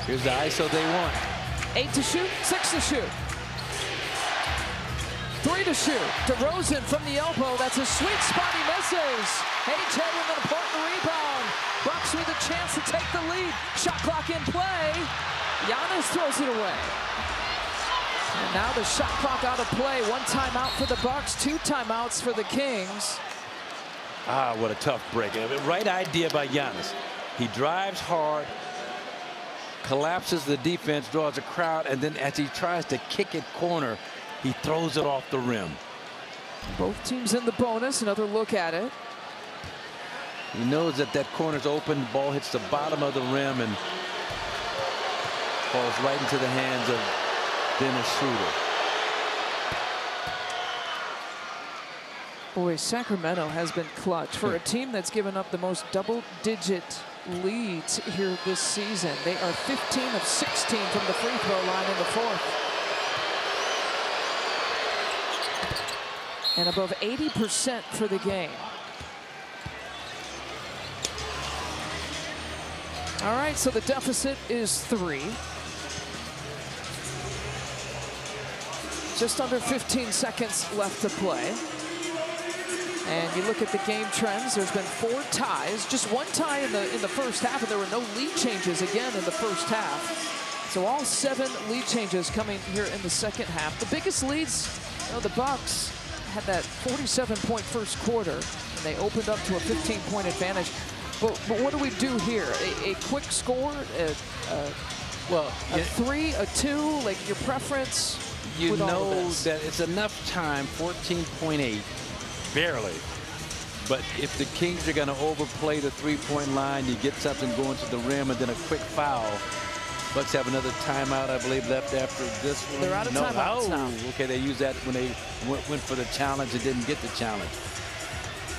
Here's the ISO they want. 8 to shoot, 6 to shoot. 3 to shoot. DeRozan from the elbow. That's a sweet spot. He misses. AJ with an important rebound. Bucks with a chance to take the lead. Shot clock in play. Giannis throws it away. And now the shot clock out of play. 1 timeout for the Bucks, 2 timeouts for the Kings. Ah, what a tough break. Right idea by Giannis. He drives hard, collapses the defense, draws a crowd, and then as he tries to kick it corner, he throws it off the rim. Both teams in the bonus. Another look at it. He knows that that corner's open. The ball hits the bottom of the rim and falls right into the hands of Dennis Schroeder. Boy, Sacramento has been clutch for a team that's given up the most double-digit leads here this season. They are 15 of 16 from the free throw line in the fourth. And above 80% for the game. All right, so the deficit is 3. Just under 15 seconds left to play. And you look at the game trends, there's been 4 ties, just 1 tie in the first half, and there were no lead changes again in the first half. So all 7 lead changes coming here in the second half. The biggest leads, the Bucks had that 47-point first quarter, and they opened up to a 15-point advantage. But what do we do here? A quick score, a 3, a 2, like your preference? You know that it's enough time, 14.8. Barely. But if the Kings are going to overplay the three-point line, you get something going to the rim and then a quick foul. Bucks have another timeout, I believe, left after this one. They're out of timeouts now. Okay, they used that when they went for the challenge and didn't get the challenge.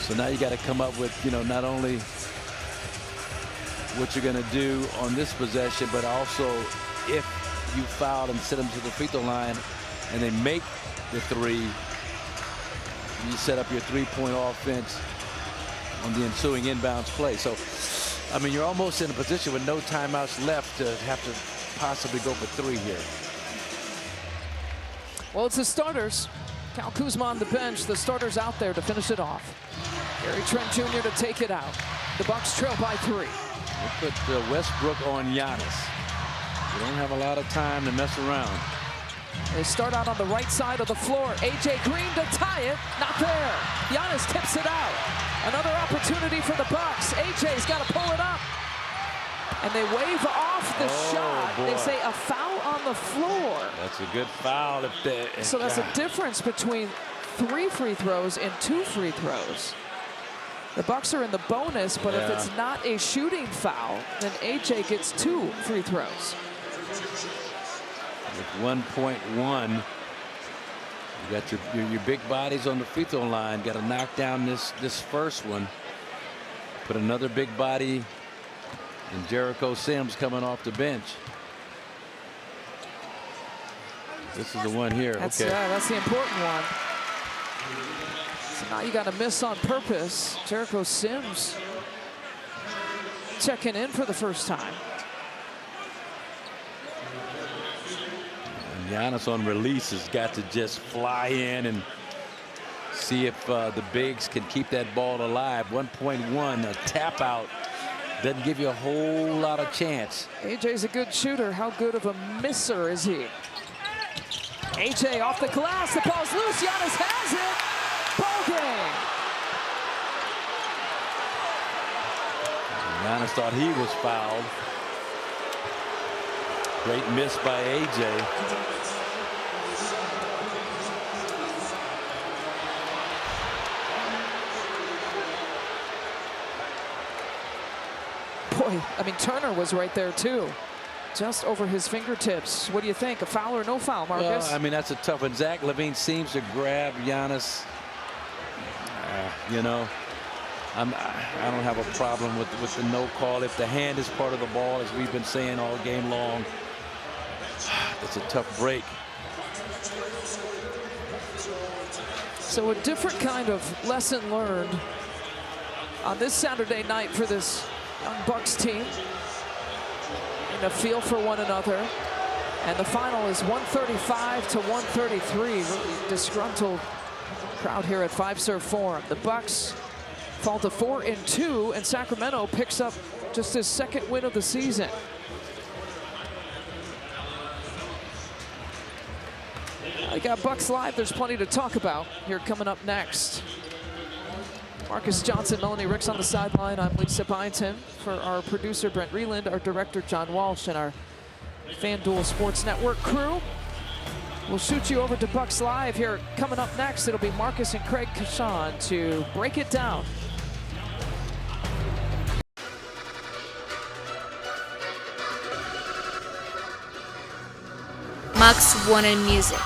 So now you got to come up with, not only what you're going to do on this possession, but also if you foul and send them to the free throw line and they make the 3, you set up your three-point offense on the ensuing inbounds play. So, I mean, you're almost in a position with no timeouts left to have to possibly go for 3 here. Well, it's the starters. Kyle Kuzma on the bench. The starters out there to finish it off. Gary Trent Jr. to take it out. The Bucks trail by 3. We'll put Westbrook on Giannis. You don't have a lot of time to mess around. They start out on the right side of the floor. AJ Green to tie it. Not there. Giannis tips it out. Another opportunity for the Bucks. AJ's got to pull it up. And they wave off the shot. Boy. They say a foul on the floor. That's a good foul. So that's a difference between 3 free throws and 2 free throws. The Bucks are in the bonus, but if it's not a shooting foul, then AJ gets 2 free throws. With 1.1, you got your big bodies on the free throw line. Got to knock down this first one. Put another big body, and Jericho Sims coming off the bench. This is the one here. That's, okay. That's the important one. So now you got to miss on purpose. Jericho Sims checking in for the first time. And Giannis on release has got to just fly in and see if the bigs can keep that ball alive. 1.1, a tap out doesn't give you a whole lot of chance. AJ's a good shooter. How good of a misser is he? AJ off the glass. The ball's loose. Giannis has it. Ball game. Giannis thought he was fouled. Great miss by AJ. Boy, I mean, Turner was right there too. Just over his fingertips. What do you think? A foul or no foul, Marcus? Well, I mean, that's a tough one. Zach LaVine seems to grab Giannis. You know, I don't have a problem with the no call. If the hand is part of the ball, as we've been saying all game long, it's a tough break. So a different kind of lesson learned on this Saturday night for this young Bucks team. And a feel for one another. And the final is 135 to 133. Really disgruntled crowd here at Fiserv Forum. The Bucks fall to 4-2, and Sacramento picks up just his second win of the season. I got Bucks Live. There's plenty to talk about here coming up next. Marcus Johnson, Melanie Ricks on the sideline. I'm Lisa Byington. For our producer, Brent Reland, our director, John Walsh, and our FanDuel Sports Network crew. We'll shoot you over to Bucks Live here. Coming up next, it'll be Marcus and Craig Kashan to break it down. Max wanted music.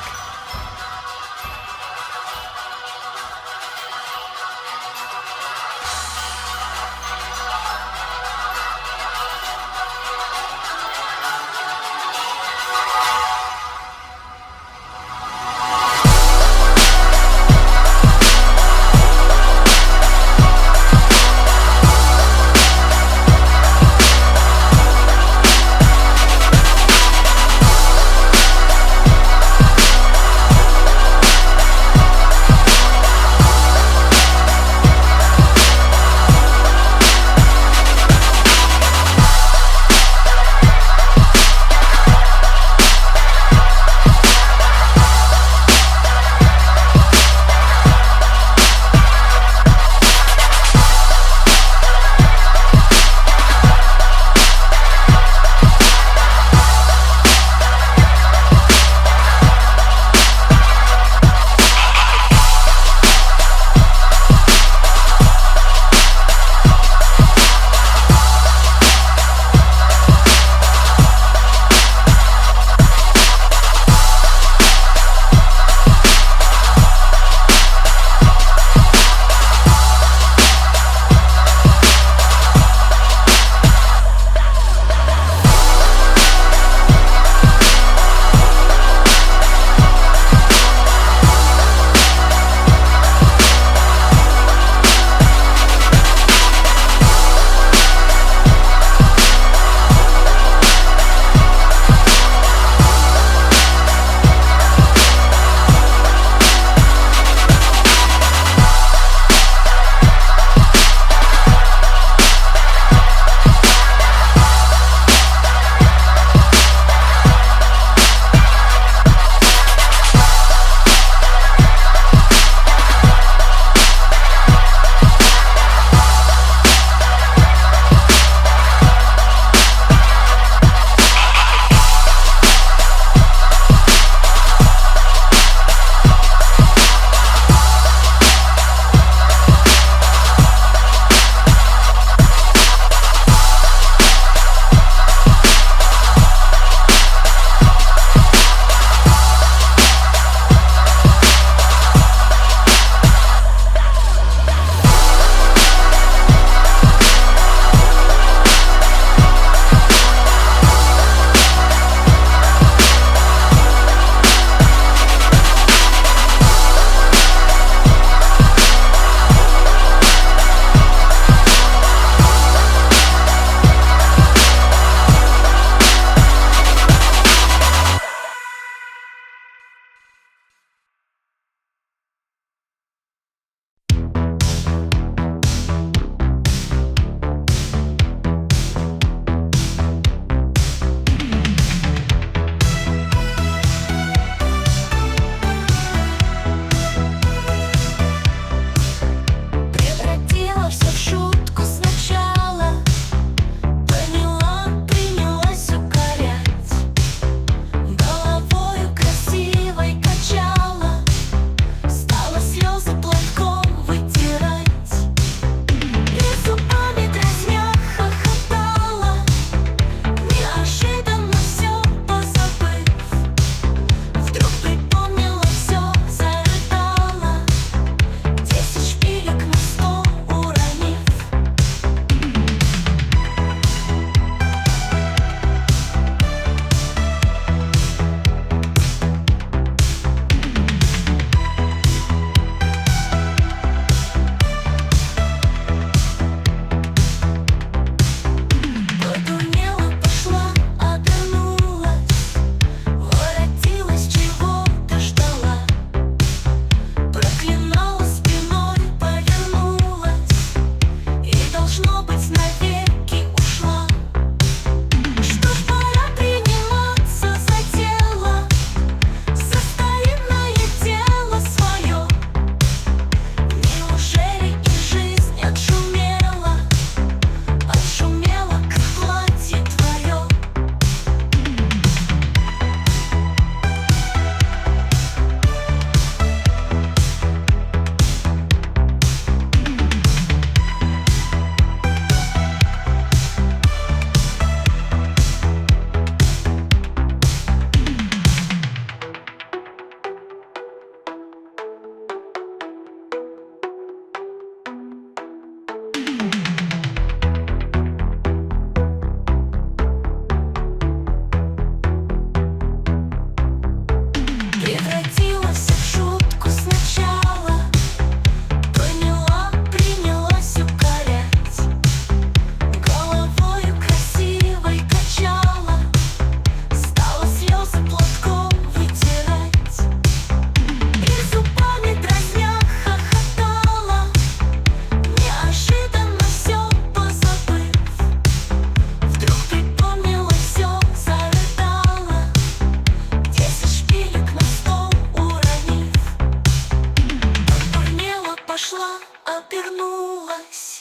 обернулась,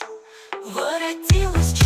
воротилась.